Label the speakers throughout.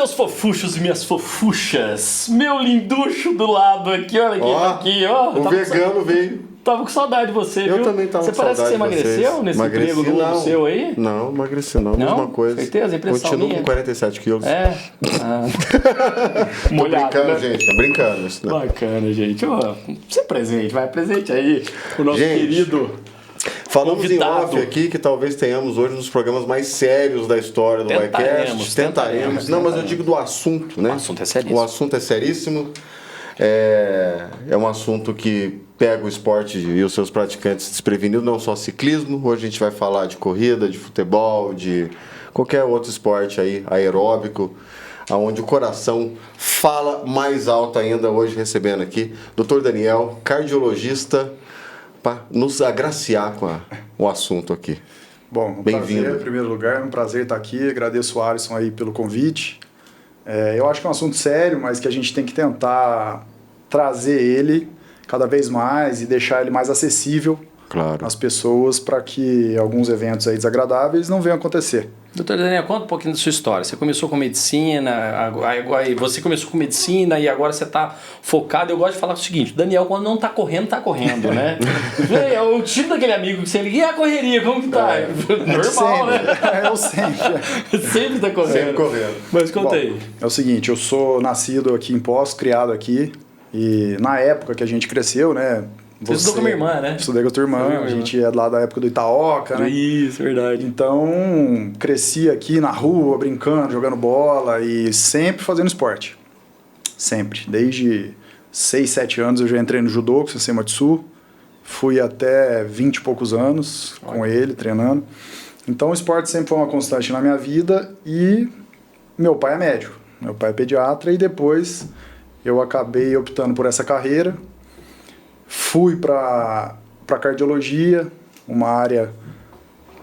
Speaker 1: Meus fofuchos e minhas fofuchas, meu linducho do lado aqui, olha quem tá aqui, ó.
Speaker 2: O vegano veio.
Speaker 1: Tava com saudade de você, viu?
Speaker 2: Eu também tava com saudade.
Speaker 1: Você parece que você emagreceu nesse emprego novo seu aí?
Speaker 2: Não, emagreci não, mesma coisa.
Speaker 1: Certeza, impressão
Speaker 2: Continuo
Speaker 1: minha.
Speaker 2: com 47 quilos.
Speaker 1: Molhado,
Speaker 2: tô brincando,
Speaker 1: né?
Speaker 2: gente, tô brincando. Isso não.
Speaker 1: Bacana, gente. Ó, você presente, vai presente aí. O nosso querido
Speaker 2: falamos
Speaker 1: convidado.
Speaker 2: em off aqui que talvez tenhamos hoje um dos programas mais sérios da história do Bikecast. Tentaremos. Não, mas eu digo do assunto, né?
Speaker 1: O assunto é seríssimo.
Speaker 2: O assunto é seríssimo. É um assunto que pega o esporte e os seus praticantes desprevenidos, não só ciclismo. Hoje a gente vai falar de corrida, de futebol, de qualquer outro esporte aí, aeróbico, onde o coração fala mais alto ainda. Hoje recebendo aqui Dr. Daniel, cardiologista, para nos agraciar com o assunto aqui.
Speaker 3: Bom,
Speaker 2: bem-vindo.
Speaker 3: Prazer, em primeiro lugar, um prazer estar aqui. Agradeço o Alisson aí pelo convite. Eu acho que é um assunto sério, mas que a gente tem que tentar trazer ele cada vez mais e deixar ele mais acessível às pessoas para que alguns eventos aí desagradáveis não venham acontecer.
Speaker 1: Doutor Daniel, conta um pouquinho da sua história. Você começou com medicina, você começou com medicina e agora você está focado. Eu gosto de falar o seguinte, Daniel, quando não está correndo, né? É o tipo daquele amigo que você liga, e a correria, como que tá? Normal,
Speaker 3: sempre,
Speaker 1: né?
Speaker 3: Eu sempre.
Speaker 1: Sempre está correndo.
Speaker 2: Sempre correndo.
Speaker 1: Mas conta aí.
Speaker 3: É o seguinte, eu sou nascido aqui em Poços, criado aqui, e na época que a gente cresceu, né?
Speaker 1: Você estudou com a minha irmã, né?
Speaker 3: Estudei com a tua irmã, a gente é lá da época do Itaoca, né?
Speaker 1: Isso, verdade.
Speaker 3: Então, cresci aqui na rua, brincando, jogando bola e sempre fazendo esporte. Sempre. Desde 6, 7 anos eu já entrei no judô com o Sensei Matsu. Fui até 20 e poucos anos com ele, treinando. Então, o esporte sempre foi uma constante na minha vida e meu pai é médico. Meu pai é pediatra e depois eu acabei optando por essa carreira. Fui para cardiologia, uma área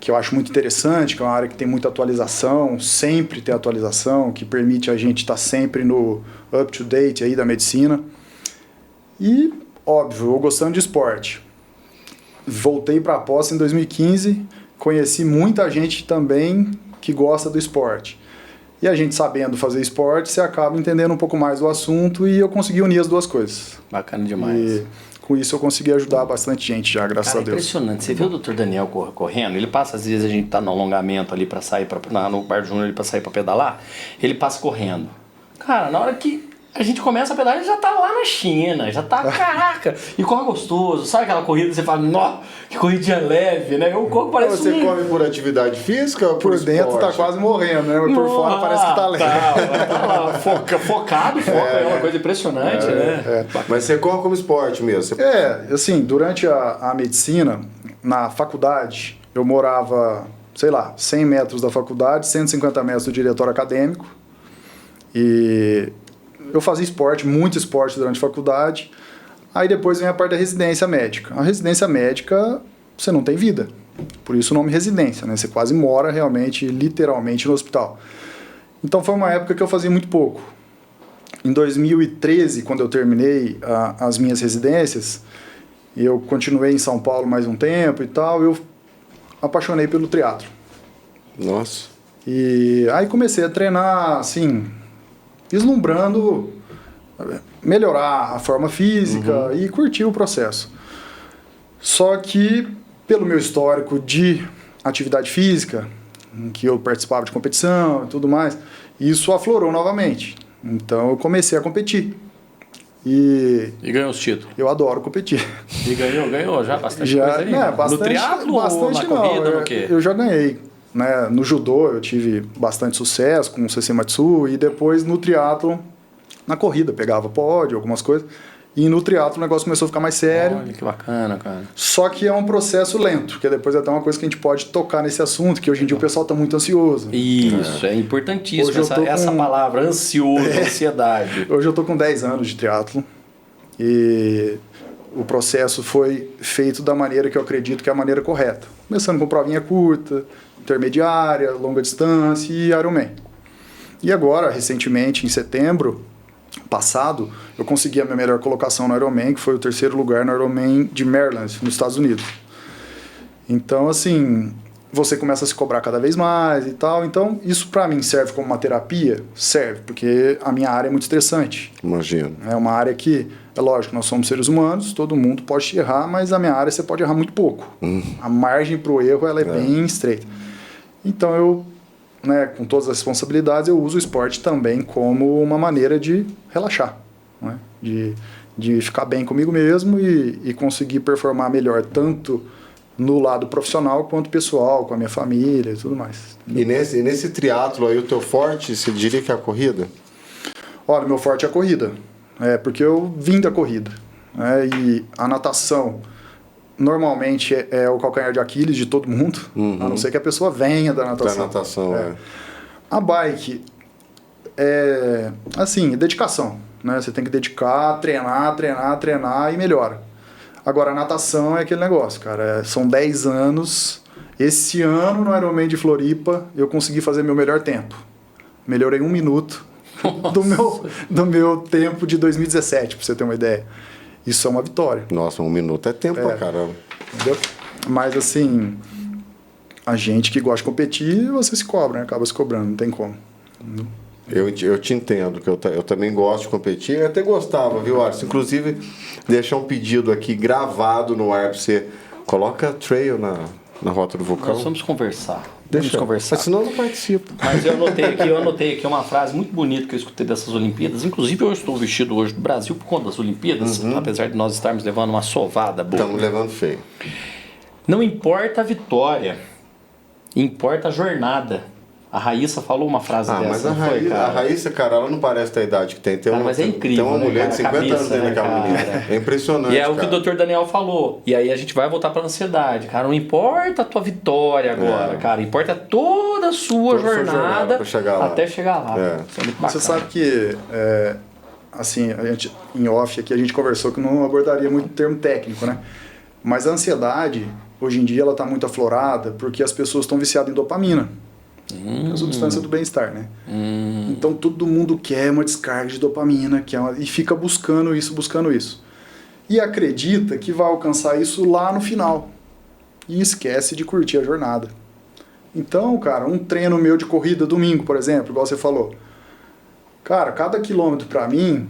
Speaker 3: que eu acho muito interessante, que é uma área que tem muita atualização, sempre tem atualização, que permite a gente estar sempre no up-to-date aí da medicina. E, óbvio, eu gostando de esporte. Voltei para a Poços em 2015, conheci muita gente também que gosta do esporte. E a gente sabendo fazer esporte, você acaba entendendo um pouco mais do assunto e eu consegui unir as duas coisas.
Speaker 1: Bacana demais.
Speaker 3: E com isso eu consegui ajudar bastante gente já, graças a Deus.
Speaker 1: Impressionante. Você viu o Dr. Daniel correndo? Ele passa, às vezes a gente tá no alongamento ali para sair no Bar Júnior para sair para pedalar, ele passa correndo. Cara, na hora que a gente começa a pedalar, ele já tá lá na China, já tá, caraca, e corre gostoso. Sabe aquela corrida que você fala, nó, que corridinha leve, né? O corpo parece
Speaker 2: Você corre por atividade física ou por
Speaker 3: dentro
Speaker 2: esporte?
Speaker 3: Tá quase morrendo, né? Mas por fora parece que tá leve.
Speaker 1: Tá lá, focado, é uma coisa impressionante, né?
Speaker 2: Mas você corre como esporte mesmo?
Speaker 3: Assim, durante a medicina, na faculdade, eu morava, sei lá, 100 metros da faculdade, 150 metros do diretório acadêmico. E eu fazia esporte, muito esporte durante a faculdade. Aí depois vem a parte da residência médica. A residência médica, você não tem vida. Por isso o nome residência, né? Você quase mora realmente, literalmente, no hospital. Então foi uma época que eu fazia muito pouco. Em 2013, quando eu terminei as minhas residências, e eu continuei em São Paulo mais um tempo e tal, eu apaixonei pelo triatlo.
Speaker 2: Nossa.
Speaker 3: E aí comecei a treinar, assim, vislumbrando melhorar a forma física e curtir o processo. Só que, pelo meu histórico de atividade física, em que eu participava de competição e tudo mais, isso aflorou novamente. Então eu comecei a competir. E
Speaker 1: ganhou os títulos.
Speaker 3: Eu adoro competir.
Speaker 1: E ganhou já bastante coisa aí?
Speaker 3: Bastante,
Speaker 1: no triatlo ou na corrida, no quê?
Speaker 3: Eu já ganhei. Né? No judô eu tive bastante sucesso com o Sensei Matsu e depois no triatlo, na corrida, pegava pódio, algumas coisas. E no triatlo o negócio começou a ficar mais sério.
Speaker 1: Olha, que bacana, cara.
Speaker 3: Só que é um processo lento, que depois é até uma coisa que a gente pode tocar nesse assunto, que hoje em dia o pessoal está muito ansioso.
Speaker 1: Isso, é importantíssimo essa palavra, ansioso, ansiedade.
Speaker 3: Hoje eu tô com 10 anos de triatlo e o processo foi feito da maneira que eu acredito que é a maneira correta. Começando com provinha curta, intermediária, longa distância e Ironman. E agora, recentemente, em setembro passado, eu consegui a minha melhor colocação no Ironman, que foi o 3º lugar no Ironman de Maryland, nos Estados Unidos. Então, assim, você começa a se cobrar cada vez mais e tal. Então, isso para mim serve como uma terapia? Serve, porque a minha área é muito estressante.
Speaker 2: Imagino.
Speaker 3: É uma área que, é lógico, nós somos seres humanos, todo mundo pode errar, mas a minha área você pode errar muito pouco. A margem para o erro ela é bem estreita. Então, eu, né, com todas as responsabilidades, eu uso o esporte também como uma maneira de relaxar, né? De ficar bem comigo mesmo e conseguir performar melhor, tanto no lado profissional quanto pessoal, com a minha família e tudo mais.
Speaker 2: E nesse triatlo aí, o teu forte, você diria que é a corrida?
Speaker 3: Olha, meu forte é a corrida, porque eu vim da corrida, né? E a natação normalmente é o calcanhar de Aquiles de todo mundo, a não ser que a pessoa venha da natação.
Speaker 2: Da natação,
Speaker 3: A bike é, assim, dedicação, né? Você tem que dedicar, treinar e melhora. Agora, a natação é aquele negócio, cara. São 10 anos. Esse ano, no Ironman de Floripa, eu consegui fazer meu melhor tempo. Melhorei 1 minuto do meu tempo de 2017, pra você ter uma ideia. Isso é uma vitória.
Speaker 2: Nossa, 1 minuto é tempo pra caramba.
Speaker 3: Entendeu? Mas, assim, a gente que gosta de competir, você se cobra, né? Acaba se cobrando, não tem como.
Speaker 2: Eu te entendo, que eu também gosto de competir. Eu até gostava, viu, Alisson? Inclusive, deixar um pedido aqui gravado no ar pra você. Coloca trail na Rota do Vulcão.
Speaker 1: Nós vamos conversar.
Speaker 2: Deixa
Speaker 1: Vamos conversar.
Speaker 2: Mas senão eu não participo.
Speaker 1: Mas eu anotei aqui uma frase muito bonita que eu escutei dessas Olimpíadas. Inclusive, eu estou vestido hoje do Brasil por conta das Olimpíadas, apesar de nós estarmos levando uma sovada boa.
Speaker 2: Estamos levando feio.
Speaker 1: Não importa a vitória, importa a jornada. A Raíssa falou uma frase dessa,
Speaker 2: mas a
Speaker 1: não foi, cara?
Speaker 2: Raíssa, cara, ela não parece ter a idade que tem.
Speaker 1: Mas é incrível,
Speaker 2: tem uma
Speaker 1: né,
Speaker 2: mulher
Speaker 1: cara?
Speaker 2: de 50
Speaker 1: Cabeça,
Speaker 2: anos dentro
Speaker 1: né,
Speaker 2: daquela
Speaker 1: cara?
Speaker 2: menina. É impressionante,
Speaker 1: E é o que
Speaker 2: cara.
Speaker 1: o Dr. Daniel falou. E aí a gente vai voltar pra ansiedade. Cara, não importa a tua vitória agora, cara. Importa toda a sua jornada
Speaker 2: pra chegar lá.
Speaker 1: até chegar lá. Isso é muito bacana.
Speaker 3: Você sabe que, assim, a gente, em off aqui, a gente conversou que não abordaria muito termo técnico, né? Mas a ansiedade, hoje em dia, ela está muito aflorada porque as pessoas estão viciadas em dopamina. A substância do bem-estar, né? Então todo mundo quer uma descarga de dopamina, e fica buscando isso. E acredita que vai alcançar isso lá no final. E esquece de curtir a jornada. Então, cara, um treino meu de corrida domingo, por exemplo, igual você falou. Cara, cada quilômetro pra mim,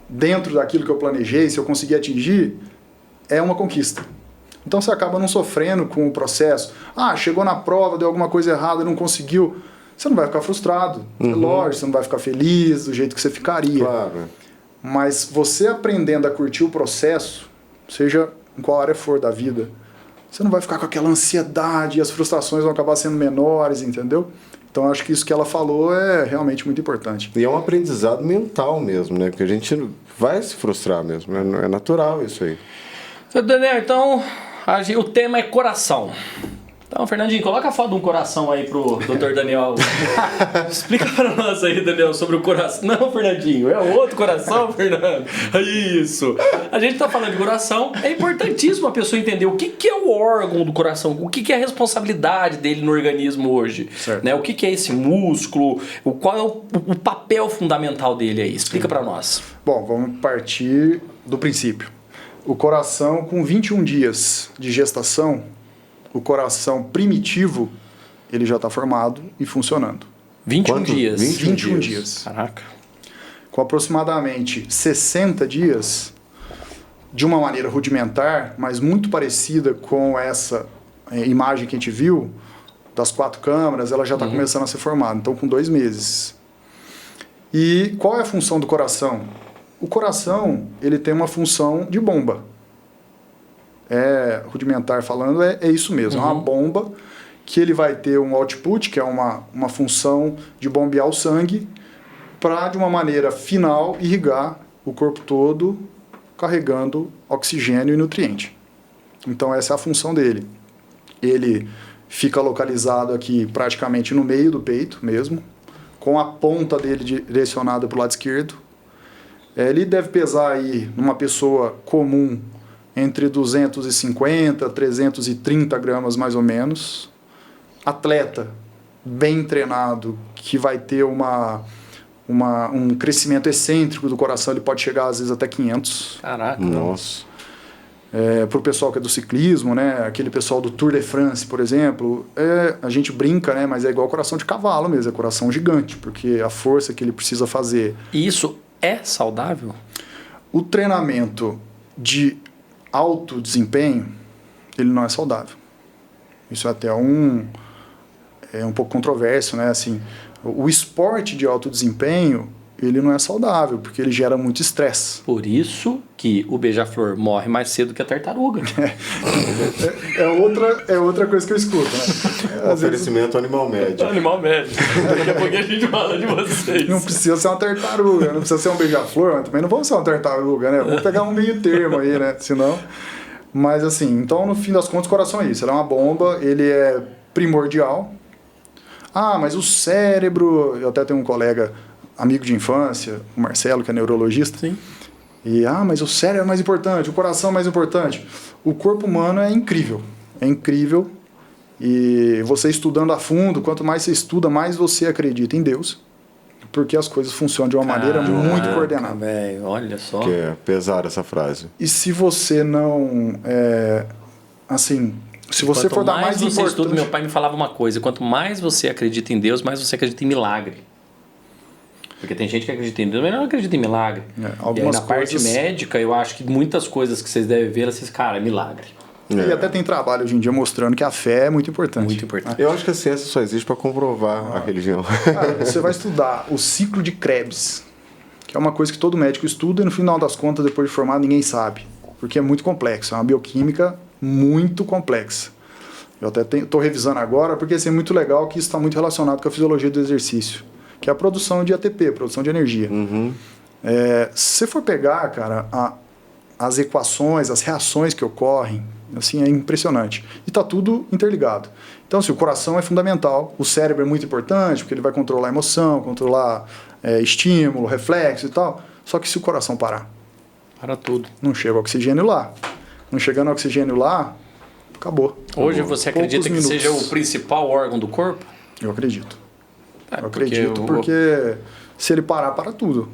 Speaker 3: dentro daquilo que eu planejei, se eu conseguir atingir, é uma conquista. Então você acaba não sofrendo com o processo. Chegou na prova, deu alguma coisa errada, não conseguiu. Você não vai ficar frustrado. É lógico, você não vai ficar feliz do jeito que você ficaria.
Speaker 2: Claro.
Speaker 3: Mas você aprendendo a curtir o processo, seja em qual área for da vida, você não vai ficar com aquela ansiedade e as frustrações vão acabar sendo menores, entendeu? Então acho que isso que ela falou é realmente muito importante.
Speaker 2: E é um aprendizado mental mesmo, né? Porque a gente vai se frustrar mesmo. É natural isso aí.
Speaker 1: Daniel, então, o tema é coração. Então, Fernandinho, coloca a foto de um coração aí pro Dr. Daniel. Explica pra nós aí, Daniel, sobre o coração. Não, Fernandinho, é outro coração, Fernando. Isso. A gente tá falando de coração. É importantíssimo a pessoa entender o que é o órgão do coração, o que é a responsabilidade dele no organismo hoje. Né? O que é esse músculo, qual é o papel fundamental dele aí. Explica pra nós.
Speaker 3: Bom, vamos partir do princípio. O coração, com 21 dias de gestação, o coração primitivo, ele já está formado e funcionando.
Speaker 1: 21 dias.
Speaker 3: 21 dias.
Speaker 1: Caraca.
Speaker 3: Com aproximadamente 60 dias, de uma maneira rudimentar, mas muito parecida com essa imagem que a gente viu, das 4 câmaras, ela já está começando a ser formada. Então, com 2 meses. E qual é a função do coração? O coração, ele tem uma função de bomba. Rudimentar falando, é isso mesmo. É uma bomba que ele vai ter um output, que é uma função de bombear o sangue, para, de uma maneira final, irrigar o corpo todo, carregando oxigênio e nutriente. Então, essa é a função dele. Ele fica localizado aqui praticamente no meio do peito mesmo, com a ponta dele direcionada para o lado esquerdo. Ele deve pesar aí, numa pessoa comum, entre 250 a 330 gramas mais ou menos. Atleta bem treinado, que vai ter um crescimento excêntrico do coração, ele pode chegar às vezes até 500.
Speaker 1: Caraca.
Speaker 2: Nossa.
Speaker 3: Para o pessoal que é do ciclismo, né? Aquele pessoal do Tour de France, por exemplo, a gente brinca, né? Mas é igual coração de cavalo mesmo, é coração gigante, porque a força que ele precisa fazer.
Speaker 1: E isso é saudável?
Speaker 3: O treinamento de alto desempenho, ele não é saudável. Isso é até um pouco controverso, né? Assim, o esporte de alto desempenho, ele não é saudável, porque ele gera muito estresse.
Speaker 1: Por isso que o beija-flor morre mais cedo que a tartaruga.
Speaker 3: É outra coisa que eu escuto, né?
Speaker 2: Oferecimento animal médio.
Speaker 1: Animal médio. Daqui a pouco a gente fala de vocês.
Speaker 3: Não precisa ser uma tartaruga, não precisa ser um beija-flor, mas também não vamos ser uma tartaruga, né? Vamos pegar um meio termo aí, né? Senão... Mas assim, então no fim das contas o coração é isso. Ele é uma bomba, ele é primordial. Ah, mas o cérebro... Eu até tenho um colega... amigo de infância, o Marcelo, que é neurologista.
Speaker 1: Sim.
Speaker 3: E, mas o cérebro é mais importante, o coração é mais importante. O corpo humano é incrível. É incrível. E você estudando a fundo, quanto mais você estuda, mais você acredita em Deus. Porque as coisas funcionam de uma maneira muito coordenada.
Speaker 1: Véio, olha só.
Speaker 2: Que é pesar essa frase.
Speaker 3: E se você não... se você for dar mais importância...
Speaker 1: Estuda, meu pai me falava uma coisa. Quanto mais você acredita em Deus, mais você acredita em milagre. Porque tem gente que acredita em Deus, mas não acredita em milagre.
Speaker 3: Algumas
Speaker 1: e aí, na parte médica, eu acho que muitas coisas que vocês devem ver, vocês, cara, é milagre.
Speaker 3: E até tem trabalho hoje em dia mostrando que a fé é muito importante.
Speaker 1: Muito importante.
Speaker 2: Eu acho que a ciência só existe para comprovar a religião.
Speaker 3: Cara, você vai estudar o ciclo de Krebs, que é uma coisa que todo médico estuda e no final das contas, depois de formado, ninguém sabe. Porque é muito complexo, é uma bioquímica muito complexa. Eu até estou revisando agora, porque assim, é muito legal que isso está muito relacionado com a fisiologia do exercício, que é a produção de ATP, produção de energia.
Speaker 2: Uhum.
Speaker 3: Se você for pegar, cara, as equações, as reações que ocorrem, assim, é impressionante. E está tudo interligado. Então, assim, o coração é fundamental, o cérebro é muito importante, porque ele vai controlar a emoção, controlar estímulo, reflexo e tal. Só que se o coração parar...
Speaker 1: Para tudo.
Speaker 3: Não chega oxigênio lá. Não chegando oxigênio lá, acabou.
Speaker 1: Hoje você acredita que seja o principal órgão do corpo?
Speaker 3: Eu acredito. Eu
Speaker 1: porque
Speaker 3: acredito, porque se ele parar, para tudo.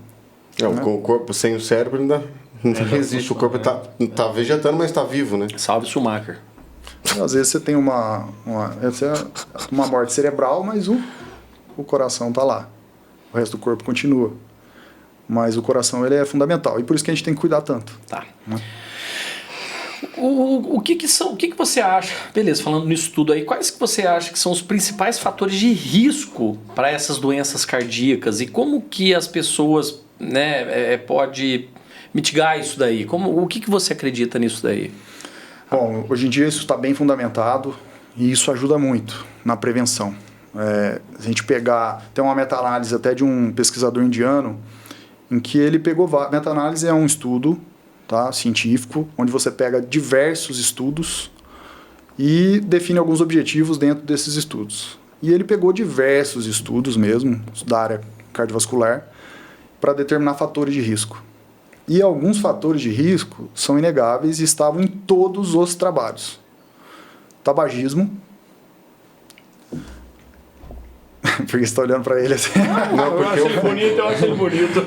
Speaker 2: O corpo sem o cérebro ainda não existe. O corpo está vegetando, mas está vivo, né?
Speaker 1: Salve Schumacher.
Speaker 3: Às vezes você tem uma morte cerebral, mas o coração está lá. O resto do corpo continua. Mas o coração ele é fundamental. E por isso que a gente tem que cuidar tanto.
Speaker 1: Tá. O que você acha, beleza, falando nisso tudo aí, quais que você acha que são os principais fatores de risco para essas doenças cardíacas e como que as pessoas, né, pode mitigar isso daí? O que você acredita nisso daí?
Speaker 3: Bom, hoje em dia isso está bem fundamentado e isso ajuda muito na prevenção. A gente tem uma meta-análise até de um pesquisador indiano em que ele pegou... Meta-análise é um estudo, tá, científico, onde você pega diversos estudos e define alguns objetivos dentro desses estudos. E ele pegou diversos estudos mesmo, da área cardiovascular, para determinar fatores de risco. E alguns fatores de risco são inegáveis e estavam em todos os trabalhos. Tabagismo. Porque você está olhando para ele assim.
Speaker 2: Não, porque
Speaker 1: eu acho ele bonito.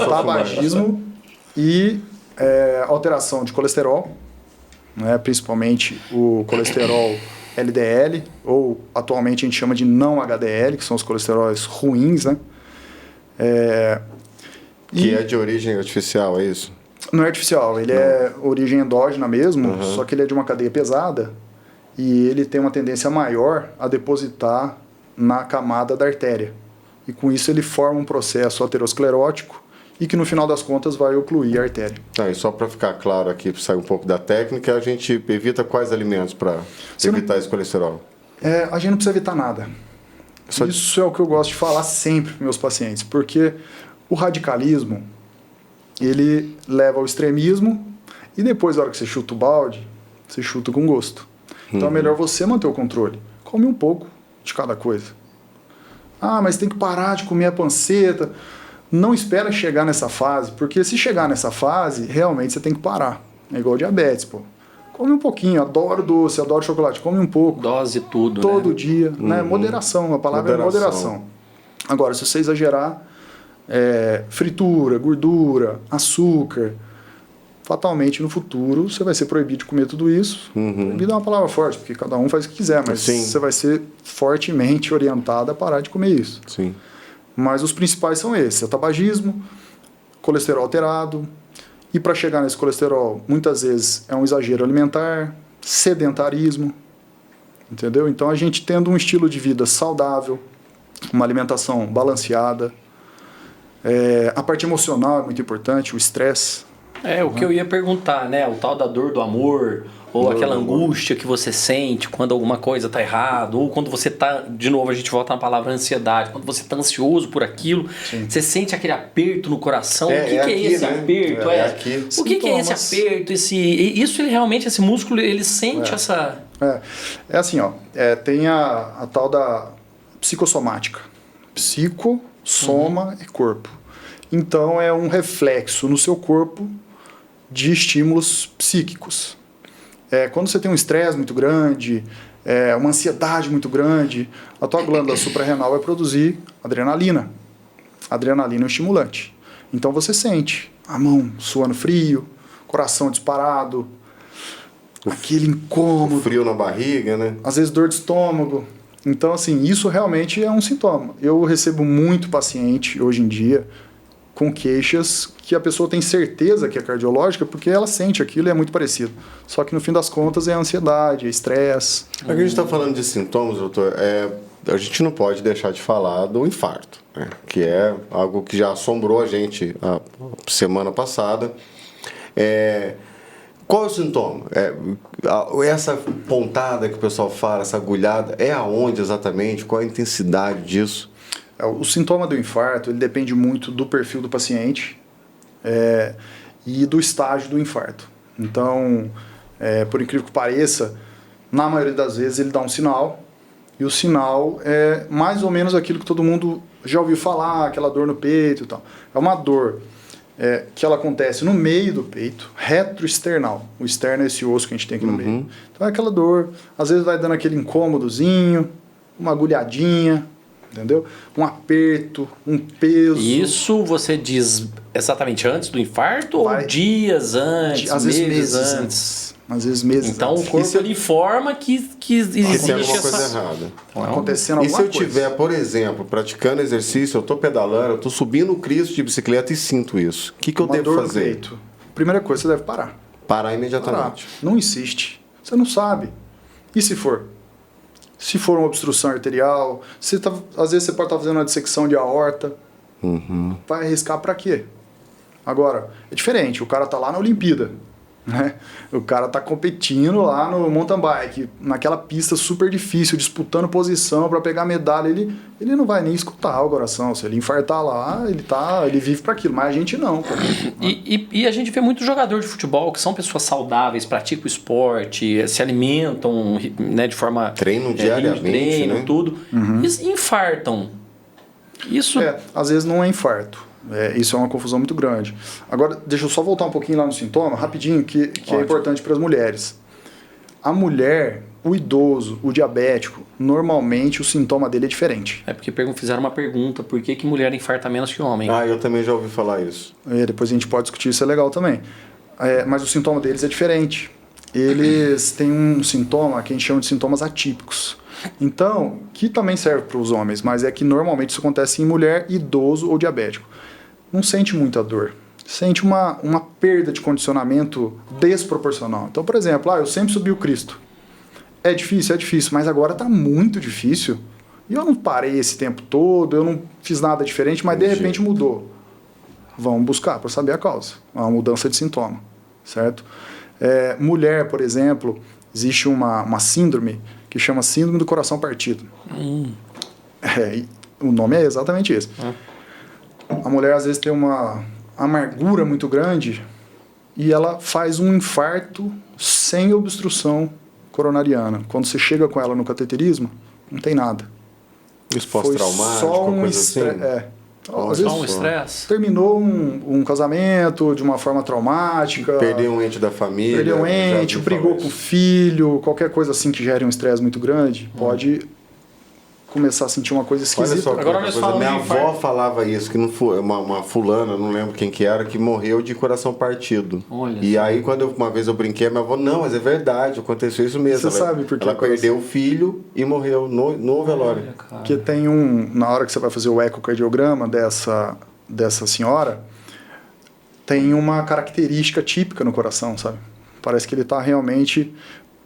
Speaker 3: Tabagismo e alteração de colesterol, né, principalmente o colesterol LDL, ou atualmente a gente chama de não HDL, que são os colesteróis ruins, né?
Speaker 2: Que é de origem artificial, é isso?
Speaker 3: Não é artificial, ele é origem endógena mesmo, só que ele é de uma cadeia pesada e ele tem uma tendência maior a depositar na camada da artéria. E com isso ele forma um processo aterosclerótico e que no final das contas vai ocluir a artéria.
Speaker 2: E só para ficar claro aqui, para sair um pouco da técnica, a gente evita quais alimentos para evitar esse colesterol?
Speaker 3: A gente não precisa evitar nada. Isso é o que eu gosto de falar sempre para meus pacientes, porque o radicalismo, ele leva ao extremismo e depois, na hora que você chuta o balde, você chuta com gosto. Então é melhor você manter o controle. Come um pouco de cada coisa. Mas tem que parar de comer a panceta. Não espera chegar nessa fase, porque se chegar nessa fase, realmente você tem que parar. É igual diabetes, pô. Come um pouquinho, adoro doce, adoro chocolate, come um pouco.
Speaker 1: Dose tudo,
Speaker 3: todo dia, né? Moderação, a palavra é moderação. Agora, se você exagerar, fritura, gordura, açúcar, fatalmente no futuro você vai ser proibido de comer tudo isso. Proibido é uma palavra forte, porque cada um faz o que quiser, mas
Speaker 2: Sim.
Speaker 3: você vai ser fortemente orientado a parar de comer isso.
Speaker 2: Sim.
Speaker 3: Mas os principais são esses: é tabagismo, colesterol alterado, e para chegar nesse colesterol, muitas vezes é um exagero alimentar, sedentarismo, entendeu? Então a gente tendo um estilo de vida saudável, uma alimentação balanceada, a parte emocional é muito importante, o estresse.
Speaker 1: O que eu ia perguntar, né? O tal da dor do amor, ou aquela angústia que você sente quando alguma coisa tá errado, ou quando você tá, de novo a gente volta na palavra ansiedade, quando você tá ansioso por aquilo, você sente aquele aperto no coração. O que é
Speaker 2: aqui,
Speaker 1: esse
Speaker 2: né?
Speaker 1: aperto?
Speaker 2: Aqui.
Speaker 1: O que é esse aperto? Isso ele realmente, esse músculo, ele sente essa...
Speaker 3: É assim, ó, tem a tal da psicossomática. Psico, soma e corpo. Então é um reflexo no seu corpo de estímulos psíquicos. Quando você tem um estresse muito grande, uma ansiedade muito grande, a tua glândula suprarrenal vai produzir adrenalina. Adrenalina é um estimulante. Então você sente a mão suando frio, coração disparado, aquele incômodo.
Speaker 2: Frio na barriga, né?
Speaker 3: Às vezes dor de estômago. Então, assim, isso realmente é um sintoma. Eu recebo muito paciente hoje em dia com queixas que a pessoa tem certeza que é cardiológica porque ela sente aquilo e é muito parecido. Só que no fim das contas é ansiedade, é estresse.
Speaker 2: Aqui a gente está falando de sintomas, doutor. A gente não pode deixar de falar do infarto, né? Que é algo que já assombrou a gente a semana passada. Qual é o sintoma? Essa pontada que o pessoal fala, essa agulhada, é aonde exatamente? Qual a intensidade disso?
Speaker 3: O sintoma do infarto ele depende muito do perfil do paciente e do estágio do infarto. Então, por incrível que pareça, na maioria das vezes ele dá um sinal, e o sinal é mais ou menos aquilo que todo mundo já ouviu falar, aquela dor no peito e tal. É uma dor que ela acontece no meio do peito, retroesternal. O externo é esse osso que a gente tem aqui no meio. Então é aquela dor, às vezes vai dando aquele incômodozinho, uma agulhadinha, entendeu? Um aperto, um peso.
Speaker 1: Isso você diz exatamente antes do infarto ou dias antes,
Speaker 3: às vezes
Speaker 1: meses antes?
Speaker 3: Às vezes meses
Speaker 1: então
Speaker 3: antes.
Speaker 1: O corpo ele informa que existe
Speaker 2: tem alguma coisa errada.
Speaker 3: Acontecendo alguma
Speaker 2: coisa. E se eu
Speaker 3: coisa.
Speaker 2: estiver, por exemplo, praticando exercício, eu estou pedalando, eu estou subindo o Cristo de bicicleta e sinto isso. O que eu devo fazer?
Speaker 3: No peito. Primeira coisa, você deve parar.
Speaker 2: Parar imediatamente.
Speaker 3: Não insiste. Você não sabe. E se for? Se for uma obstrução arterial, às vezes você pode estar fazendo uma dissecção de aorta. Vai arriscar para quê? Agora, é diferente. O cara tá lá na Olimpíada. Né? O cara tá competindo lá no mountain bike, naquela pista super difícil, disputando posição para pegar medalha. Ele não vai nem escutar o coração. Se ele infartar lá, ele vive para aquilo. Mas a gente não.
Speaker 1: E a gente vê muito jogador de futebol que são pessoas saudáveis, praticam esporte, se alimentam, né, de forma...
Speaker 2: Treinam diariamente, né?
Speaker 1: Tudo. E infartam. Isso...
Speaker 3: às vezes não é infarto. Isso é uma confusão muito grande. Agora, deixa eu só voltar um pouquinho lá no sintoma, rapidinho, que é importante para as mulheres. A mulher, o idoso, o diabético, normalmente o sintoma dele é diferente.
Speaker 1: Porque fizeram uma pergunta, por que mulher infarta menos que homem?
Speaker 2: Eu também já ouvi falar isso.
Speaker 3: Depois a gente pode discutir, isso é legal também. Mas o sintoma deles é diferente. Eles têm um sintoma que a gente chama de sintomas atípicos. Então, que também serve para os homens, mas é que normalmente isso acontece em mulher, idoso ou diabético. Não sente muita dor, sente uma perda de condicionamento desproporcional. Então, por exemplo, eu sempre subi o Cristo. É difícil, mas agora está muito difícil. E eu não parei esse tempo todo, eu não fiz nada diferente, mas de repente mudou. Vamos buscar para saber a causa. É uma mudança de sintoma, certo? Mulher, por exemplo, existe uma síndrome que chama síndrome do coração partido. O nome é exatamente esse. A mulher às vezes tem uma amargura muito grande e ela faz um infarto sem obstrução coronariana. Quando você chega com ela no cateterismo, não tem nada.
Speaker 2: Isso pós-traumático, coisa assim?
Speaker 3: Às vezes
Speaker 1: um estresse.
Speaker 3: Terminou um casamento de uma forma traumática.
Speaker 2: Perdeu um ente da família.
Speaker 3: Perdeu um ente, brigou com o filho, qualquer coisa assim que gere um estresse muito grande, pode começar a sentir uma coisa
Speaker 2: Olha
Speaker 3: esquisita.
Speaker 2: só,
Speaker 1: Agora nós falamos
Speaker 2: minha
Speaker 1: de
Speaker 2: avó
Speaker 1: infarto.
Speaker 2: falava isso, que não foi uma fulana, não lembro quem que era, que morreu de coração partido.
Speaker 1: Olha
Speaker 2: E
Speaker 1: só.
Speaker 2: aí, quando uma vez eu brinquei, minha avó, não, mas é verdade, aconteceu isso mesmo.
Speaker 3: Você sabe por que
Speaker 2: ela
Speaker 3: acontece?
Speaker 2: perdeu o filho e morreu no velório.
Speaker 1: Olha, cara.
Speaker 3: Porque tem na hora que você vai fazer o ecocardiograma dessa senhora, tem uma característica típica no coração, sabe? Parece que ele está realmente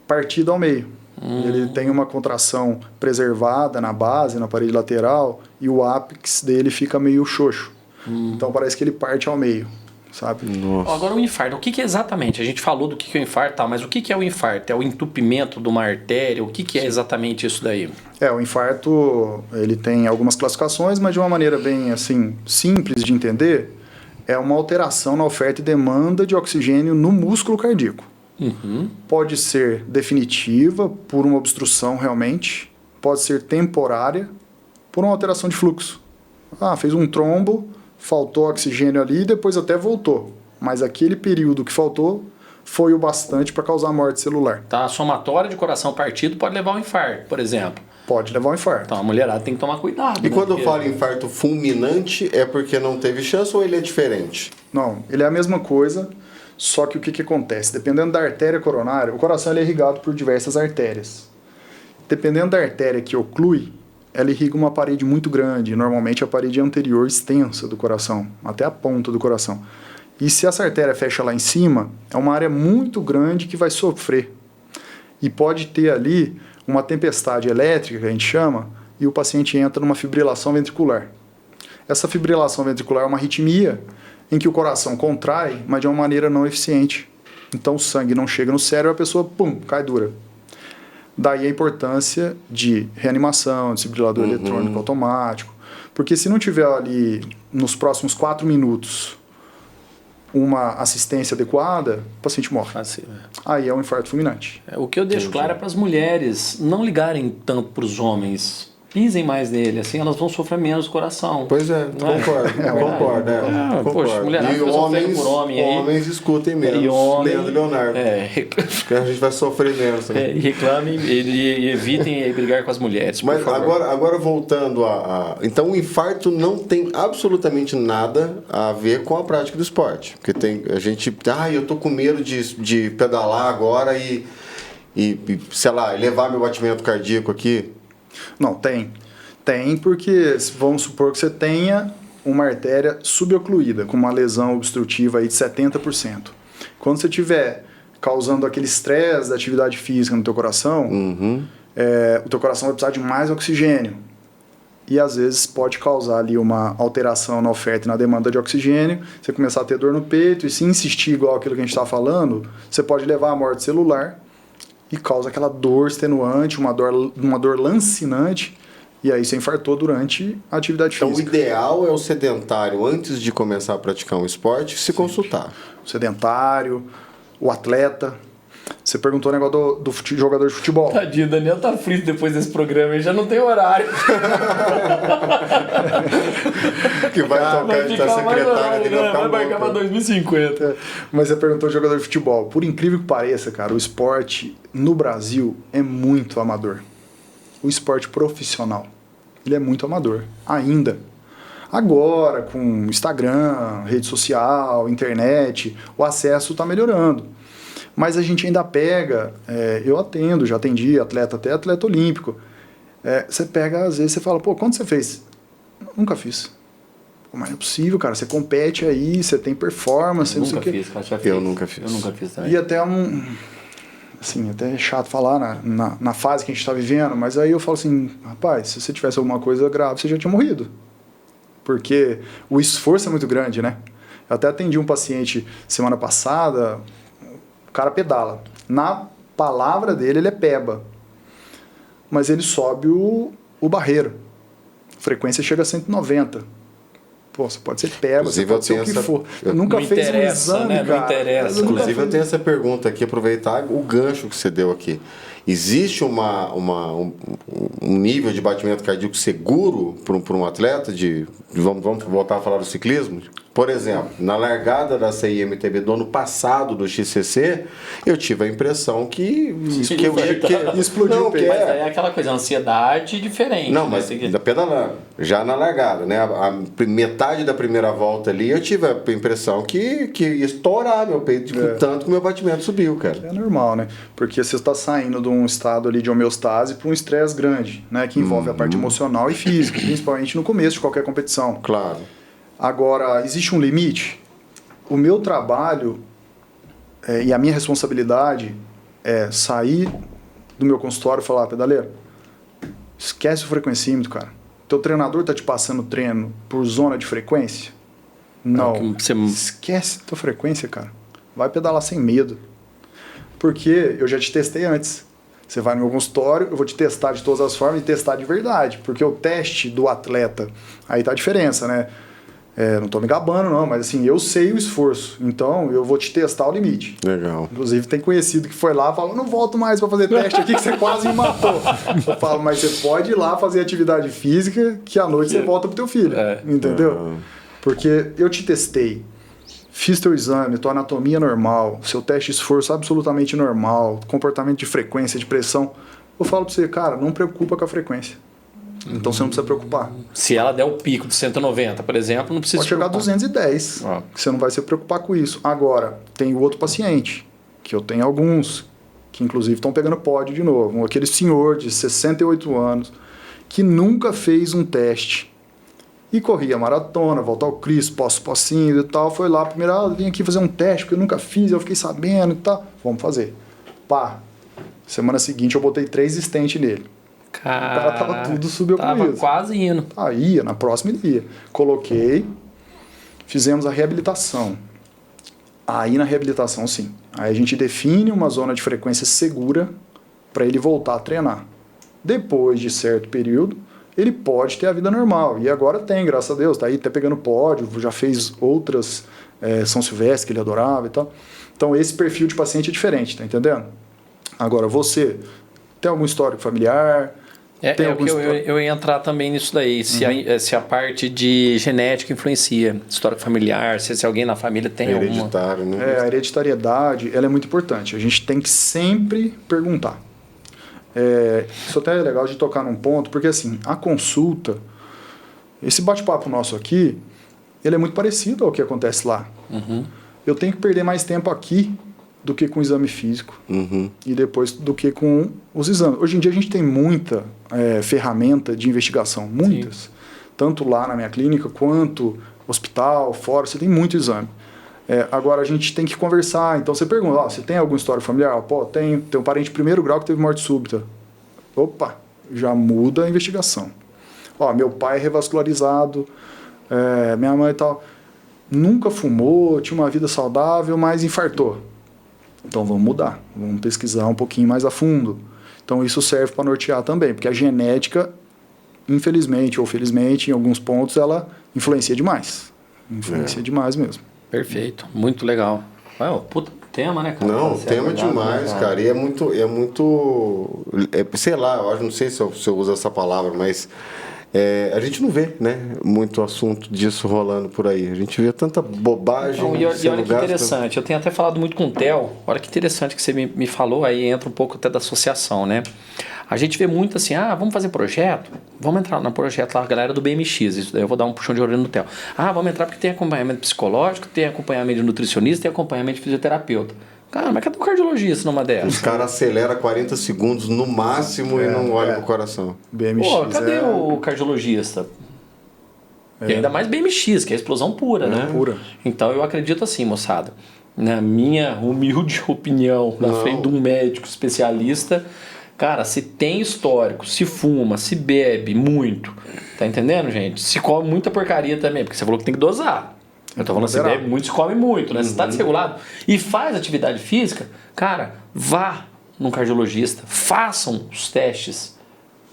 Speaker 3: partido ao meio. Ele tem uma contração preservada na base, na parede lateral, e o ápice dele fica meio xoxo. Então parece que ele parte ao meio, sabe?
Speaker 2: Nossa.
Speaker 1: Agora o infarto, o que é exatamente? A gente falou do que é o infarto, tá, mas o que é o infarto? É o entupimento de uma artéria? O que é exatamente isso daí?
Speaker 3: O infarto, ele tem algumas classificações, mas de uma maneira bem assim simples de entender, é uma alteração na oferta e demanda de oxigênio no músculo cardíaco. Pode ser definitiva, por uma obstrução realmente, pode ser temporária, por uma alteração de fluxo. Fez um trombo, faltou oxigênio ali, depois até voltou. Mas aquele período que faltou foi o bastante para causar morte celular.
Speaker 1: Tá, a somatória de coração partido pode levar ao infarto, por exemplo.
Speaker 3: Pode levar ao infarto.
Speaker 1: Então a mulherada tem que tomar cuidado.
Speaker 2: E
Speaker 1: né?
Speaker 2: quando eu
Speaker 1: Porque-
Speaker 2: falo infarto fulminante, é porque não teve chance ou ele é diferente?
Speaker 3: Não, ele é a mesma coisa, só que o que acontece? Dependendo da artéria coronária, o coração ele é irrigado por diversas artérias. Dependendo da artéria que oclui, ela irriga uma parede muito grande, normalmente a parede anterior extensa do coração, até a ponta do coração. E se essa artéria fecha lá em cima, é uma área muito grande que vai sofrer. E pode ter ali uma tempestade elétrica, que a gente chama, e o paciente entra numa fibrilação ventricular. Essa fibrilação ventricular é uma arritmia em que o coração contrai, mas de uma maneira não eficiente. Então o sangue não chega no cérebro e a pessoa, cai dura. Daí a importância de reanimação, desfibrilador eletrônico automático. Porque se não tiver ali, nos próximos 4 minutos, uma assistência adequada, o paciente morre.
Speaker 1: Assim,
Speaker 3: Aí é um infarto fulminante.
Speaker 1: o que eu deixo claro é para as mulheres não ligarem tanto para os homens. Pisem mais nele, assim elas vão sofrer menos do coração.
Speaker 2: Pois é,
Speaker 1: Não é?
Speaker 2: concordo. Concordo.
Speaker 1: Poxa,
Speaker 2: Concordo.
Speaker 1: mulherada
Speaker 2: E
Speaker 1: fica sofrendo por homem aí.
Speaker 2: homens escutem menos.
Speaker 1: E homem,
Speaker 2: Leandro e Leonardo. Que a gente vai sofrer menos também.
Speaker 1: e reclamem e evitem aí brigar com as mulheres.
Speaker 2: Mas
Speaker 1: por favor.
Speaker 2: agora voltando Então o infarto não tem absolutamente nada a ver com a prática do esporte. Porque tem a gente... eu tô com medo de pedalar agora e sei lá, elevar meu batimento cardíaco aqui.
Speaker 3: Não, tem. Tem porque vamos supor que você tenha uma artéria subocluída, com uma lesão obstrutiva aí de 70%. Quando você estiver causando aquele estresse da atividade física no teu coração, o teu coração vai precisar de mais oxigênio. E às vezes pode causar ali uma alteração na oferta e na demanda de oxigênio, você começar a ter dor no peito, e se insistir igual aquilo que a gente está falando, você pode levar à morte celular e causa aquela dor extenuante, uma dor lancinante, e aí você infartou durante a atividade
Speaker 2: Então
Speaker 3: física.
Speaker 2: o ideal é o sedentário, antes de começar a praticar um esporte, se consultar.
Speaker 3: O sedentário, o atleta. Você perguntou o negócio do jogador de futebol.
Speaker 1: Tadinho, o Daniel tá frito depois desse programa, ele já não tem horário.
Speaker 2: Que vai tocar de estar secretária dele, vai ficar
Speaker 1: vai marcar pra
Speaker 2: louco.
Speaker 1: 2050.
Speaker 3: Mas você perguntou jogador de futebol. Por incrível que pareça, cara, o esporte no Brasil é muito amador. O esporte profissional, ele é muito amador, ainda. Agora, com Instagram, rede social, internet, o acesso está melhorando. Mas a gente ainda pega, eu atendo, já atendi atleta, até atleta olímpico. Você pega, às vezes, você fala, quanto você fez? Nunca fiz. Mas não é possível, cara, você compete aí, você tem performance, não sei o quê.
Speaker 1: Fiz, cara, já fiz.
Speaker 2: Eu nunca fiz.
Speaker 1: Eu nunca fiz também.
Speaker 3: E até assim, até é chato falar na fase que a gente está vivendo, mas aí eu falo assim, rapaz, se você tivesse alguma coisa grave, você já tinha morrido. Porque o esforço é muito grande, né? Eu até atendi um paciente semana passada, o cara pedala. Na palavra dele, ele é peba. Mas ele sobe o barreiro. A frequência chega a 190. Você pode ser peba, você
Speaker 2: Inclusive,
Speaker 3: pode ser o que for.
Speaker 2: eu
Speaker 3: Nunca
Speaker 1: não
Speaker 3: fez um
Speaker 1: interessa,
Speaker 3: exame,
Speaker 1: né? Não
Speaker 3: cara.
Speaker 1: interessa.
Speaker 3: Nunca
Speaker 2: Inclusive, eu
Speaker 3: fez.
Speaker 2: tenho essa pergunta aqui, aproveitar o gancho que você deu aqui. Existe um nível de batimento cardíaco seguro para um atleta? Vamos voltar a falar do ciclismo? Por exemplo, na largada da CIMTB do ano passado do XCC, eu tive a impressão que
Speaker 3: explodiu o peito.
Speaker 1: Mas aí é aquela coisa, ansiedade diferente.
Speaker 2: Não, mas da pedalando, já na largada, né? A metade da primeira volta ali, eu tive a impressão que ia estourar meu peito, tanto que meu batimento subiu, cara.
Speaker 3: É normal, né? Porque você está saindo de um estado ali de homeostase para um estresse grande, né? Que envolve a parte emocional e física, principalmente no começo de qualquer competição.
Speaker 2: Claro.
Speaker 3: Agora, existe um limite? O meu trabalho e a minha responsabilidade é sair do meu consultório e falar, pedaleiro, esquece o frequencímetro, cara. Teu treinador tá te passando treino por zona de frequência? Não. Esquece tua frequência, cara. Vai pedalar sem medo. Porque eu já te testei antes. Você vai no meu consultório, eu vou te testar de todas as formas e testar de verdade. Porque o teste do atleta, aí tá a diferença, né? Não tô me gabando, não, mas assim, eu sei o esforço. Então, eu vou te testar o limite.
Speaker 2: Legal.
Speaker 3: Inclusive, tem conhecido que foi lá e falou, não volto mais para fazer teste aqui que você quase me matou. Eu falo, mas você pode ir lá fazer atividade física que à noite você volta pro teu filho. Entendeu? Porque eu te testei. Fiz teu exame, tua anatomia normal, seu teste de esforço absolutamente normal, comportamento de frequência, de pressão. Eu falo pra você, cara, não preocupa com a frequência. Então você não precisa preocupar.
Speaker 1: Se ela der o pico de 190, por exemplo, não precisa
Speaker 3: pode chegar a 210, que você não vai se preocupar com isso. Agora, tem o outro paciente, que eu tenho alguns, que inclusive estão pegando pódio de novo. Aquele senhor de 68 anos, que nunca fez um teste e corria maratona, volta ao Cristo, pocinho e tal. Foi lá, primeiro, vim aqui fazer um teste, porque eu nunca fiz, eu fiquei sabendo e tal. Vamos fazer. Pá, semana seguinte eu botei 3 stents nele. O cara tava tudo suboprimido.
Speaker 1: Tava quase indo.
Speaker 3: Ia, na próxima ele ia. Coloquei, fizemos a reabilitação. Aí na reabilitação, sim. Aí a gente define uma zona de frequência segura para ele voltar a treinar. Depois de certo período, ele pode ter a vida normal. E agora tem, graças a Deus. Tá aí até pegando pódio, já fez outras São Silvestre que ele adorava e tal. Então esse perfil de paciente é diferente, tá entendendo? Agora você... Tem algum histórico familiar?
Speaker 1: Eu ia entrar também nisso daí. Se a parte de genética influencia, histórico familiar, se alguém na família tem alguma...
Speaker 2: Hereditário, né?
Speaker 3: A hereditariedade, ela é muito importante. A gente tem que sempre perguntar. Isso até é legal de tocar num ponto, porque assim, a consulta, esse bate-papo nosso aqui, ele é muito parecido ao que acontece lá. Eu tenho que perder mais tempo aqui do que com o exame físico e depois do que com os exames. Hoje em dia a gente tem muita ferramenta de investigação, muitas. Sim. Tanto lá na minha clínica quanto hospital, fora, você tem muito exame. Agora a gente tem que conversar, então você pergunta, você tem alguma história familiar? Pô, tenho um parente de primeiro grau que teve morte súbita. Opa, já muda a investigação. Meu pai é revascularizado, minha mãe e tal, nunca fumou, tinha uma vida saudável, mas infartou. Então vamos mudar, vamos pesquisar um pouquinho mais a fundo. Então isso serve para nortear também, porque a genética, infelizmente ou felizmente, em alguns pontos, ela influencia demais. Influencia demais mesmo.
Speaker 1: Perfeito, muito legal. Puta tema, né, cara?
Speaker 2: Não, tema demais, né, cara? E é muito sei lá, eu não sei se eu uso essa palavra, mas a gente não vê, né, muito assunto disso rolando por aí. A gente vê tanta bobagem.
Speaker 1: E olha que interessante, eu tenho até falado muito com o Theo, olha que interessante que você me falou, aí entra um pouco até da associação, né? A gente vê muito assim, vamos fazer projeto? Vamos entrar no projeto lá, a galera do BMX, isso daí eu vou dar um puxão de orelha no Theo. Vamos entrar porque tem acompanhamento psicológico, tem acompanhamento de nutricionista, tem acompanhamento de fisioterapeuta. Cara, mas cadê o cardiologista numa dessas?
Speaker 2: Os caras aceleram 40 segundos no máximo e não olham pro coração.
Speaker 3: BMX.
Speaker 1: Cadê o cardiologista? E ainda mais BMX, que é explosão pura, né?
Speaker 3: Pura.
Speaker 1: Então eu acredito assim, moçada, na minha humilde opinião, na frente de um médico especialista, cara, se tem histórico, se fuma, se bebe muito, tá entendendo, gente? Se come muita porcaria também, porque você falou que tem que dosar. Eu tô falando, se bebe muito, se come muito, né? Se tá desregulado e faz atividade física, cara, vá num cardiologista, façam os testes.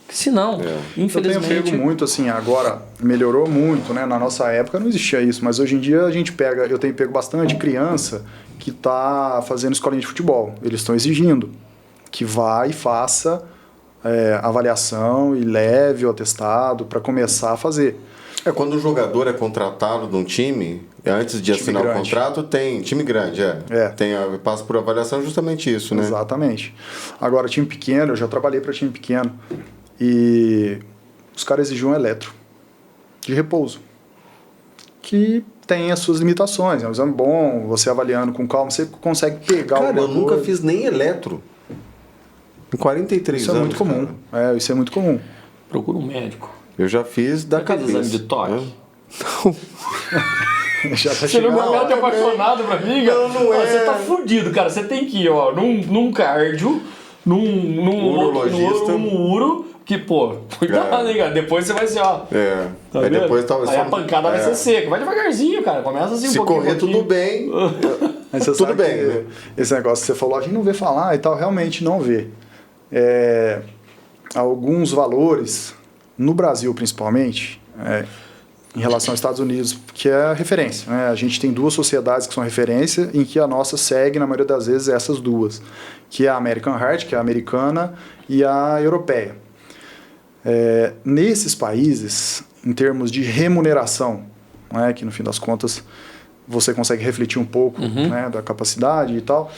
Speaker 1: Senão, infelizmente...
Speaker 3: Eu tenho pego muito, assim, agora melhorou muito, né? Na nossa época não existia isso, mas hoje em dia eu tenho pego bastante criança que tá fazendo escolinha de futebol. Eles estão exigindo que vá e faça avaliação e leve o atestado para começar a fazer.
Speaker 2: Quando o jogador é contratado de um time, antes de assinar o contrato, tem time grande, passa por avaliação justamente isso, né?
Speaker 3: Exatamente. Agora, time pequeno, eu já trabalhei para time pequeno e os caras exigiam um eletro de repouso, que tem as suas limitações. É um exame bom, você avaliando com calma, você consegue pegar
Speaker 2: Cara, eu nunca
Speaker 3: coisa.
Speaker 2: fiz nem eletro. Em 43
Speaker 3: Isso
Speaker 2: anos.
Speaker 3: É muito comum. Isso é muito comum.
Speaker 1: Procura um médico.
Speaker 2: Eu já fiz da cabeça.
Speaker 1: Exame de toque?
Speaker 2: Não.
Speaker 3: Já tá
Speaker 1: Você não
Speaker 3: chegando.
Speaker 1: é apaixonado pra mim, cara?
Speaker 2: Não é.
Speaker 1: Você tá fudido, cara. Você tem que ir, ó, num cardio, num
Speaker 2: urologista.
Speaker 1: num uro, que, pô, cuidado, hein, cara. Depois você vai ser, ó.
Speaker 2: Tá
Speaker 1: Aí
Speaker 2: depois
Speaker 1: Aí a pancada vai ser seca. Vai devagarzinho, cara. Começa assim
Speaker 2: Se
Speaker 1: um pouquinho.
Speaker 2: correr tudo bem.
Speaker 3: Mas você
Speaker 2: tudo
Speaker 3: sabe
Speaker 2: bem,
Speaker 3: que
Speaker 2: né?
Speaker 3: Esse negócio que você falou, a gente não vê falar e tal, realmente não vê. Alguns valores, no Brasil principalmente, em relação aos Estados Unidos, que é a referência. Né? A gente tem duas sociedades que são referência, em que a nossa segue, na maioria das vezes, essas duas, que é a American Heart, que é a americana, e a europeia. Nesses países, em termos de remuneração, né, que no fim das contas você consegue refletir um pouco né, da capacidade e tal,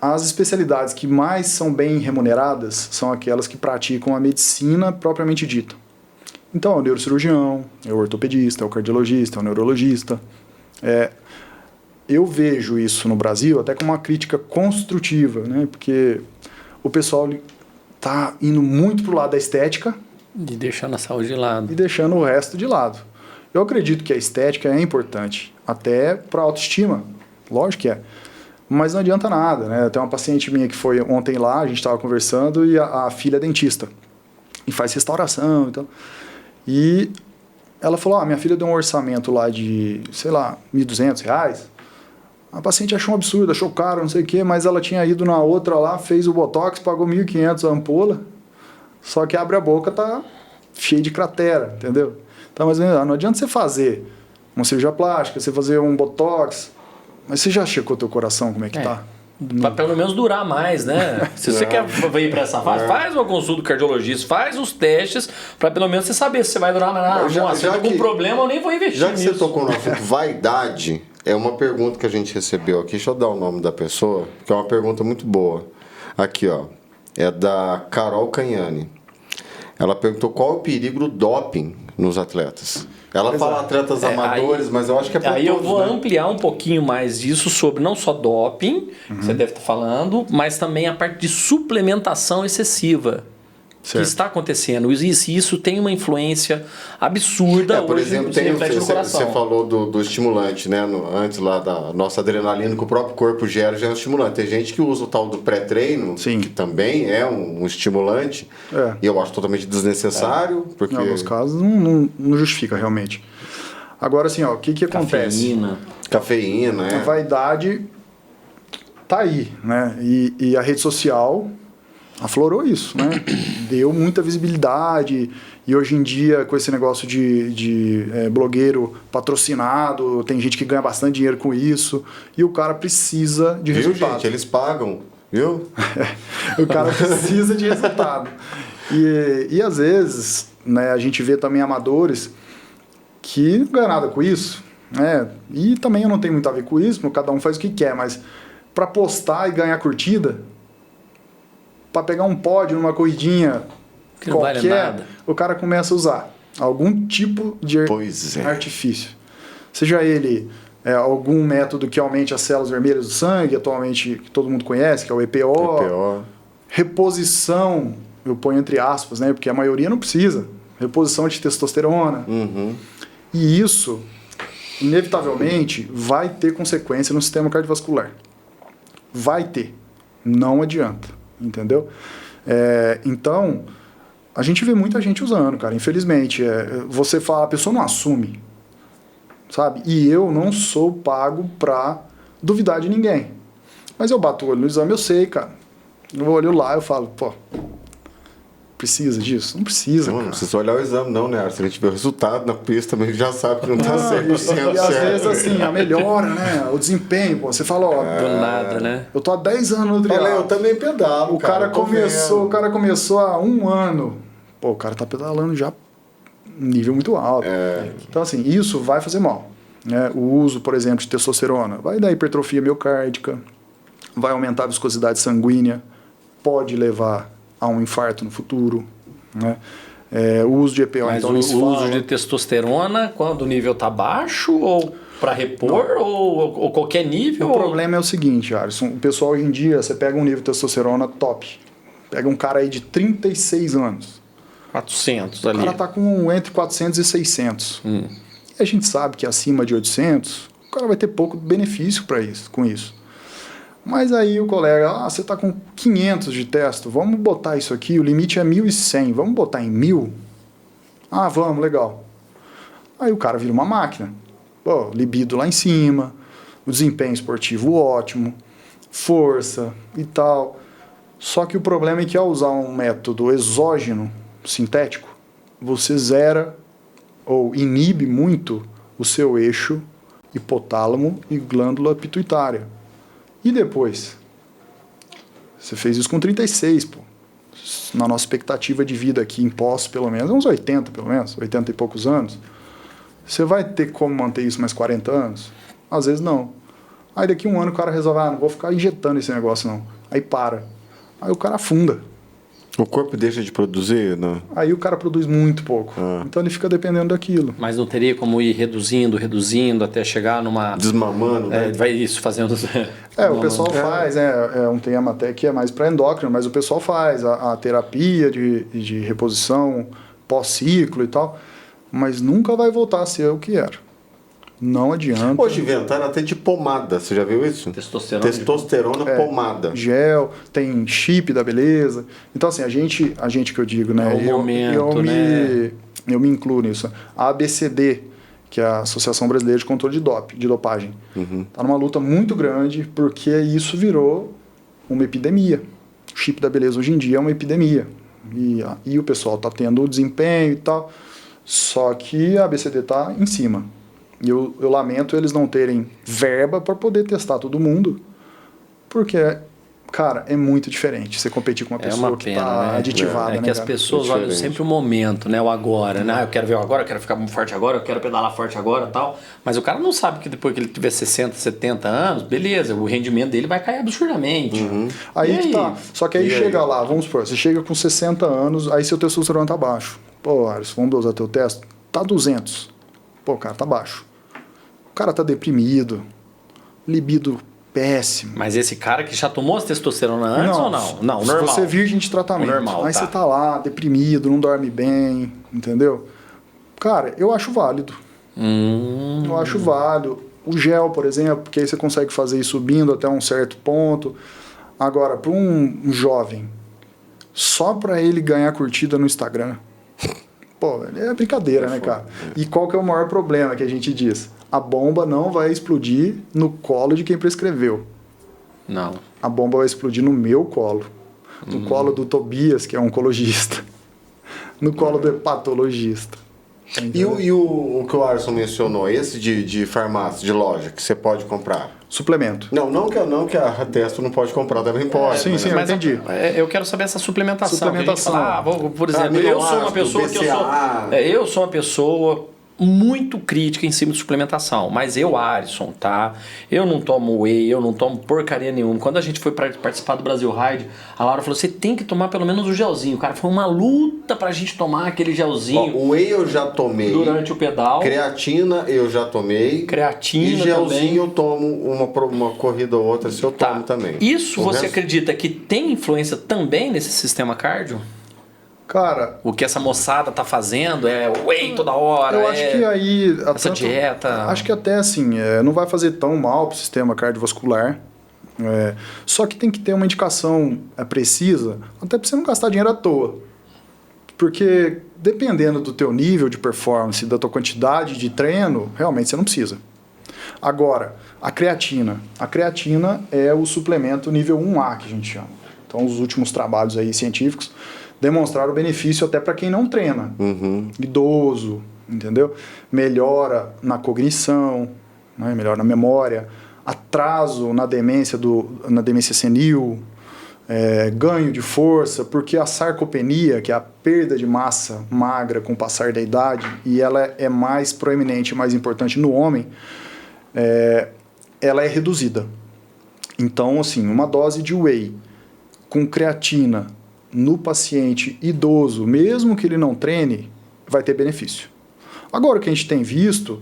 Speaker 3: as especialidades que mais são bem remuneradas são aquelas que praticam a medicina propriamente dita. Então, é o neurocirurgião, é o ortopedista, é o cardiologista, é o neurologista. Eu vejo isso no Brasil até como uma crítica construtiva, né? Porque o pessoal está indo muito para o lado da estética
Speaker 1: E deixando a saúde de lado.
Speaker 3: e deixando o resto de lado. Eu acredito que a estética é importante, até para a autoestima, lógico que é. Mas não adianta nada, né? Tem uma paciente minha que foi ontem lá, a gente estava conversando, e a filha é dentista. E faz restauração e tal. E ela falou, minha filha deu um orçamento lá de, sei lá, R$1.200. A paciente achou um absurdo, achou caro, não sei o quê, mas ela tinha ido na outra lá, fez o Botox, pagou R$1.500 a ampola, só que abre a boca, tá cheio de cratera, entendeu? Então, mas não adianta você fazer uma cirurgia plástica, você fazer um Botox, mas você já checou teu coração, como é que tá?
Speaker 1: Pra pelo menos durar mais, né? Se você quer ir pra essa fase, faz uma consulta do cardiologista, faz os testes, pra pelo menos você saber se você vai durar mais. Se eu tô com um problema, eu nem vou investir
Speaker 2: Já que
Speaker 1: nisso.
Speaker 2: você tocou no assunto vaidade, é uma pergunta que a gente recebeu aqui. Deixa eu dar o nome da pessoa, que é uma pergunta muito boa. Aqui, ó. É da Carol Canhani. Ela perguntou qual é o perigo do doping nos atletas. Ela fala atletas amadores, mas eu acho que é para todos,
Speaker 1: eu vou
Speaker 2: né?
Speaker 1: ampliar um pouquinho mais disso sobre não só doping, que você deve estar falando, mas também a parte de suplementação excessiva. Que está acontecendo. Isso tem uma influência absurda
Speaker 2: Por
Speaker 1: hoje,
Speaker 2: exemplo,
Speaker 1: se reflete no coração.
Speaker 2: você falou do estimulante, né? Antes lá da nossa adrenalina que o próprio corpo gera, já é um estimulante. Tem gente que usa o tal do pré-treino, que também é um estimulante, e eu acho totalmente desnecessário. Porque...
Speaker 3: Em alguns casos não justifica realmente. Agora, assim, o que acontece?
Speaker 2: Cafeína,
Speaker 3: A vaidade tá aí, né? E a rede social aflorou isso, né? Deu muita visibilidade, e hoje em dia, com esse negócio de blogueiro patrocinado, tem gente que ganha bastante dinheiro com isso, e o cara precisa de resultado.
Speaker 2: Gente, eles pagam, viu?
Speaker 3: O cara precisa de resultado. E às vezes, né, a gente vê também amadores que não ganham nada com isso, né? E também eu não tenho muito a ver com isso, cada um faz o que quer, mas para postar e ganhar curtida, para pegar um pódio numa corridinha
Speaker 1: que não vale nada,
Speaker 3: o cara começa a usar algum tipo de artifício. Seja ele algum método que aumente as células vermelhas do sangue, atualmente que todo mundo conhece, que é o EPO. Reposição, eu ponho entre aspas, né, porque a maioria não precisa. Reposição de testosterona. E isso, inevitavelmente, vai ter consequência no sistema cardiovascular. Vai ter. Não adianta. Entendeu? Então, a gente vê muita gente usando, cara, infelizmente. Você fala, a pessoa não assume, sabe? E eu não sou pago pra duvidar de ninguém. Mas eu bato o olho no exame, eu sei, cara. Eu olho lá, eu falo, pô, Precisa disso? Não precisa,
Speaker 2: Não
Speaker 3: cara.
Speaker 2: precisa olhar o exame, não, né? Se a gente vê o resultado na pista, também já sabe que não tá 100% certo.
Speaker 3: E às vezes, assim, a melhora, né? O desempenho, pô. Você fala, ó...
Speaker 1: Do nada, né?
Speaker 3: Eu tô há 10 anos no triatlo.
Speaker 2: Olha, eu também pedalo,
Speaker 3: O cara
Speaker 2: eu tô vendo.
Speaker 3: começou há 1 ano. Pô, o cara tá pedalando já um nível muito alto. Então, assim, isso vai fazer mal. Né? O uso, por exemplo, de testosterona vai dar hipertrofia miocárdica, vai aumentar a viscosidade sanguínea, pode levar a um infarto no futuro. Né? O uso de EPO,
Speaker 1: Mas
Speaker 3: então,
Speaker 1: o
Speaker 3: nem se
Speaker 1: uso
Speaker 3: fala.
Speaker 1: de testosterona, quando o nível tá baixo, ou para repor, ou qualquer nível?
Speaker 3: O problema é o seguinte, Alisson, o pessoal hoje em dia, você pega um nível de testosterona top, pega um cara aí de 36 anos,
Speaker 1: 400
Speaker 3: o
Speaker 1: ali.
Speaker 3: cara tá com entre 400 e 600. E a gente sabe que acima de 800, o cara vai ter pouco benefício com isso. Mas aí o colega, você tá com 500 de testo, vamos botar isso aqui, o limite é 1.100, vamos botar em 1.000? Ah, vamos, legal. Aí o cara vira uma máquina. Pô, libido lá em cima, o desempenho esportivo ótimo, força e tal. Só que o problema é que ao usar um método exógeno, sintético, você zera ou inibe muito o seu eixo hipotálamo e glândula pituitária. E depois? Você fez isso com 36, pô. Na nossa expectativa de vida aqui, em pós, pelo menos, uns 80, pelo menos, 80 e poucos anos. Você vai ter como manter isso mais 40 anos? Às vezes não. Aí daqui a 1 ano o cara resolve, não vou ficar injetando esse negócio não. Aí para. Aí o cara afunda.
Speaker 2: O corpo deixa de produzir, não?
Speaker 3: Aí o cara produz muito pouco. Então ele fica dependendo daquilo.
Speaker 1: Mas não teria como ir reduzindo até chegar numa...
Speaker 2: Desmamando, né?
Speaker 1: Vai isso, fazendo...
Speaker 3: O pessoal faz, é um tema até que é mais para endócrino, mas o pessoal faz a terapia de reposição pós-ciclo e tal, mas nunca vai voltar a ser o que era. Não adianta.
Speaker 2: Hoje inventaram até de pomada, você já viu isso? Testosterona pomada.
Speaker 3: Gel, tem chip da beleza. Então, assim, a gente que eu digo, né? Eu me incluo nisso. A ABCD, que é a Associação Brasileira de Controle de Dopagem, está numa luta muito grande porque isso virou uma epidemia. O chip da beleza hoje em dia é uma epidemia. E o pessoal está tendo desempenho e tal, só que a ABCD está em cima. E eu lamento eles não terem verba para poder testar todo mundo, porque, cara, é muito diferente você competir com uma pessoa que está aditivada.
Speaker 1: É que as pessoas olham sempre o momento, né? O agora, né? Eu quero ver o agora, eu quero ficar forte agora, eu quero pedalar forte agora e tal. Mas o cara não sabe que depois que ele tiver 60, 70 anos, beleza, o rendimento dele vai cair absurdamente.
Speaker 3: Aí que tá. Só que aí chega lá, vamos supor, você chega com 60 anos, aí seu testosterona tá baixo. Pô, Alisson, vamos usar teu teste? Tá 200. Pô, cara, tá baixo. O cara tá deprimido, libido péssimo.
Speaker 1: Mas esse cara que já tomou as testosterona antes ou não? Não, normal.
Speaker 3: Você é virgem de tratamento.
Speaker 1: Normal,
Speaker 3: aí você tá lá, deprimido, não dorme bem, entendeu? Cara, eu acho válido. Eu acho válido. O gel, por exemplo, porque aí você consegue fazer ir subindo até um certo ponto. Agora, para um jovem, só para ele ganhar curtida no Instagram, pô, é brincadeira, né, cara? E qual que é o maior problema que a gente diz? A bomba não vai explodir no colo de quem prescreveu.
Speaker 1: Não.
Speaker 3: A bomba vai explodir no meu colo. No colo do Tobias, que é oncologista. No colo do hepatologista.
Speaker 2: E o que o Alisson mencionou, esse de farmácia, de loja, que você pode comprar?
Speaker 3: Suplemento.
Speaker 2: Não que a Testo não pode comprar, também pode.
Speaker 3: Sim, eu entendi.
Speaker 1: Eu quero saber essa suplementação.
Speaker 3: Suplementação.
Speaker 1: Por exemplo, eu sou uma pessoa eu sou uma pessoa muito crítica em cima de suplementação, mas eu, Alisson, tá? Eu não tomo whey, eu não tomo porcaria nenhuma. Quando a gente foi participar do Brasil Ride, a Laura falou, você tem que tomar pelo menos o gelzinho. Cara, foi uma luta pra gente tomar aquele gelzinho.
Speaker 2: O whey eu já tomei.
Speaker 1: Durante o pedal.
Speaker 2: Creatina eu já tomei.
Speaker 1: Creatina
Speaker 2: e gelzinho
Speaker 1: também.
Speaker 2: Eu tomo uma corrida ou outra, se eu tomo também.
Speaker 1: Isso você acredita que tem influência também nesse sistema cardio?
Speaker 3: Cara,
Speaker 1: o que essa moçada tá fazendo é whey toda hora.
Speaker 3: Eu acho que aí.
Speaker 1: Essa dieta.
Speaker 3: Acho que até assim, não vai fazer tão mal pro sistema cardiovascular. Só que tem que ter uma indicação precisa, até pra você não gastar dinheiro à toa. Porque dependendo do teu nível de performance, da tua quantidade de treino, realmente você não precisa. Agora, a creatina. A creatina é o suplemento nível 1A que a gente chama. Então, os últimos trabalhos aí científicos demonstraram benefício até para quem não treina. Idoso, entendeu? Melhora na cognição, né? Melhora na memória, atraso na demência senil, ganho de força, porque a sarcopenia, que é a perda de massa magra com o passar da idade, e ela é mais proeminente, mais importante no homem, ela é reduzida. Então, assim, uma dose de whey com creatina no paciente idoso, mesmo que ele não treine, vai ter benefício. Agora, o que a gente tem visto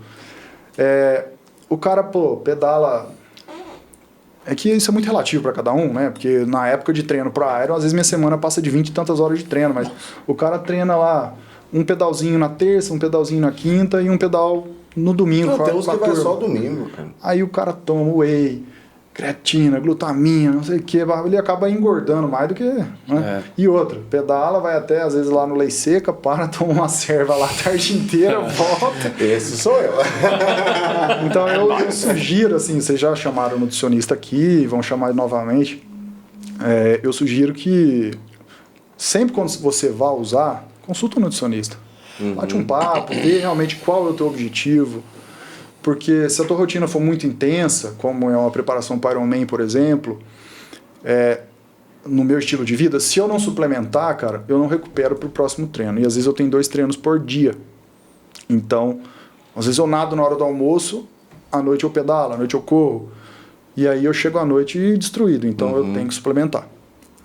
Speaker 3: o cara, pedala. É que isso é muito relativo para cada um, né? Porque na época de treino para aero, às vezes minha semana passa de 20 e tantas horas de treino, mas o cara treina lá um pedalzinho na terça, um pedalzinho na quinta e um pedal no domingo.
Speaker 2: Não, tem uns que vai só domingo, cara.
Speaker 3: Aí o cara toma whey, creatina, glutamina, não sei o que, ele acaba engordando mais do que... Né? E outra, pedala, vai até às vezes lá no Lei Seca, toma uma serva lá a tarde inteira, volta.
Speaker 2: Esse sou eu.
Speaker 3: Então eu sugiro, assim, vocês já chamaram o nutricionista aqui, vão chamar novamente, eu sugiro que sempre quando você vá usar, consulta o nutricionista. Bate um papo, vê realmente qual é o teu objetivo. Porque se a tua rotina for muito intensa, como é uma preparação para Ironman, por exemplo, no meu estilo de vida, se eu não suplementar, cara, eu não recupero para o próximo treino. E às vezes eu tenho 2 treinos por dia. Então, às vezes eu nado na hora do almoço, à noite eu pedalo, à noite eu corro. E aí eu chego à noite destruído. Então eu tenho que suplementar.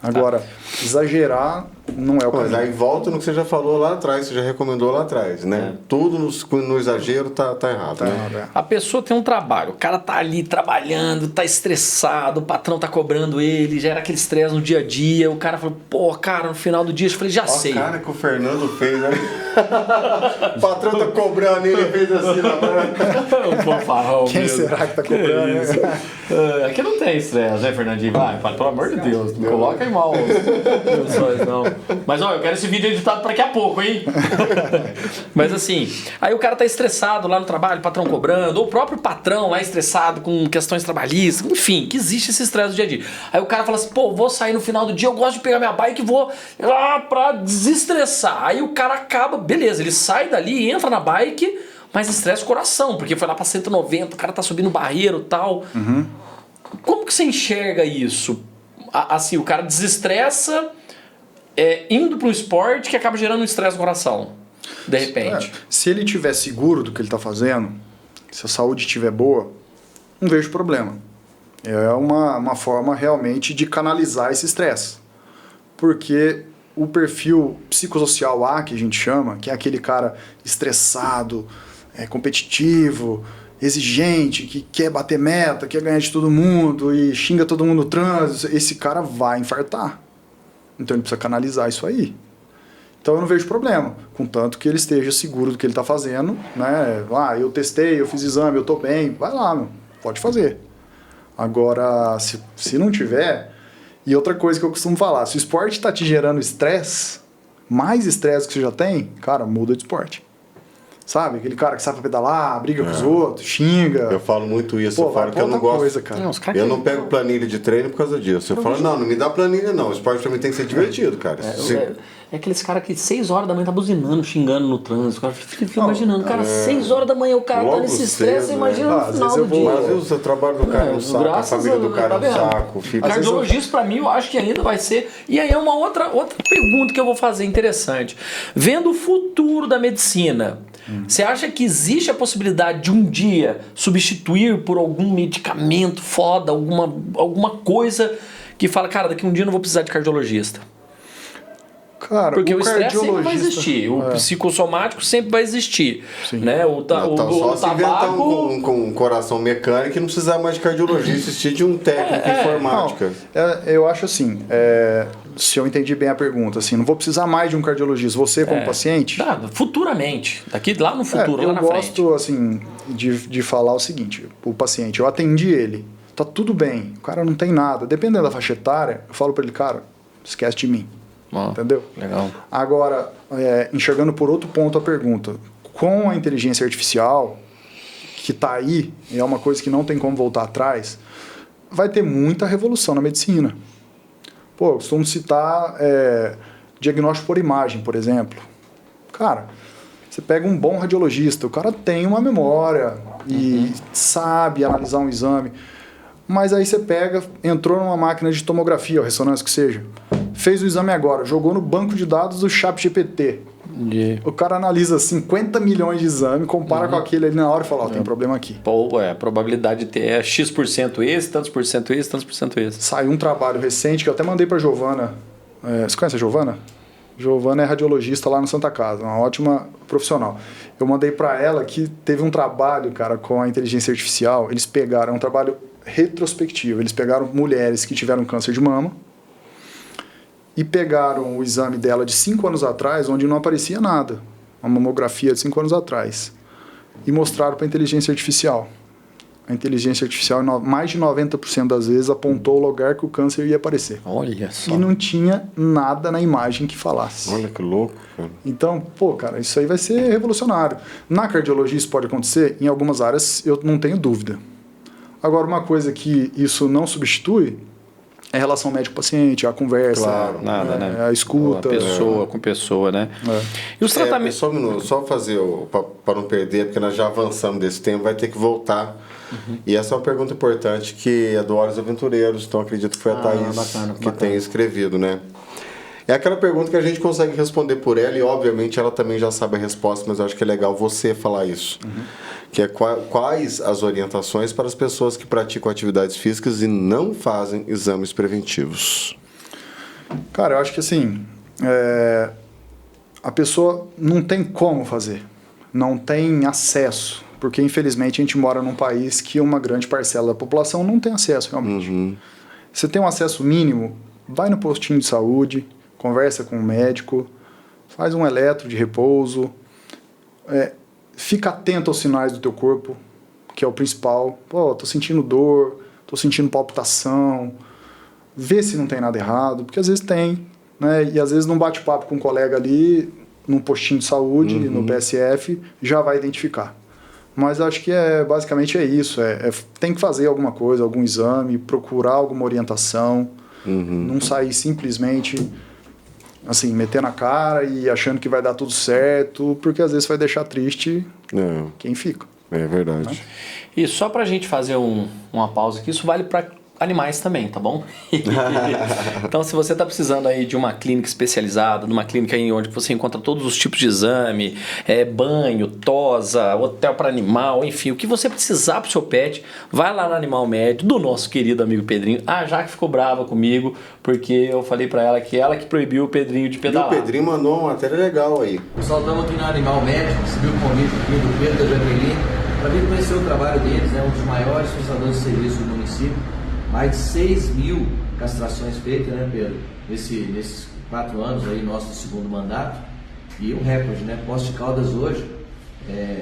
Speaker 3: Agora, exagerar não é o caso.
Speaker 2: Mas aí volta no que você já falou lá atrás, você já recomendou lá atrás, né? Tudo no exagero tá errado,
Speaker 3: Tá
Speaker 2: né?
Speaker 3: errado,
Speaker 1: A pessoa tem um trabalho, o cara tá ali trabalhando, tá estressado, o patrão tá cobrando ele, gera aquele estresse no dia a dia, o cara falou, pô, cara, no final do dia, eu falei, já sei.
Speaker 2: O cara que o Fernando fez, né? O patrão tá cobrando, ele fez assim na mão.
Speaker 3: Quem será que tá cobrando? Né?
Speaker 1: Aqui não tem estresse, né, Fernandinho? Vai, pelo amor de Deus, não coloca aí mal os olhos, não. Mas, ó, eu quero esse vídeo editado pra daqui a pouco, hein? Mas, assim, aí o cara tá estressado lá no trabalho, o patrão cobrando, ou o próprio patrão lá estressado com questões trabalhistas, enfim, que existe esse estresse do dia a dia. Aí o cara fala assim, pô, vou sair no final do dia, eu gosto de pegar minha bike e vou pra desestressar. Aí o cara acaba, beleza, ele sai dali, entra na bike, mas estressa o coração, porque foi lá pra 190, o cara tá subindo barreiro e tal. Como que você enxerga isso? Assim, o cara desestressa indo pro esporte que acaba gerando um estresse no coração, de repente.
Speaker 3: Se ele estiver seguro do que ele está fazendo, se a saúde estiver boa, não vejo problema. É uma forma realmente de canalizar esse estresse. Porque o perfil psicossocial A, que a gente chama, que é aquele cara estressado, competitivo, exigente, que quer bater meta, quer ganhar de todo mundo e xinga todo mundo no trânsito, esse cara vai infartar. Então ele precisa canalizar isso aí. Então eu não vejo problema, contanto que ele esteja seguro do que ele está fazendo, né? Eu testei, eu fiz exame, eu estou bem, vai lá, meu, pode fazer. Agora, se não tiver... E outra coisa que eu costumo falar, se o esporte está te gerando estresse, mais estresse que você já tem, cara, muda de esporte. Sabe? Aquele cara que sabe pedalar, briga com os outros, xinga.
Speaker 2: Eu falo muito isso, eu falo que eu não gosto.
Speaker 3: Coisa, cara.
Speaker 2: Eu não pego planilha de treino por causa disso. Eu falo, não me dá planilha não. O esporte pra mim tem que ser divertido, cara.
Speaker 1: É aqueles caras que 6 horas da manhã tá buzinando, xingando no trânsito. O cara fica imaginando, cara, 6 horas da manhã o cara tá nesse estresse, você imagina no final do dia.
Speaker 2: Mas às vezes o trabalho do cara é um saco, a família do cara é um saco.
Speaker 1: Cardiologista pra mim eu acho que ainda vai ser. E aí é uma outra pergunta que eu vou fazer interessante. Vendo o futuro da medicina, você acha que existe a possibilidade de um dia substituir por algum medicamento foda, alguma coisa que fala, cara, daqui um dia eu não vou precisar de cardiologista?
Speaker 3: Cara,
Speaker 1: porque o estresse sempre vai existir, o psicossomático sempre vai existir. Né?
Speaker 2: Só se inventar um coração mecânico e não precisar mais de cardiologista, assistir de um técnico de informática.
Speaker 3: Eu acho assim, se eu entendi bem a pergunta, assim, não vou precisar mais de um cardiologista, você como paciente?
Speaker 1: Futuramente, daqui lá no futuro, lá na frente.
Speaker 3: Eu gosto assim, de falar o seguinte, o paciente, eu atendi ele, tá tudo bem, o cara não tem nada, dependendo da faixa etária, eu falo pra ele, cara, esquece de mim. Entendeu?
Speaker 1: Legal.
Speaker 3: Agora, enxergando por outro ponto a pergunta, com a inteligência artificial que está aí, é uma coisa que não tem como voltar atrás, vai ter muita revolução na medicina. Pô, eu costumo citar Diagnóstico por imagem, por exemplo. Cara, você pega um bom radiologista, o cara tem uma memória e sabe analisar um exame. Mas aí você pega, entrou numa máquina de tomografia, ou ressonância que seja, fez o exame agora, jogou no banco de dados do ChatGPT. O cara analisa 50 milhões de exames, compara com aquele ali na hora e fala, tem problema aqui.
Speaker 1: Pô, a probabilidade de ter é X% esse, tantos por cento esse, tantos por cento esse.
Speaker 3: Saiu um trabalho recente que eu até mandei pra Giovana. Você conhece a Giovana? Giovana é radiologista lá no Santa Casa, uma ótima profissional. Eu mandei pra ela que teve um trabalho, cara, com a inteligência artificial. Eles pegaram um trabalho retrospectivo. Eles pegaram mulheres que tiveram câncer de mama e pegaram o exame dela de 5 anos atrás, onde não aparecia nada, uma mamografia de 5 anos atrás, e mostraram para a inteligência artificial. A inteligência artificial, mais de 90% das vezes, apontou o lugar que o câncer ia aparecer.
Speaker 1: Olha só.
Speaker 3: E não tinha nada na imagem que falasse.
Speaker 2: Olha que louco, cara.
Speaker 3: Então, pô, cara, isso aí vai ser revolucionário. Na cardiologia isso pode acontecer? Em algumas áreas eu não tenho dúvida. Agora, uma coisa que isso não substitui é a relação médico-paciente, a conversa,
Speaker 2: Claro,
Speaker 1: nada, né?
Speaker 3: a escuta.
Speaker 1: Pessoa com pessoa, né? E os tratamentos...
Speaker 2: Só um minuto, só fazer, para não perder, porque nós já avançamos desse tempo, vai ter que voltar. E essa é uma pergunta importante que é do Olhos Aventureiros, então acredito que foi a Thaís que tem escrevido, né? É aquela pergunta que a gente consegue responder por ela e, obviamente, ela também já sabe a resposta, mas eu acho que é legal você falar isso. Que é quais as orientações para as pessoas que praticam atividades físicas e não fazem exames preventivos?
Speaker 3: Cara, eu acho que assim, a pessoa não tem como fazer, não tem acesso, porque infelizmente a gente mora num país que uma grande parcela da população não tem acesso realmente. Você tem um acesso mínimo, vai no postinho de saúde, conversa com o médico, faz um eletro de repouso, fica atento aos sinais do teu corpo, que é o principal. Pô, tô sentindo dor, tô sentindo palpitação. Vê se não tem nada errado, porque às vezes tem, né? E às vezes num bate-papo com um colega ali, num postinho de saúde, no PSF, já vai identificar. Mas acho que basicamente é isso. Tem que fazer alguma coisa, algum exame, procurar alguma orientação, não sair simplesmente assim, meter na cara e achando que vai dar tudo certo, porque às vezes vai deixar triste quem fica.
Speaker 2: É verdade.
Speaker 3: Né?
Speaker 1: E só pra gente fazer uma pausa aqui, isso vale pra animais também, tá bom? Então, se você tá precisando aí de uma clínica especializada, de uma clínica aí onde você encontra todos os tipos de exame, banho, tosa, hotel para animal, enfim, o que você precisar pro seu pet, vai lá no Animal Med, do nosso querido amigo Pedrinho. A Jaque ficou brava comigo, porque eu falei pra ela que proibiu o Pedrinho de pedalar.
Speaker 2: E o Pedrinho mandou uma matéria legal aí.
Speaker 4: Pessoal, estamos aqui no Animal Med, recebi o convite aqui do Pedro da Jaqueline, para vir conhecer o trabalho deles, um dos maiores prestadores de serviço do município. Mais de 6 mil castrações feitas, né, Pedro? Nesses 4 anos aí, nosso segundo mandato. E um recorde, né? Poços de Caldas hoje,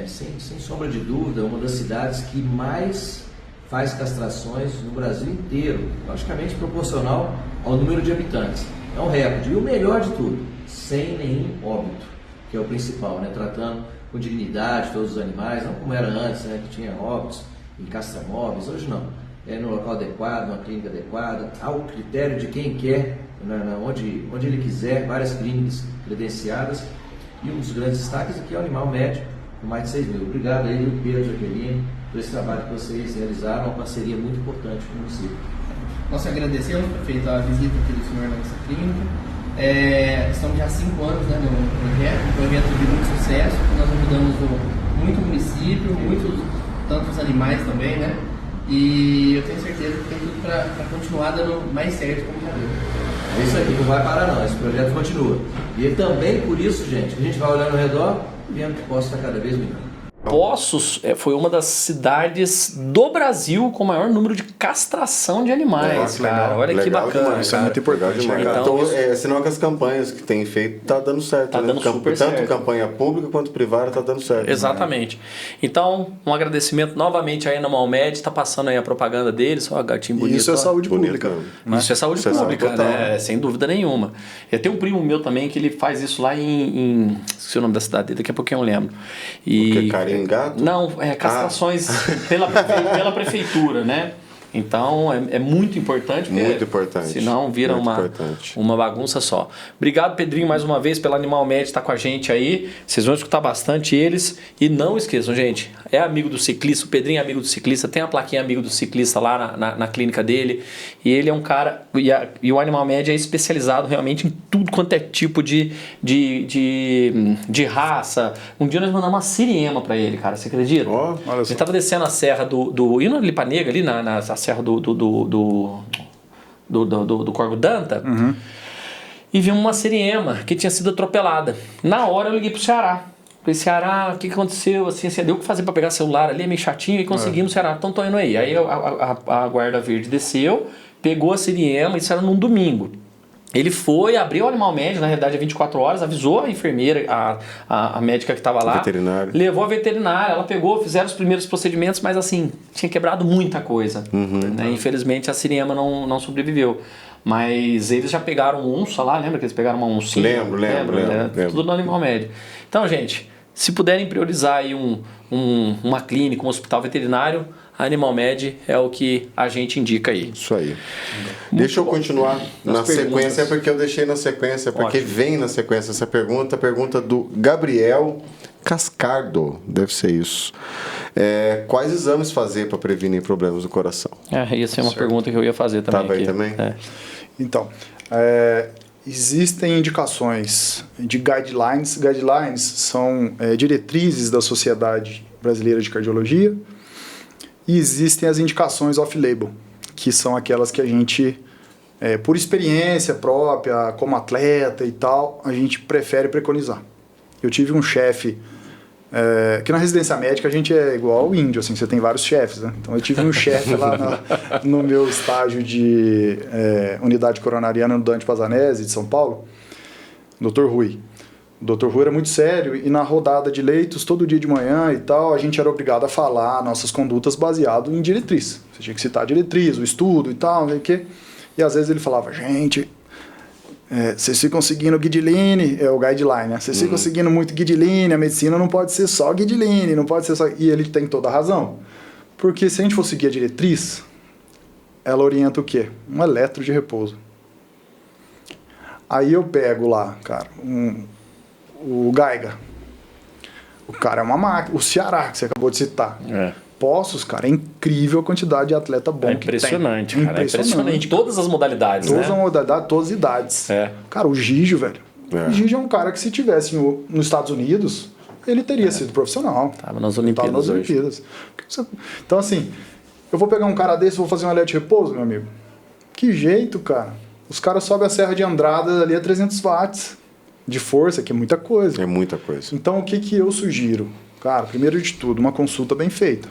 Speaker 4: sem sombra de dúvida, uma das cidades que mais faz castrações no Brasil inteiro, logicamente proporcional ao número de habitantes. É um recorde. E o melhor de tudo, sem nenhum óbito, que é o principal, né? Tratando com dignidade todos os animais, não como era antes, né? Que tinha óbitos em castramóveis, hoje não. No local adequado, numa clínica adequada, ao critério de quem quer, onde ele quiser, várias clínicas credenciadas. E um dos grandes destaques aqui é o Animal Med, com mais de 6 mil. Obrigado aí, Pedro, Jaqueline, por esse trabalho que vocês realizaram, uma parceria muito importante com o município.
Speaker 5: Nós agradecemos, prefeito, a visita aqui do senhor na nossa clínica. Estamos já há 5 anos, né, no projeto de muito sucesso, nós ajudamos muito o município, tantos animais também, né? E eu tenho certeza que tem tudo para continuar dando mais certo como já deu.
Speaker 4: É isso aí, não vai parar não, esse projeto continua. E também por isso, gente, que a gente vai olhando ao redor, vendo que Poços está cada vez melhor.
Speaker 1: Poços foi uma das cidades do Brasil com o maior número de castração de animais, cara. Olha que bacana.
Speaker 2: Demais,
Speaker 3: isso é muito importante.
Speaker 2: Então, sinal que as campanhas que tem feito tá dando certo.
Speaker 1: Tá dando super certo.
Speaker 2: Tanto campanha pública quanto privada tá dando certo.
Speaker 1: Exatamente. Então, um agradecimento novamente aí na Animal Med, tá passando aí a propaganda deles, ó, gatinho bonito.
Speaker 3: Isso é saúde pública.
Speaker 1: Né? Isso é saúde pública, né? Sem dúvida nenhuma. Eu tenho um primo meu também que ele faz isso lá em esqueci o nome da cidade, daqui a pouquinho eu lembro.
Speaker 2: Porque carinho em gato?
Speaker 1: Não, castrações pela prefeitura, né? Então é muito importante.
Speaker 2: Muito importante.
Speaker 1: Senão vira uma bagunça só. Obrigado, Pedrinho, mais uma vez pela Animal Med estar com a gente aí. Vocês vão escutar bastante eles. E não esqueçam, gente, é amigo do ciclista, o Pedrinho é amigo do ciclista, tem a plaquinha amigo do ciclista lá na clínica dele. E ele é um cara. E o Animal Med é especializado realmente em tudo quanto é tipo de raça. Um dia nós mandamos uma Siriema pra ele, cara. Você acredita?
Speaker 3: Olha só.
Speaker 1: Ele tava descendo a serra indo na Lipa Negra, ali na serra do Corgo Danta, e viu uma Siriema que tinha sido atropelada. Na hora eu liguei pro Ceará. Falei, Ceará, o que aconteceu? Assim, deu o que fazer pra pegar celular ali, é meio chatinho, e conseguimos, Ceará, então tô indo aí. Aí a Guarda Verde desceu, pegou a Siriema, isso era num domingo. Ele foi, abriu o Animal Med, na realidade, 24 horas, avisou a enfermeira, a médica que estava lá.
Speaker 2: Veterinária.
Speaker 1: Levou a veterinária, ela pegou, fizeram os primeiros procedimentos, mas assim, tinha quebrado muita coisa. Né? Infelizmente, a Siriema não sobreviveu. Mas eles já pegaram onça lá, lembra que eles pegaram uma oncinha?
Speaker 2: Lembro.
Speaker 1: Tudo no Animal Med. Então, gente, se puderem priorizar aí uma clínica, um hospital veterinário, a Animal Med é o que a gente indica aí.
Speaker 2: Isso aí. Deixa eu continuar na sequência, porque eu deixei na sequência, porque vem na sequência essa pergunta. A pergunta do Gabriel Cascardo, deve ser isso. Quais exames fazer para prevenir problemas do coração?
Speaker 1: Essa é uma pergunta que eu ia fazer também.
Speaker 2: Tava aí também?
Speaker 3: Então, existem indicações de guidelines. Guidelines são diretrizes da Sociedade Brasileira de Cardiologia. E existem as indicações off-label, que são aquelas que a gente, por experiência própria, como atleta e tal, a gente prefere preconizar. Eu tive um chefe, que na residência médica a gente é igual ao índio, assim, você tem vários chefes, né? Então eu tive um chefe lá no meu estágio de unidade coronariana no Dante Pazanese, de São Paulo, Dr. Rui. O Dr. Rui era muito sério e na rodada de leitos, todo dia de manhã e tal, a gente era obrigado a falar nossas condutas baseado em diretriz. Você tinha que citar a diretriz, o estudo e tal, não sei o quê. E às vezes ele falava, gente, vocês ficam seguindo o guideline, é o guideline, né? Vocês ficam seguindo muito guideline, a medicina não pode ser só guideline, não pode ser só... E ele tem toda a razão. Porque se a gente for seguir a diretriz, ela orienta o quê? Um eletro de repouso. Aí eu pego lá, cara, o Gaiga. O cara é uma máquina. O Ceará, que você acabou de citar. Poços, cara, é incrível a quantidade de atleta bom que tem.
Speaker 1: Impressionante, cara. Impressionante. Todas as modalidades,
Speaker 3: todas as modalidades, todas as idades. Cara, o Gigio, velho. O Gigio é um cara que se tivesse nos Estados Unidos, ele teria sido profissional.
Speaker 1: Tava nas Olimpíadas hoje.
Speaker 3: Então, assim, eu vou pegar um cara desse e vou fazer um alerta de repouso, meu amigo. Que jeito, cara. Os caras sobem a Serra de Andrada ali a 300 watts. De força, que é muita coisa.
Speaker 2: É muita coisa.
Speaker 3: Então, o que eu sugiro? Cara, primeiro de tudo, uma consulta bem feita.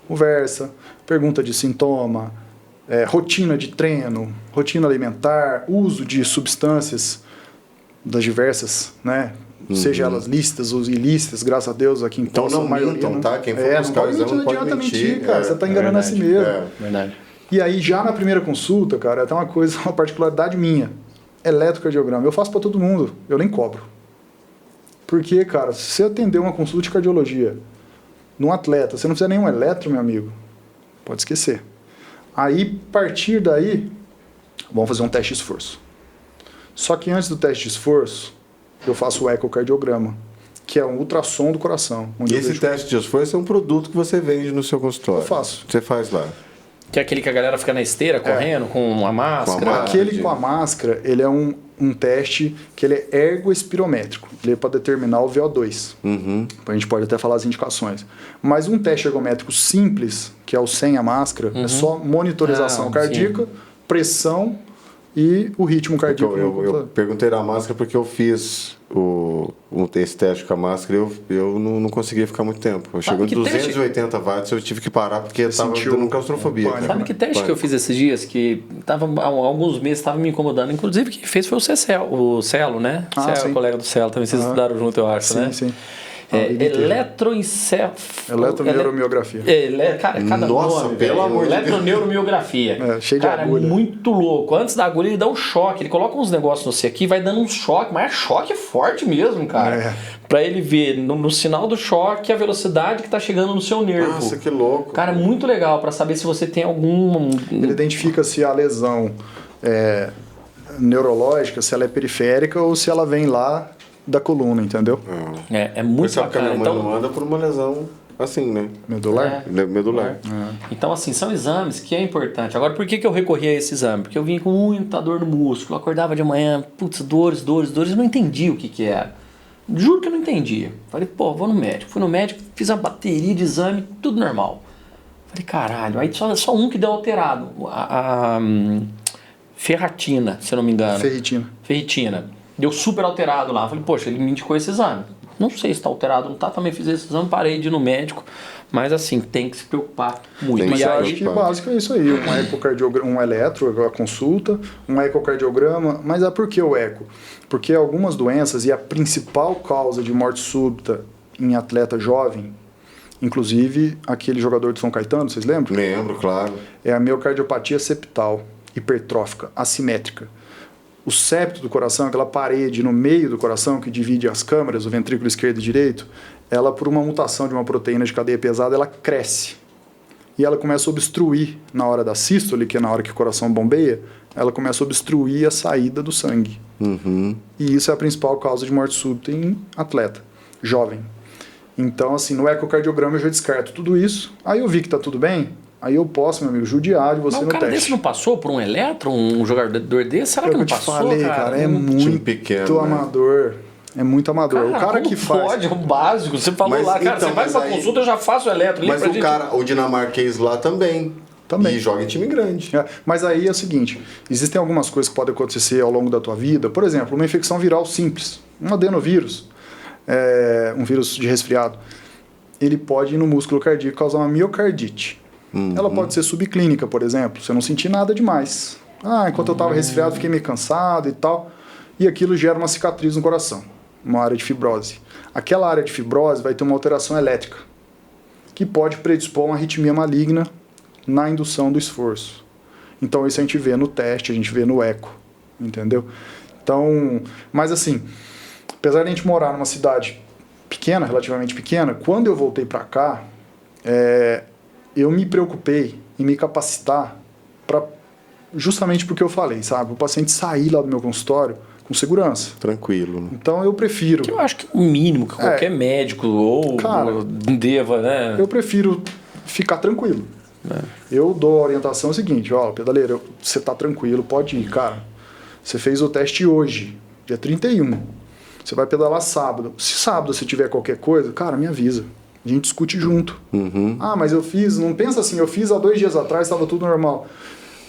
Speaker 3: Conversa, pergunta de sintoma, rotina de treino, rotina alimentar, uso de substâncias das diversas, né? Seja elas lícitas ou ilícitas, graças a Deus, aqui em
Speaker 2: Então não mintam, tá? Quem for buscar o exame não pode mentir.
Speaker 3: Cara, você está enganando a si mesmo.
Speaker 1: Verdade.
Speaker 3: E aí, já na primeira consulta, cara, até uma particularidade minha. Eletrocardiograma, eu faço para todo mundo, eu nem cobro. Porque, cara, se você atender uma consulta de cardiologia num atleta, você não precisa nenhum eletro, meu amigo, pode esquecer. Aí, a partir daí, vamos fazer um teste de esforço. Só que antes do teste de esforço, eu faço o ecocardiograma, que é um ultrassom do coração.
Speaker 2: E esse teste de esforço é um produto que você vende no seu consultório?
Speaker 3: Eu faço.
Speaker 2: Você faz lá?
Speaker 1: Que é aquele que a galera fica na esteira correndo com uma máscara.
Speaker 3: Aquele com a máscara, ele é um teste que ele é ergoespirométrico. Ele é para determinar o VO2. A gente pode até falar as indicações. Mas um teste ergométrico simples, que é o sem a máscara, é só monitorização cardíaca, pressão e o ritmo cardíaco.
Speaker 2: Eu perguntei da máscara porque eu fiz esse teste com a máscara e eu não conseguia ficar muito tempo. Eu chegou em 280 watts, eu tive que parar porque estava dando claustrofobia.
Speaker 1: Sabe que teste que eu fiz esses dias que tava, há alguns meses estava me incomodando? Inclusive quem fez foi o Celo, né? Você é o colega do Celo, também vocês estudaram junto, eu acho, né?
Speaker 3: Sim. Eletroneuromiografia.
Speaker 1: Cara, cada
Speaker 2: Nossa,
Speaker 1: nome,
Speaker 2: pelo amor de Deus.
Speaker 1: Eletroneuromiografia.
Speaker 3: Cheio de
Speaker 1: cara,
Speaker 3: agulha.
Speaker 1: é muito louco. Antes da agulha ele dá um choque. Ele coloca uns negócios no você aqui, vai dando um choque, mas é choque forte mesmo, cara. Pra ele ver no sinal do choque a velocidade que tá chegando no seu nervo.
Speaker 2: Nossa, que louco.
Speaker 1: Cara, é muito legal pra saber se você tem algum...
Speaker 3: Ele identifica se a lesão neurológica, se ela é periférica ou se ela vem lá da coluna, entendeu?
Speaker 1: É muito
Speaker 2: Você sabe que a
Speaker 1: bacana.
Speaker 2: minha mãe não anda por uma lesão assim, né?
Speaker 3: Medular?
Speaker 2: Medular.
Speaker 1: Então, assim, são exames que é importante. Agora, por que eu recorri a esse exame? Porque eu vinha com muita dor no músculo, acordava de manhã, putz, dores, eu não entendia o que era. Juro que eu não entendia. Falei, pô, vou no médico. Fui no médico, fiz a bateria de exame, tudo normal. Falei, caralho, aí só um que deu alterado. A ferritina, se eu não me engano. Ferritina. Deu super alterado lá. Falei, poxa, ele me indicou esse exame. Não sei se está alterado ou não tá. Também fiz esse exame, parei de ir no médico. Mas assim, tem que se preocupar muito.
Speaker 3: Mas eu acho que o básico é isso aí. Um ecocardiograma, um eletro, a consulta, um ecocardiograma. Mas por que o eco? Porque algumas doenças, e a principal causa de morte súbita em atleta jovem, inclusive aquele jogador de São Caetano, vocês lembram?
Speaker 2: Lembro, claro.
Speaker 3: É a miocardiopatia septal, hipertrófica, assimétrica. O septo do coração, aquela parede no meio do coração que divide as câmaras, o ventrículo esquerdo e direito, ela, por uma mutação de uma proteína de cadeia pesada, ela cresce. E ela começa a obstruir, na hora da sístole, que é na hora que o coração bombeia, ela começa a obstruir a saída do sangue. E isso é a principal causa de morte súbita em atleta, jovem. Então, assim, no ecocardiograma eu já descarto tudo isso. Aí eu vi que tá tudo bem, aí eu posso, meu amigo, judiar de você no teste.
Speaker 1: Mas um cara desse não passou por um eletro, um jogador desse? Será que não passou,
Speaker 3: falei, cara? É muito
Speaker 2: pequeno,
Speaker 3: amador. É muito amador.
Speaker 1: Cara,
Speaker 3: o cara que faz...
Speaker 1: pode, é o básico. Você falou lá, cara, você faz essa consulta, eu já faço o eletro.
Speaker 2: Mas o dinamarquês lá também. E joga em time grande.
Speaker 3: Mas aí é o seguinte, existem algumas coisas que podem acontecer ao longo da tua vida. Por exemplo, uma infecção viral simples, um adenovírus, um vírus de resfriado. Ele pode ir no músculo cardíaco e causar uma miocardite. Ela pode ser subclínica, por exemplo. Você não sentir nada demais. Enquanto eu estava resfriado, fiquei meio cansado e tal. E aquilo gera uma cicatriz no coração, uma área de fibrose. Aquela área de fibrose vai ter uma alteração elétrica, que pode predispor uma arritmia maligna na indução do esforço. Então isso a gente vê no teste, a gente vê no eco, entendeu? Então, mas assim, apesar de a gente morar numa cidade pequena, relativamente pequena, quando eu voltei para cá, eu me preocupei em me capacitar justamente porque eu falei, sabe? O paciente sair lá do meu consultório com segurança.
Speaker 2: Tranquilo. Né?
Speaker 3: Então eu prefiro...
Speaker 1: Que eu acho que é o mínimo que qualquer médico ou deva, né?
Speaker 3: Eu prefiro ficar tranquilo. Eu dou a orientação seguinte, pedaleiro, você tá tranquilo, pode ir, cara. Você fez o teste hoje, dia 31. Você vai pedalar sábado. Se sábado você tiver qualquer coisa, cara, me avisa. A gente discute junto. Mas eu fiz, não pensa assim, eu fiz há 2 dias atrás, estava tudo normal.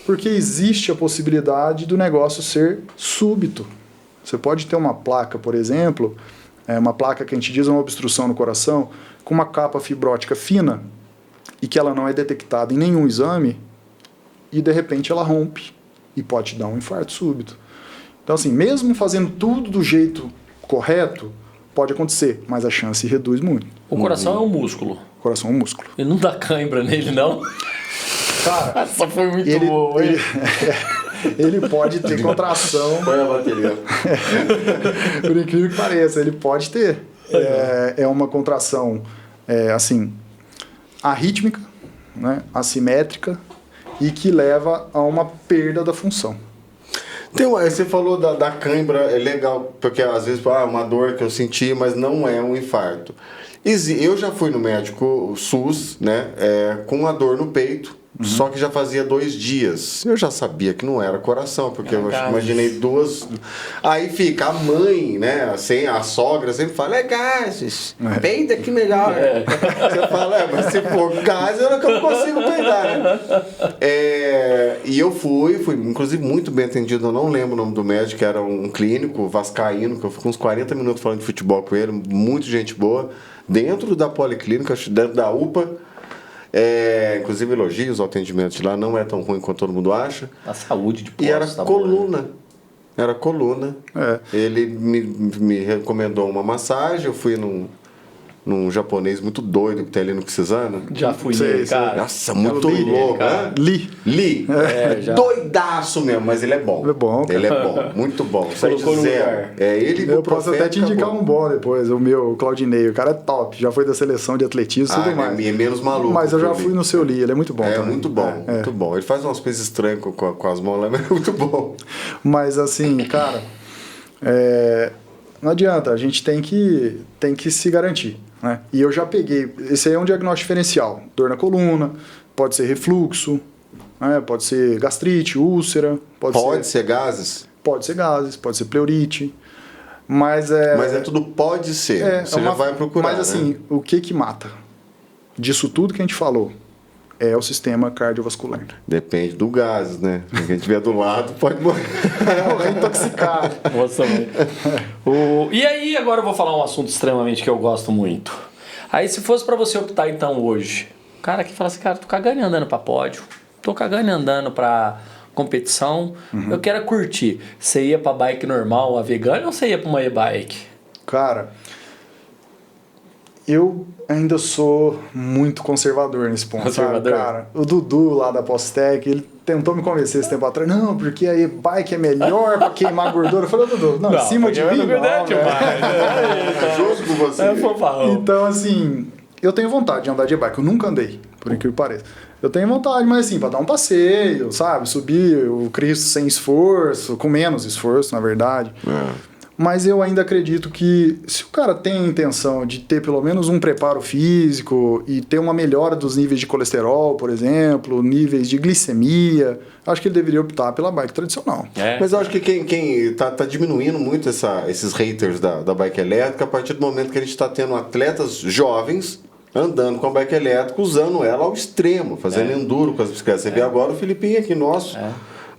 Speaker 3: Porque existe a possibilidade do negócio ser súbito. Você pode ter uma placa, por exemplo, uma placa que a gente diz uma obstrução no coração, com uma capa fibrótica fina, e que ela não é detectada em nenhum exame, e de repente ela rompe, e pode te dar um infarto súbito. Então assim, mesmo fazendo tudo do jeito correto, pode acontecer, mas a chance reduz muito.
Speaker 1: O coração é um músculo.
Speaker 3: O coração é um músculo.
Speaker 1: Ele não dá cãibra nele, não?
Speaker 3: Cara,
Speaker 1: essa foi muito boa, hein?
Speaker 3: Ele pode ter contração.
Speaker 2: Põe a bateria.
Speaker 3: Por incrível que pareça, ele pode ter. É uma contração, assim, arrítmica, né, assimétrica, e que leva a uma perda da função.
Speaker 2: Você falou da cãibra, é legal, porque às vezes uma dor que eu senti, mas não é um infarto. Eu já fui no médico SUS, né, com uma dor no peito, só que já fazia 2 dias. Eu já sabia que não era coração, porque eu imaginei 2... Aí fica a mãe, né, assim, a sogra sempre fala, é gases, peida que melhor. Você fala, mas se for gases, eu não consigo peidar, né? E eu fui inclusive muito bem atendido, eu não lembro o nome do médico, era um clínico vascaíno, que eu fiquei uns 40 minutos falando de futebol com ele, muito gente boa, dentro da policlínica, dentro da UPA. Inclusive elogios ao atendimento de lá, não é tão ruim quanto todo mundo acha.
Speaker 1: A saúde de
Speaker 2: E era coluna. Era coluna. Ele me recomendou uma massagem, eu fui num japonês muito doido que tem ali no Kisizana.
Speaker 1: Já fui
Speaker 3: Sei,
Speaker 1: nele,
Speaker 3: sei.
Speaker 1: cara.
Speaker 2: Nossa, muito
Speaker 3: Lee,
Speaker 2: louco,
Speaker 1: cara.
Speaker 2: né?
Speaker 3: Lee.
Speaker 1: já.
Speaker 2: Doidaço mesmo, mas ele é bom.
Speaker 3: Ele é bom, cara.
Speaker 2: Ele é bom, muito bom.
Speaker 1: Colocou no
Speaker 2: 7-0.
Speaker 1: lugar.
Speaker 2: Ele
Speaker 3: Eu posso até te indicar um bom depois, o meu, o Claudinei. O cara é top, já foi da seleção de atletismo e tudo mais.
Speaker 2: É menos maluco.
Speaker 3: Mas eu já
Speaker 2: que o Lee.
Speaker 3: fui no seu Lee, ele é muito bom.
Speaker 2: É
Speaker 3: também.
Speaker 2: muito bom, muito bom. Ele faz umas coisas estranhas com as mãos lá, mas é muito bom.
Speaker 3: Mas assim, cara, não adianta, a gente tem que se garantir, né? E eu já peguei, esse aí é um diagnóstico diferencial, dor na coluna, pode ser refluxo, né? Pode ser gastrite, úlcera,
Speaker 2: Pode ser gases?
Speaker 3: pode ser gases, pode ser pleurite, mas
Speaker 2: Mas é tudo pode ser. Você já vai procurar.
Speaker 3: Mas assim,
Speaker 2: né?
Speaker 3: o que mata disso tudo que a gente falou é o sistema cardiovascular.
Speaker 2: Depende do gás, né? Quem estiver do lado pode morrer.
Speaker 3: É intoxicado.
Speaker 1: Nossa, mãe. E aí, agora eu vou falar um assunto extremamente que eu gosto muito. Aí, se fosse pra você optar, então, hoje, o cara que fala assim, cara, tô cagando e andando pra pódio, tô cagando e andando pra competição, eu quero curtir. Você ia pra bike normal, a vegana, ou você ia pra uma e-bike?
Speaker 3: Cara, eu ainda sou muito conservador nesse ponto,
Speaker 1: Conservador?
Speaker 3: sabe, cara? O Dudu lá da Postec, ele tentou me convencer esse tempo atrás, não, porque a e-bike é melhor pra queimar gordura. Eu falei, Dudu, não, acima de mim, não, velho.
Speaker 2: É justo com você.
Speaker 1: É fofão.
Speaker 3: Então, assim, eu tenho vontade de andar de e-bike, eu nunca andei, por incrível que pareça. Eu tenho vontade, mas assim, pra dar um passeio, sabe? Subir o Cristo sem esforço, com menos esforço, na verdade. Mas eu ainda acredito que se o cara tem a intenção de ter pelo menos um preparo físico e ter uma melhora dos níveis de colesterol, por exemplo, níveis de glicemia, acho que ele deveria optar pela bike tradicional.
Speaker 2: Mas eu acho que quem tá diminuindo muito esses haters da bike elétrica a partir do momento que a gente está tendo atletas jovens andando com a bike elétrica, usando ela ao extremo, fazendo enduro com as bicicletas. Você vê agora o Filipinho aqui nosso.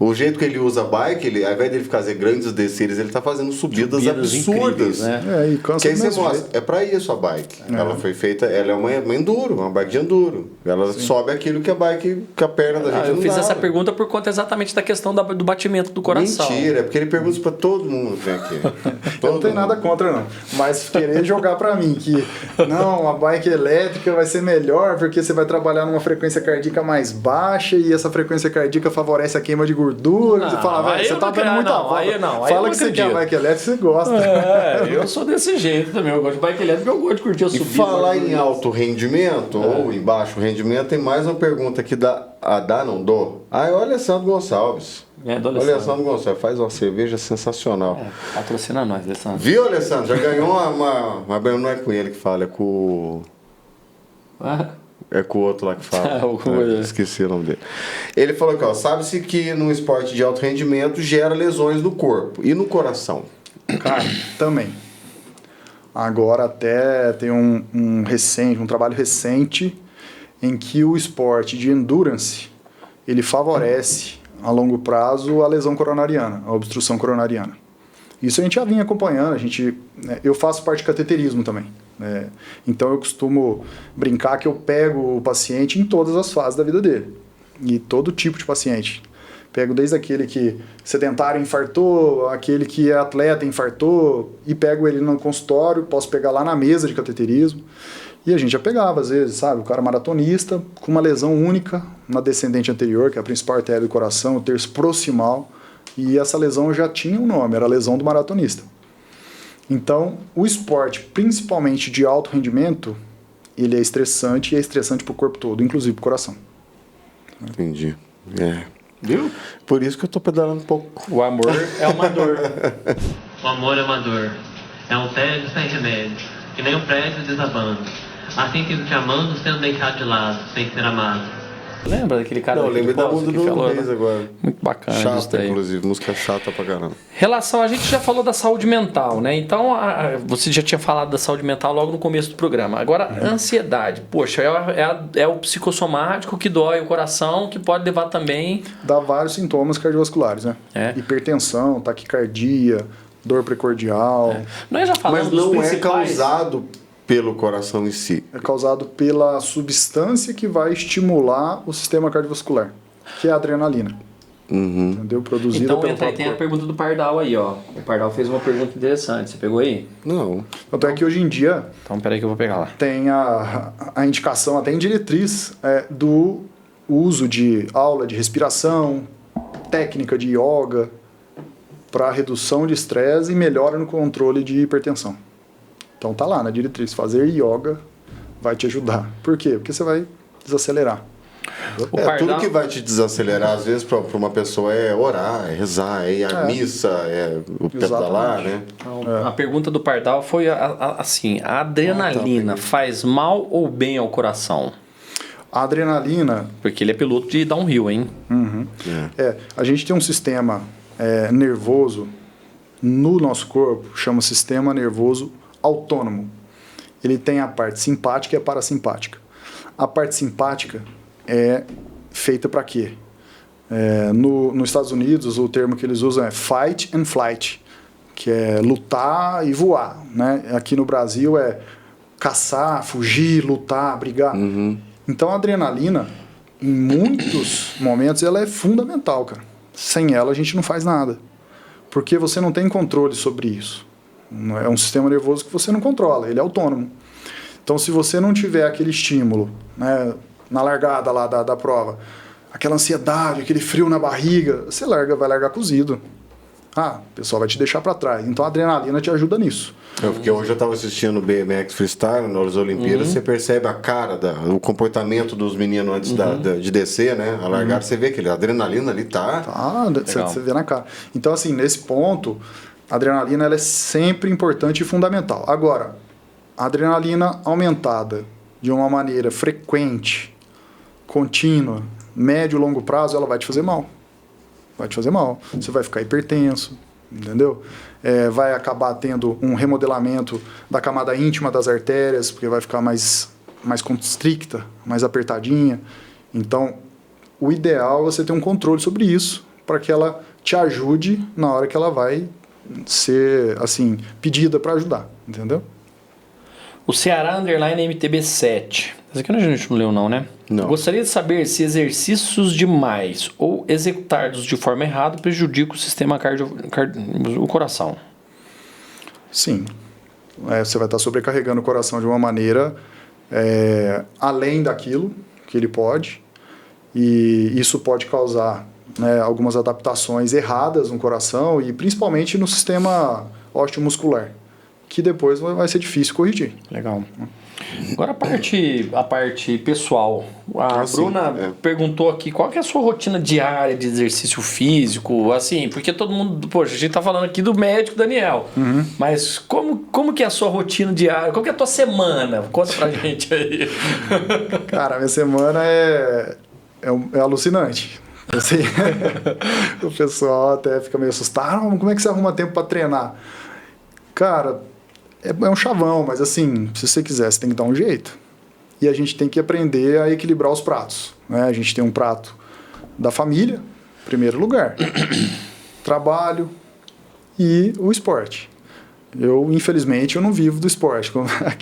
Speaker 2: O jeito que ele usa a bike, ao invés dele fazer grandes desceres, ele tá fazendo subidas absurdas.
Speaker 1: incríveis, né?
Speaker 3: E cansa
Speaker 2: Que aí
Speaker 3: do
Speaker 2: você
Speaker 3: mesmo
Speaker 2: mostra,
Speaker 3: jeito.
Speaker 2: é pra isso a bike. Ela foi feita, ela é uma enduro, uma bike de enduro. Ela sobe aquilo que a bike, que a perna da gente
Speaker 1: Eu
Speaker 2: não
Speaker 1: fiz
Speaker 2: dá,
Speaker 1: essa
Speaker 2: né?
Speaker 1: pergunta por conta exatamente da questão do batimento do coração.
Speaker 2: Mentira, é porque ele pergunta isso pra todo mundo que vem aqui.
Speaker 3: Eu não tenho nada contra, não. Mas querer jogar pra mim que não, a bike elétrica vai ser melhor porque você vai trabalhar numa frequência cardíaca mais baixa e essa frequência cardíaca favorece a queima de gordura.
Speaker 1: Não,
Speaker 3: Você fala, velho,
Speaker 1: aí
Speaker 3: você
Speaker 1: eu
Speaker 3: tá
Speaker 1: não
Speaker 3: dando
Speaker 1: quero-
Speaker 3: muita
Speaker 1: não,
Speaker 3: volta.
Speaker 1: aí não, aí eu
Speaker 3: Fala
Speaker 1: não
Speaker 3: que você quer a
Speaker 1: acredito.
Speaker 3: bike elétrica, você gosta.
Speaker 1: Eu sou desse jeito também. Eu gosto de bike elétrica, eu gosto de curtir a
Speaker 2: E
Speaker 1: subida.
Speaker 2: falar em alto rendimento ou em baixo rendimento, tem mais uma pergunta aqui da Danondô. É o Alessandro Gonçalves.
Speaker 1: É, do
Speaker 2: O
Speaker 1: Alessandro.
Speaker 2: Alessandro Gonçalves faz uma cerveja sensacional.
Speaker 1: Patrocina nós, Alessandro.
Speaker 2: Viu, Alessandro? Já ganhou mas não é com ele que fala, é com o outro lá que fala. Esqueci o nome dele. Ele falou aqui, ó, sabe-se que no esporte de alto rendimento gera lesões no corpo e no coração.
Speaker 3: Cara, também. Agora até tem um trabalho recente em que o esporte de endurance ele favorece a longo prazo a lesão coronariana, a obstrução coronariana. Isso a gente já vinha acompanhando, eu faço parte de cateterismo também. Então eu costumo brincar que eu pego o paciente em todas as fases da vida dele. E todo tipo de paciente. Pego desde aquele que sedentário infartou, aquele que é atleta infartou, e pego ele no consultório, posso pegar lá na mesa de cateterismo. E a gente já pegava, às vezes, sabe, o cara maratonista com uma lesão única na descendente anterior, que é a principal artéria do coração, o terço proximal, e essa lesão já tinha um nome, era a lesão do maratonista. Então, o esporte, principalmente de alto rendimento, ele é estressante e é estressante para o corpo todo, inclusive para o coração.
Speaker 2: Entendi.
Speaker 1: Viu?
Speaker 2: Por isso que eu tô pedalando um pouco.
Speaker 1: O amor é uma dor.
Speaker 6: O amor é uma dor, é um tédio sem remédio, que nem um prédio desabando. Assim fico te amando, sendo deixado de lado, sem ser amado.
Speaker 1: Lembra daquele cara
Speaker 2: Não,
Speaker 1: daqui
Speaker 2: lembrei
Speaker 1: de
Speaker 2: da
Speaker 1: Poços
Speaker 2: música
Speaker 1: que
Speaker 2: do
Speaker 1: falou,
Speaker 2: Reis
Speaker 1: né?
Speaker 2: agora.
Speaker 1: Muito bacana isso
Speaker 2: Chata,
Speaker 1: daí.
Speaker 2: inclusive. Música chata pra caramba.
Speaker 1: Relação, a gente já falou da saúde mental, né? Então, você já tinha falado da saúde mental logo no começo do programa. Agora, a ansiedade. Poxa, é o psicossomático que dói o coração, que pode levar também...
Speaker 3: Dá vários sintomas cardiovasculares, né? Hipertensão, taquicardia, dor precordial.
Speaker 1: Nós já falamos
Speaker 2: Mas
Speaker 1: dos
Speaker 2: não é
Speaker 1: principais...
Speaker 2: causado pelo coração em si.
Speaker 3: É causado pela substância que vai estimular o sistema cardiovascular, que é a adrenalina. Entendeu? Produzida
Speaker 1: Então
Speaker 3: pelo
Speaker 1: entra,
Speaker 3: próprio
Speaker 1: tem a
Speaker 3: corpo.
Speaker 1: pergunta do Pardal aí, ó. O Pardal fez uma pergunta interessante. Você pegou aí?
Speaker 2: Não.
Speaker 3: Tanto é que hoje em dia
Speaker 1: Então peraí que eu vou pegar lá.
Speaker 3: tem a indicação, até em diretriz, do uso de aula de respiração, técnica de yoga, para redução de estresse e melhora no controle de hipertensão. Então tá lá na diretriz, fazer yoga vai te ajudar. Por quê? Porque você vai desacelerar.
Speaker 1: O
Speaker 2: Tudo
Speaker 1: Pardal...
Speaker 2: que vai te desacelerar, às vezes, para uma pessoa é orar, é rezar, é ir à missa, é o pedalar, né?
Speaker 1: Então, a pergunta do Pardal foi assim: a adrenalina faz mal ou bem ao coração?
Speaker 3: A adrenalina,
Speaker 1: Porque ele é piloto de downhill, hein?
Speaker 3: a gente tem um sistema nervoso no nosso corpo, chama sistema nervoso autônomo. Ele tem a parte simpática e a parasimpática. A parte simpática é feita para quê? Nos Estados Unidos, o termo que eles usam é fight and flight, que é lutar e voar, né? Aqui no Brasil é caçar, fugir, lutar, brigar. Então a adrenalina, em muitos momentos, ela é fundamental, cara. Sem ela a gente não faz nada. Porque você não tem controle sobre isso. É um sistema nervoso que você não controla, ele é autônomo. Então se você não tiver aquele estímulo, né, na largada lá da prova, aquela ansiedade, aquele frio na barriga, você vai largar cozido. O pessoal vai te deixar para trás. Então a adrenalina te ajuda nisso.
Speaker 2: Porque hoje eu estava assistindo o BMX Freestyle nas Olimpíadas, você percebe a cara, o comportamento dos meninos antes de descer, né? A largada, você vê que a adrenalina ali tá...
Speaker 3: Você vê na cara. Então, assim, nesse ponto, a adrenalina ela é sempre importante e fundamental. Agora, a adrenalina aumentada de uma maneira frequente, contínua, médio e longo prazo, ela vai te fazer mal. Vai te fazer mal. Você vai ficar hipertenso, entendeu? Vai acabar tendo um remodelamento da camada íntima das artérias, porque vai ficar mais constricta, mais apertadinha. Então, o ideal é você ter um controle sobre isso, para que ela te ajude na hora que ela vai ser, assim, pedida para ajudar, entendeu?
Speaker 1: O Ceará _MTB7. Esse aqui a gente não leu não, né?
Speaker 2: Não.
Speaker 1: Gostaria de saber se exercícios demais ou executados de forma errada prejudicam o sistema o coração.
Speaker 3: Sim. Você vai estar sobrecarregando o coração de uma maneira além daquilo que ele pode. E isso pode causar, né, algumas adaptações erradas no coração e principalmente no sistema osteomuscular, que depois vai ser difícil corrigir.
Speaker 1: Legal. Agora a parte pessoal. A Bruna perguntou aqui qual que é a sua rotina diária de exercício físico, assim, porque todo mundo, poxa, a gente tá falando aqui do médico Daniel, mas como que é a sua rotina diária? Qual que é a tua semana? Conta pra gente aí.
Speaker 3: Cara, minha semana é alucinante. Assim, o pessoal até fica meio assustado. Como é que você arruma tempo para treinar? Cara, é um chavão, mas assim, se você quiser, você tem que dar um jeito. E a gente tem que aprender a equilibrar os pratos, né? A gente tem um prato da família, em primeiro lugar. Trabalho e o esporte. Infelizmente, eu não vivo do esporte.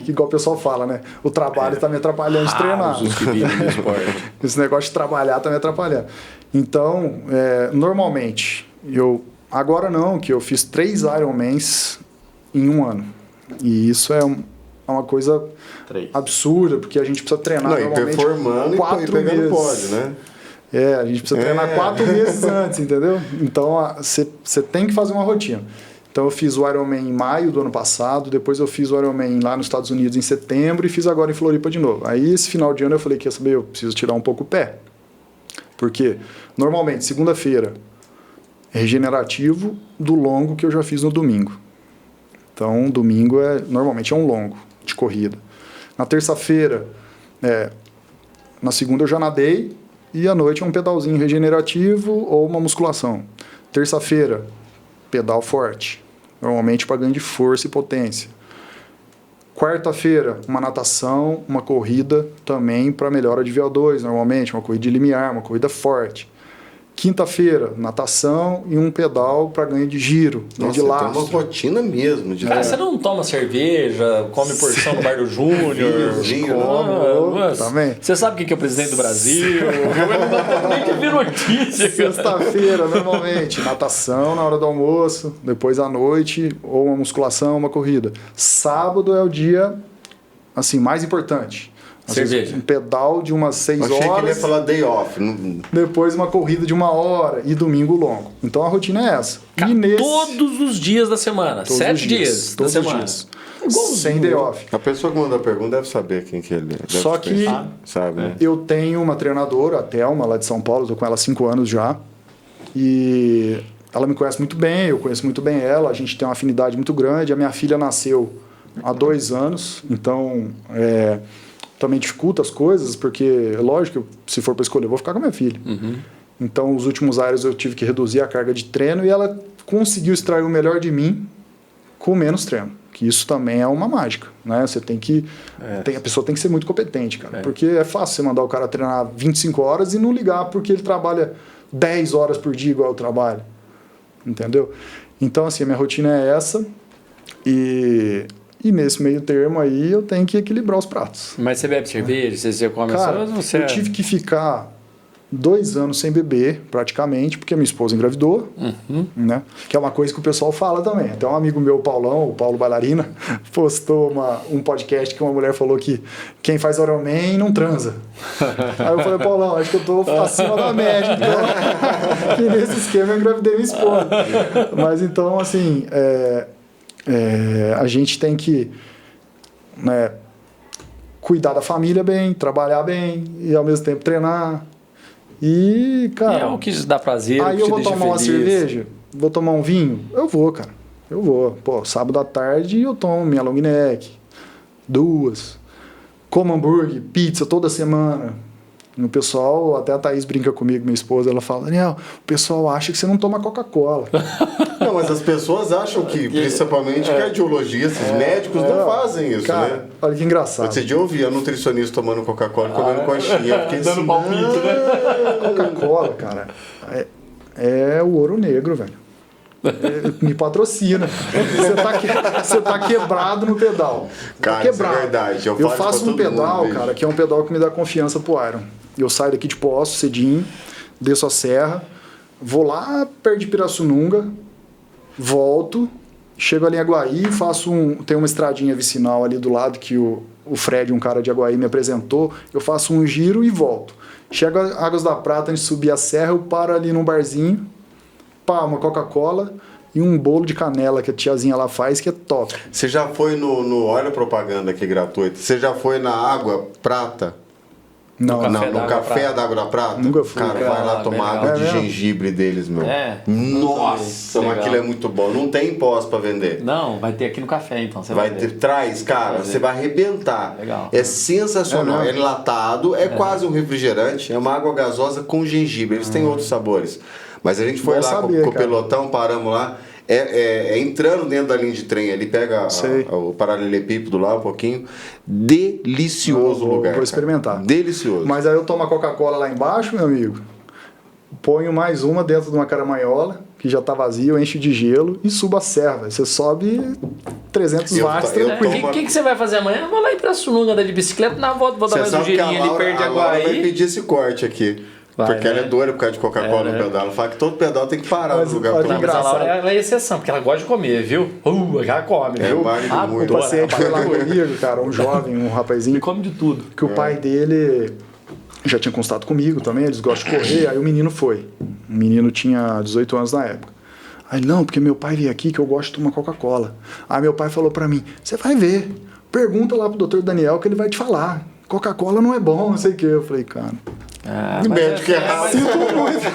Speaker 3: Igual o pessoal fala, né? O trabalho está me atrapalhando de treinar.
Speaker 1: Os que vivem do esporte.
Speaker 3: Esse negócio de trabalhar está me atrapalhando. Então, normalmente, agora não, que eu fiz 3 Ironmans em um ano. E isso é uma coisa absurda, porque a gente precisa treinar normalmente
Speaker 2: performando
Speaker 3: 4
Speaker 2: e pegando
Speaker 3: meses.
Speaker 2: pódio, né?
Speaker 3: A gente precisa treinar 4 meses antes, entendeu? Então, você tem que fazer uma rotina. Então, eu fiz o Ironman em maio do ano passado, depois eu fiz o Ironman lá nos Estados Unidos em setembro e fiz agora em Floripa de novo. Aí, esse final de ano, eu falei, quer saber, eu preciso tirar um pouco o pé. Porque, normalmente, segunda-feira é regenerativo do longo que eu já fiz no domingo. Então, domingo normalmente é um longo de corrida. Na terça-feira, na segunda eu já nadei e à noite é um pedalzinho regenerativo ou uma musculação. Terça-feira, pedal forte, normalmente para ganho de força e potência. Quarta-feira, uma natação, uma corrida também para melhora de VO2, normalmente, uma corrida de limiar, uma corrida forte. Quinta-feira, natação e um pedal para ganho de giro, ganho de
Speaker 2: Tem
Speaker 3: lastro.
Speaker 2: uma rotina mesmo.
Speaker 1: Cara, você não toma cerveja, come porção no bar do Júnior.
Speaker 2: Vinho,
Speaker 3: também.
Speaker 1: Você sabe quem que é o presidente do Brasil? Eu não nem que vir notícia.
Speaker 3: Sexta-feira, normalmente, natação na hora do almoço, depois à noite, ou uma musculação, uma corrida. Sábado é o dia, assim, mais importante. Às
Speaker 1: Cerveja.
Speaker 3: vezes, um pedal de umas 6
Speaker 2: Achei que ele ia
Speaker 3: horas,
Speaker 2: falar day off.
Speaker 3: depois uma corrida de 1 hora e domingo longo. Então a rotina é essa. E nesse,
Speaker 1: Todos os dias da semana.
Speaker 3: todos
Speaker 1: 7
Speaker 3: os
Speaker 1: dias da
Speaker 3: todos os
Speaker 1: semana.
Speaker 3: dias. Sem day off.
Speaker 2: A pessoa que mandou a pergunta deve saber quem que ele é.
Speaker 3: Só que
Speaker 2: sabe, né?
Speaker 3: eu tenho uma treinadora, a Thelma, lá de São Paulo, estou com ela há 5 anos já. E ela me conhece muito bem, eu conheço muito bem ela, a gente tem uma afinidade muito grande. A minha filha nasceu há 2 anos, então também dificulta as coisas, porque é lógico que se for para escolher, eu vou ficar com a minha filha. Então, os últimos anos eu tive que reduzir a carga de treino e ela conseguiu extrair o melhor de mim com menos treino. Que isso também é uma mágica, né? Você tem que... a pessoa tem que ser muito competente, cara. Porque é fácil você mandar o cara treinar 25 horas e não ligar porque ele trabalha 10 horas por dia igual eu trabalho. Entendeu? Então, assim, a minha rotina é essa. E nesse meio termo aí eu tenho que equilibrar os pratos.
Speaker 1: Mas você bebe cerveja? Você come
Speaker 3: Cara,
Speaker 1: você...
Speaker 3: eu tive que ficar 2 anos sem beber, praticamente, porque a minha esposa engravidou, né? Que é uma coisa que o pessoal fala também. Até um amigo meu, o Paulão, o Paulo Bailarina, postou um podcast que uma mulher falou que quem faz Iron Man não transa. Aí eu falei, Paulão, acho que eu tô acima da média, então. Que nesse esquema eu engravidei minha esposa. Mas então, assim, a gente tem que, né, cuidar da família bem, trabalhar bem e ao mesmo tempo treinar. E, cara...
Speaker 1: É o que dá prazer,
Speaker 3: aí
Speaker 1: que
Speaker 3: eu
Speaker 1: te
Speaker 3: vou
Speaker 1: deixa
Speaker 3: tomar uma
Speaker 1: feliz.
Speaker 3: cerveja, vou tomar um vinho, eu vou, cara. Eu vou. Pô, sábado à tarde eu tomo minha long neck, 2. Como hambúrguer, pizza toda semana. E o pessoal, até a Thaís brinca comigo, minha esposa, ela fala, Daniel, o pessoal acha que você não toma Coca-Cola.
Speaker 2: Não, mas as pessoas acham que, principalmente cardiologistas, médicos, não fazem isso,
Speaker 3: Cara,
Speaker 2: né?
Speaker 3: olha que engraçado.
Speaker 2: Esse dia eu ouvi a nutricionista tomando Coca-Cola e comendo coxinha. Fiquei
Speaker 1: Dando
Speaker 2: assim,
Speaker 1: palpite, né?
Speaker 3: Coca-Cola, cara, é o ouro negro, velho. Me patrocina. Você tá quebrado no pedal.
Speaker 2: Cara,
Speaker 3: Tá
Speaker 2: isso é verdade. Eu
Speaker 3: Eu
Speaker 2: falo
Speaker 3: faço
Speaker 2: pra
Speaker 3: um
Speaker 2: todo
Speaker 3: pedal,
Speaker 2: mundo,
Speaker 3: cara, que é um pedal que me dá confiança pro Iron. Eu saio daqui de Poços cedinho, desço a serra, vou lá perto de Pirassununga, volto, chego ali em Aguaí, tem uma estradinha vicinal ali do lado que o Fred, um cara de Aguaí, me apresentou. Eu faço um giro e volto. Chego a Águas da Prata, antes de subir a serra, eu paro ali num barzinho, uma Coca-Cola e um bolo de canela que a tiazinha lá faz, que é top.
Speaker 2: Você já foi no olha a propaganda aqui gratuita. Você já foi na Água Prata?
Speaker 3: Não,
Speaker 2: No café da Água da Prata?
Speaker 3: Nunca fui,
Speaker 2: Cara,
Speaker 3: cara.
Speaker 2: vai lá tomar
Speaker 1: Legal.
Speaker 2: água de
Speaker 3: É mesmo?
Speaker 2: gengibre deles, meu.
Speaker 1: É.
Speaker 2: Nossa,
Speaker 1: Legal.
Speaker 2: aquilo é muito bom. Não tem pós pra vender.
Speaker 1: Não, vai ter aqui no café, então. Você
Speaker 2: Vai
Speaker 1: vai
Speaker 2: ter,
Speaker 1: ver.
Speaker 2: traz, cara, você vai arrebentar.
Speaker 1: Legal.
Speaker 2: É sensacional.
Speaker 3: É
Speaker 2: É enlatado, é quase um refrigerante, é uma água gasosa com gengibre. Eles têm outros sabores. Mas a gente foi
Speaker 3: Bom
Speaker 2: lá
Speaker 3: saber,
Speaker 2: com o
Speaker 3: cara.
Speaker 2: pelotão, paramos lá. Entrando dentro da linha de trem, ele pega o paralelepípedo lá um pouquinho. Delicioso
Speaker 3: Vou
Speaker 2: lugar. cara.
Speaker 3: experimentar.
Speaker 2: Delicioso.
Speaker 3: Mas aí eu tomo a Coca-Cola lá embaixo, meu amigo, ponho mais uma dentro de uma caramanhola, que já tá vazia, eu encho de gelo e subo a serra, velho. Você sobe 300 watts
Speaker 2: eu
Speaker 3: tranquilo.
Speaker 1: O que você vai fazer amanhã? Eu vou lá ir pra Sununga andar de bicicleta, na volta, vou dar
Speaker 2: Você
Speaker 1: mais um
Speaker 2: sabe que a
Speaker 1: girinho ali
Speaker 2: Laura,
Speaker 1: perto de
Speaker 2: a Laura vai
Speaker 1: Aguaí.
Speaker 2: pedir esse corte aqui.
Speaker 1: Vai,
Speaker 2: porque ela
Speaker 1: né?
Speaker 2: é doida por causa de Coca-Cola
Speaker 1: né?
Speaker 2: no pedal. Ela fala que todo pedal tem que parar
Speaker 3: Mas
Speaker 2: no lugar
Speaker 3: olha
Speaker 2: pra
Speaker 3: que
Speaker 1: Não, mas a
Speaker 3: engraçado.
Speaker 1: Laura ela é exceção, porque ela gosta de comer, viu? Ela come,
Speaker 2: É,
Speaker 1: viu?
Speaker 2: vale
Speaker 1: Ah,
Speaker 2: muito.
Speaker 3: O
Speaker 1: adora,
Speaker 3: paciente foi lá
Speaker 1: adora.
Speaker 3: comigo, cara, um jovem, um rapazinho,
Speaker 1: Ele come de tudo.
Speaker 3: que o pai dele já tinha consultado comigo também, eles gostam de correr, aí o menino foi. O menino tinha 18 anos na época. Aí, não, porque meu pai veio aqui que eu gosto de tomar Coca-Cola. Aí meu pai falou pra mim, você vai ver, pergunta lá pro Dr. Daniel que ele vai te falar. Coca-Cola não é bom, não sei o que. Eu falei, cara...
Speaker 1: Ah,
Speaker 2: E
Speaker 1: mas
Speaker 2: médico errado.
Speaker 3: Sinto muito.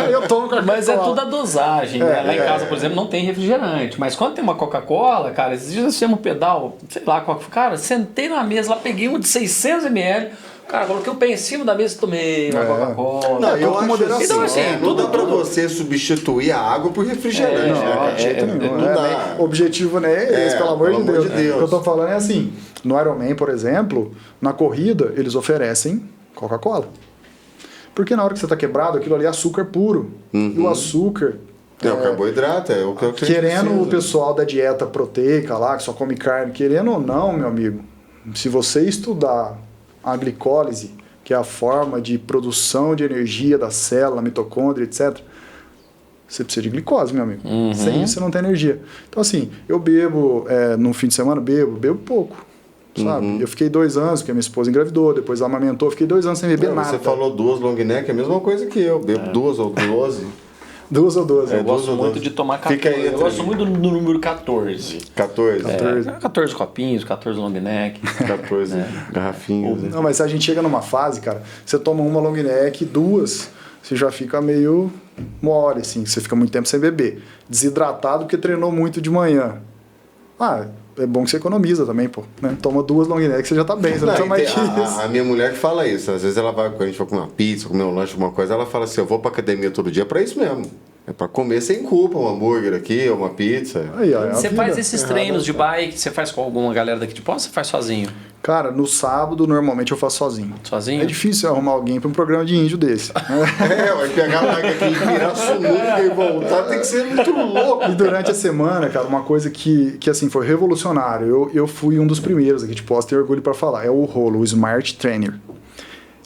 Speaker 3: Eu tomo Coca-Cola.
Speaker 1: Mas é tudo a dosagem, né? Lá em casa, por exemplo, não tem refrigerante. Mas quando tem uma Coca-Cola, cara, esses dias eu fizemos um pedal, sei lá, cara, sentei na mesa lá, peguei um de 600 ml, cara, coloquei o pé em cima da mesa e tomei uma Coca-Cola.
Speaker 2: Não, eu
Speaker 3: com
Speaker 2: acho
Speaker 3: moderação.
Speaker 2: assim,
Speaker 1: Então, assim,
Speaker 2: não dá
Speaker 1: tudo-
Speaker 2: pra você substituir a água por refrigerante,
Speaker 3: Não,
Speaker 2: né, cara?
Speaker 3: de jeito nenhum.
Speaker 2: não
Speaker 3: É,
Speaker 2: dá.
Speaker 3: né? O objetivo não é esse, pelo amor de Deus. O que eu tô falando é assim, no Ironman, por exemplo, na corrida, eles oferecem Coca-Cola. Porque na hora que você tá quebrado, aquilo ali é açúcar puro. E o açúcar...
Speaker 2: É o carboidrato, é o que eu
Speaker 3: Querendo o pessoal da dieta proteica lá, que só come carne, querendo ou não, meu amigo, se você estudar a glicólise, que é a forma de produção de energia da célula, mitocôndria, etc., você precisa de glicose, meu amigo. Sem isso você não tem energia. Então, assim, eu bebo, no fim de semana, bebo pouco. Sabe? Eu fiquei 2 anos, porque a minha esposa engravidou, depois ela amamentou, fiquei 2 anos sem beber nada.
Speaker 2: Você falou 2 long neck, é a mesma coisa que eu, bebo 2 ou 12.
Speaker 3: 2 ou 12.
Speaker 1: Eu gosto muito de tomar 14.
Speaker 2: Fica aí,
Speaker 1: eu gosto muito do número 14.
Speaker 2: 14.
Speaker 1: 14 copinhos, 14 long neck.
Speaker 2: 14 garrafinhas.
Speaker 3: Não, mas a gente chega numa fase, cara, você toma uma long neck, 2, você já fica meio mole, assim, você fica muito tempo sem beber. Desidratado porque treinou muito de manhã. É bom que você economiza também, pô. Né? Toma 2 long neck, você já tá bem, você não precisa mais que isso.
Speaker 2: A minha mulher que fala isso. Às vezes ela vai, quando a gente vai comer uma pizza, comer um lanche, alguma coisa, ela fala assim, eu vou pra academia todo dia pra isso mesmo. É pra comer sem culpa, um hambúrguer aqui, ou uma pizza.
Speaker 3: Aí, ó,
Speaker 1: você faz esses treinos de bike, você faz com alguma galera daqui de Poços ou você faz sozinho?
Speaker 3: Cara, no sábado, normalmente eu faço sozinho.
Speaker 1: Sozinho?
Speaker 3: É difícil arrumar alguém pra um programa de índio desse.
Speaker 2: Vai pegar a bike aqui em Pirassununga e voltar, tem que ser muito louco.
Speaker 3: E durante a semana, cara, uma coisa que assim, foi revolucionário. Eu fui um dos primeiros aqui de Poços, tenho orgulho pra falar. É o rolo, o Smart Trainer.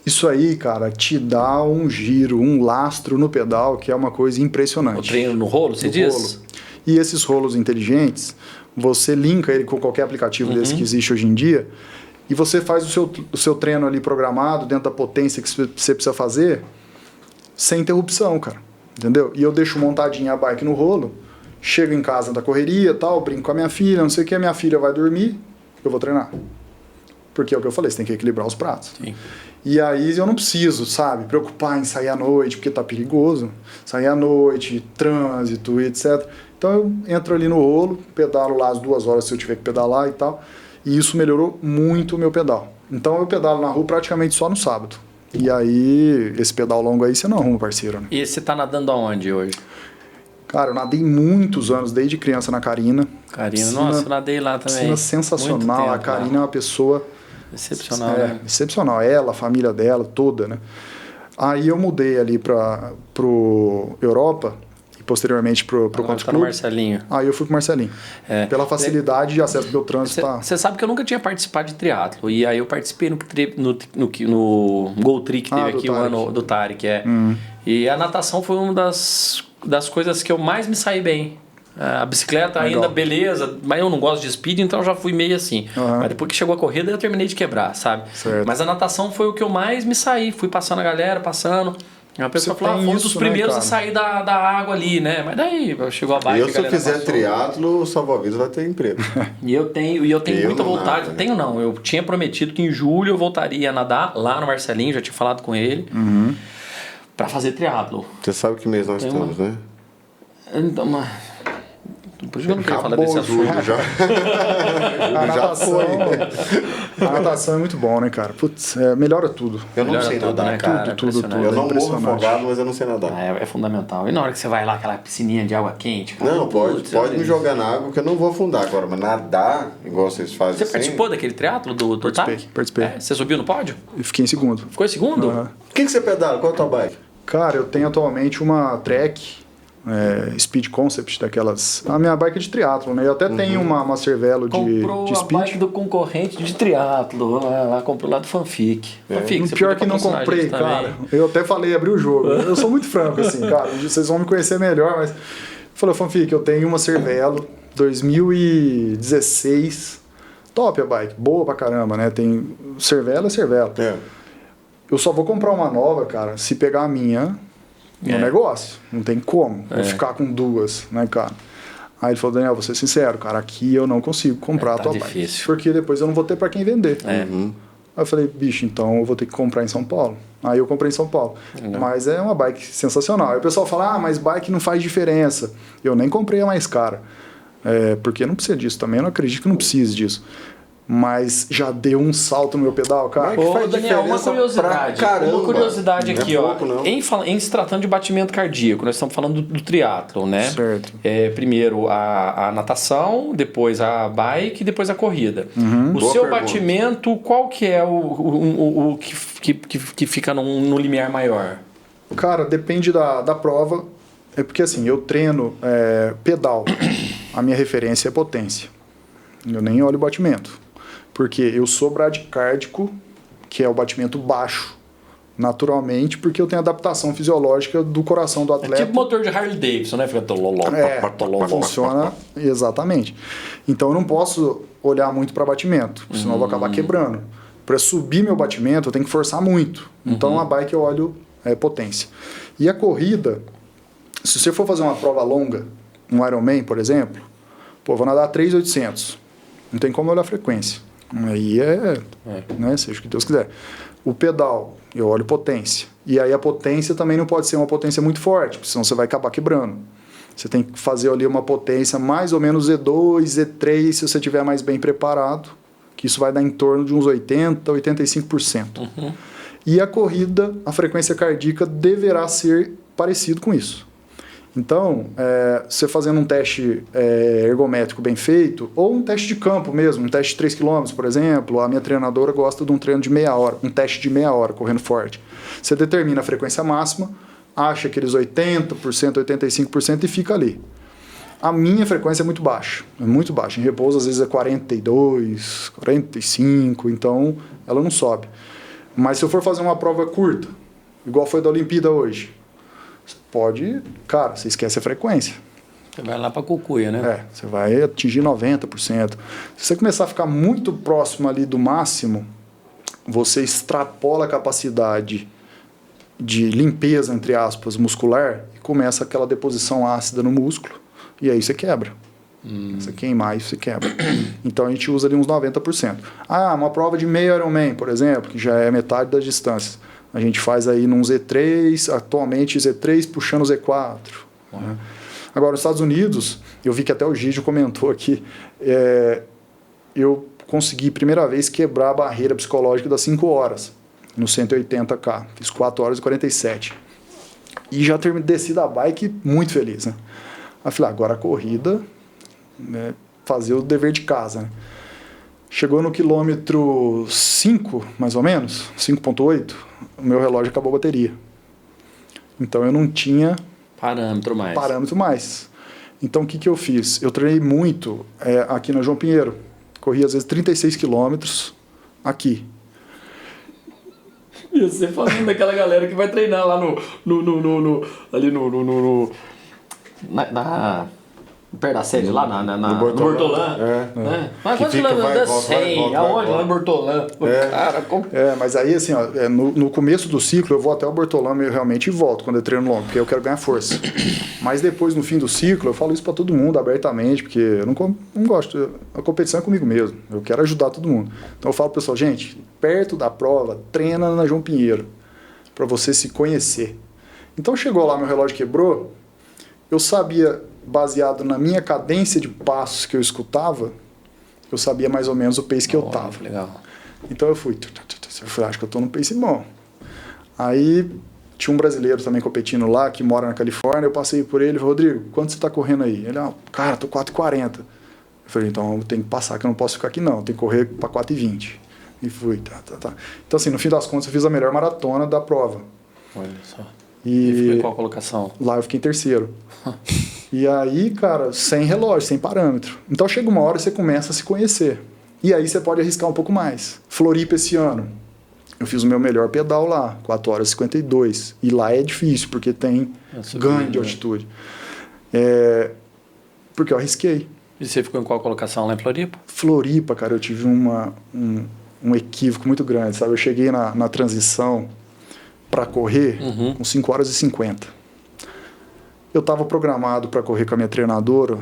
Speaker 3: Isso aí, cara, te dá um giro, um lastro no pedal, que é uma coisa impressionante.
Speaker 1: O treino no rolo, você diz?
Speaker 3: Rolo. E esses rolos inteligentes, você linka ele com qualquer aplicativo desse que existe hoje em dia, e você faz o seu treino ali programado, dentro da potência que você precisa fazer, sem interrupção, cara. Entendeu? E eu deixo montadinha a bike no rolo, chego em casa da correria e tal, brinco com a minha filha, não sei o que, a minha filha vai dormir, eu vou treinar. Porque é o que eu falei, você tem que equilibrar os pratos.
Speaker 1: Sim.
Speaker 3: E aí eu não preciso, sabe, preocupar em sair à noite, porque tá perigoso. Sair à noite, trânsito, etc. Então eu entro ali no rolo, pedalo lá as 2 horas se eu tiver que pedalar e tal. E isso melhorou muito o meu pedal. Então eu pedalo na rua praticamente só no sábado. E aí, esse pedal longo aí você não arruma, parceiro, né?
Speaker 1: E você tá nadando aonde hoje?
Speaker 3: Cara, eu nadei muitos anos, desde criança na Carina.
Speaker 1: Carina, nossa, eu nadei lá também.
Speaker 3: Piscina sensacional. A Carina é uma pessoa...
Speaker 1: Excepcional, né?
Speaker 3: Excepcional. Ela, a família dela, toda, né? Aí eu mudei ali pro Europa e posteriormente pro Country Club.
Speaker 1: Marcelinho.
Speaker 3: Aí eu fui pro Marcelinho. Pela facilidade de acesso, porque o trânsito tá...
Speaker 1: Você sabe que eu nunca tinha participado de triatlo. E aí eu participei no Gold Trick que teve aqui o ano do Tarek. E a natação foi uma das coisas que eu mais me saí bem. A bicicleta ainda, beleza, mas eu não gosto de speed, então eu já fui meio assim. Mas depois que chegou a corrida, eu terminei de quebrar, sabe?
Speaker 3: Certo.
Speaker 1: Mas a natação foi o que eu mais me saí. Fui passando a galera, passando. A pessoa falou, foi um dos primeiros a sair da água ali, né? Mas daí chegou a bike.
Speaker 2: E se eu fizer triatlo, o salva-vidas vai ter emprego.
Speaker 1: E eu tenho muita vontade.
Speaker 2: Nada,
Speaker 1: Tenho não, eu tinha prometido que em julho eu voltaria a nadar lá no Marcelinho, já tinha falado com ele, pra fazer triatlo.
Speaker 2: Você sabe que mês nós estamos, né?
Speaker 1: Então, por isso que eu não queria falar desse assunto.
Speaker 3: A natação é muito bom, né, cara? Putz, melhora tudo.
Speaker 2: Eu não sei nadar,
Speaker 1: né,
Speaker 2: cara?
Speaker 3: Tudo.
Speaker 2: Eu não morro afogado, mas eu não sei nadar.
Speaker 1: É fundamental. E na hora que você vai lá, aquela piscininha de água quente, cara?
Speaker 2: Não, pode me jogar na água que eu não vou afundar agora, mas nadar, igual vocês fazem.
Speaker 1: Você participou daquele triatlo do
Speaker 3: Participei.
Speaker 1: Você subiu no pódio?
Speaker 3: E fiquei em segundo.
Speaker 1: Ficou em segundo?
Speaker 2: O que você pedala? Qual é a tua bike?
Speaker 3: Cara, eu tenho atualmente uma Trek Speed Concept, daquelas... A minha bike é de triatlo, né? Eu até tenho uma Cervelo de speed.
Speaker 1: Comprou a bike do concorrente de triatlo. Ela comprou lá do Fanfic.
Speaker 3: Fanfic, pior que não comprei, cara. Eu até falei, abri o jogo. Eu sou muito franco, assim, cara. Vocês vão me conhecer melhor, mas... Falei, Fanfic, eu tenho uma Cervelo 2016. Top a bike. Boa pra caramba, né? Tem... Cervelo é Cervelo. Eu só vou comprar uma nova, cara, se pegar a minha... no negócio, não tem como vou ficar com 2, né, cara? Aí ele falou, Daniel, vou ser sincero, cara, aqui eu não consigo comprar a tua bike, porque depois eu não vou ter pra quem vender. Aí eu falei, bicho, então eu vou ter que comprar em São Paulo. Aí eu comprei em São Paulo. Mas é uma bike sensacional. Aí o pessoal fala, mas bike não faz diferença. Eu nem comprei a mais cara, porque não precisa disso também, eu não acredito que não precise disso. mas já deu um salto no meu pedal, cara.
Speaker 2: Mas-
Speaker 1: Ô,
Speaker 2: faz
Speaker 1: Daniel, uma
Speaker 2: diferença
Speaker 1: curiosidade.
Speaker 2: pra caramba.
Speaker 1: Uma curiosidade
Speaker 2: Não é
Speaker 1: aqui,
Speaker 2: pouco, não.
Speaker 1: Em se tratando de batimento cardíaco, nós estamos falando do triatlo, né?
Speaker 3: Certo.
Speaker 1: Primeiro a natação, depois a bike e depois a corrida. O
Speaker 2: Boa
Speaker 1: seu
Speaker 2: pergunta.
Speaker 1: batimento, qual que é o que fica no limiar maior?
Speaker 3: Cara, depende da prova. É porque assim, eu treino pedal. A minha referência é potência. Eu nem olho o batimento. Porque eu sou bradicárdico, que é o batimento baixo, naturalmente, porque eu tenho adaptação fisiológica do coração do
Speaker 1: É
Speaker 3: atleta.
Speaker 1: tipo motor de Harley Davidson, né? Fica
Speaker 3: Funciona exatamente. Então eu não posso olhar muito para batimento, senão eu vou acabar quebrando. Para subir meu batimento, eu tenho que forçar muito. Então a bike eu olho potência. E a corrida, se você for fazer uma prova longa, um Ironman, por exemplo, pô, vou nadar 3.800. Não tem como olhar a frequência. Aí né, seja o que Deus quiser. O pedal, eu olho potência. E aí a potência também não pode ser uma potência muito forte, porque senão você vai acabar quebrando. Você tem que fazer ali uma potência mais ou menos Z2, Z3, se você estiver mais bem preparado, que isso vai dar em torno de uns 80%, 85%. E a corrida, a frequência cardíaca deverá ser parecido com isso. Então, você fazendo um teste ergométrico bem feito, ou um teste de campo mesmo, um teste de 3 km, por exemplo, a minha treinadora gosta de um treino de meia hora, um teste de meia hora, correndo forte. Você determina a frequência máxima, acha aqueles 80%, 85% e fica ali. A minha frequência é muito baixa. Em repouso, às vezes, é 42, 45, então ela não sobe. Mas se eu for fazer uma prova curta, igual foi da Olimpíada hoje, você pode... Cara, você esquece a frequência.
Speaker 1: Você vai lá pra cucuia, né?
Speaker 3: Você vai atingir 90%. Se você começar a ficar muito próximo ali do máximo, você extrapola a capacidade de limpeza, entre aspas, muscular, e começa aquela deposição ácida no músculo, e aí você quebra. Você queimar, isso você quebra. Então a gente usa ali uns 90%. Uma prova de meio Ironman, por exemplo, que já é metade das distâncias. A gente faz aí num Z3, atualmente Z3 puxando Z4. Né? Agora, nos Estados Unidos, eu vi que até o Gigi comentou aqui, eu consegui, primeira vez, quebrar a barreira psicológica das 5 horas, no 180K. Fiz 4 horas e 47. E já desci da bike muito feliz, né? Aí falei, agora a corrida, né, fazer o dever de casa, né? Chegou no quilômetro 5, mais ou menos, 5.8, o meu relógio acabou a bateria. Então eu não tinha
Speaker 1: Parâmetro
Speaker 3: mais. Então o que eu fiz? Eu treinei muito aqui na João Pinheiro. Corri às vezes 36 quilômetros aqui.
Speaker 1: E você falando daquela galera que vai treinar lá perto da sede, lá no Bortolã. Né? Mas quantos quilômetros? 100, aonde? Lá no Bortolã. Cara, como...
Speaker 3: Mas aí, assim, ó, no começo do ciclo, eu vou até o Bortolã realmente e volto quando eu treino longo, porque eu quero ganhar força. Mas depois, no fim do ciclo, eu falo isso pra todo mundo abertamente, porque eu não gosto. A competição é comigo mesmo. Eu quero ajudar todo mundo. Então eu falo pro pessoal, gente, perto da prova, treina na João Pinheiro, pra você se conhecer. Então chegou lá, meu relógio quebrou, eu sabia, baseado na minha cadência de passos que eu escutava, eu sabia mais ou menos o pace que eu tava.
Speaker 1: Legal.
Speaker 3: Então eu fui, acho que eu tô no pace bom. Aí tinha um brasileiro também competindo lá, que mora na Califórnia, eu passei por ele, Rodrigo, quanto você tá correndo aí? Ele, cara, tô 4,40. Eu falei, então eu tenho que passar, que eu não posso ficar aqui não, eu tenho que correr pra 4,20. E fui, tá. Então assim, no fim das contas eu fiz a melhor maratona da prova.
Speaker 1: Olha só.
Speaker 3: E
Speaker 1: ficou em qual colocação?
Speaker 3: Lá eu fiquei em terceiro. E aí, cara, sem relógio, sem parâmetro. Então chega uma hora e você começa a se conhecer. E aí você pode arriscar um pouco mais. Floripa esse ano, eu fiz o meu melhor pedal lá, 4 horas e 52. E lá é difícil, porque tem ganho de altitude. Porque eu arrisquei.
Speaker 1: E você ficou em qual colocação lá em Floripa?
Speaker 3: Floripa, cara, eu tive um equívoco muito grande, sabe? Eu cheguei na transição para correr com 5 horas e 50. Eu estava programado para correr com a minha treinadora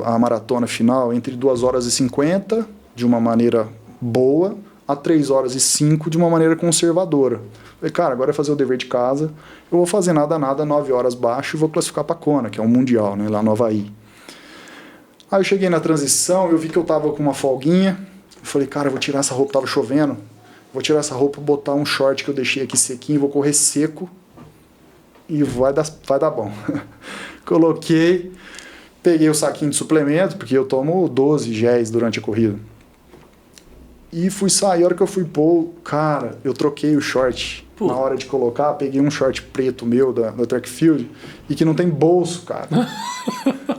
Speaker 3: a maratona final entre 2 horas e 50, de uma maneira boa, a 3 horas e 5, de uma maneira conservadora. Falei, cara, agora é fazer o dever de casa, eu vou fazer nada, 9 horas baixo e vou classificar para Kona, que é um mundial, né, lá no Havaí. Aí eu cheguei na transição, eu vi que eu estava com uma folguinha, Eu falei, cara, eu vou tirar essa roupa, tava chovendo, vou tirar essa roupa, botar um short que eu deixei aqui sequinho, vou correr seco e vai dar bom. Coloquei, peguei o saquinho de suplemento, porque eu tomo 12 géis durante a corrida. E fui sair, a hora que eu fui pôr, cara, eu troquei o short. Na hora de colocar, peguei um short preto meu da Track Field e que não tem bolso, cara.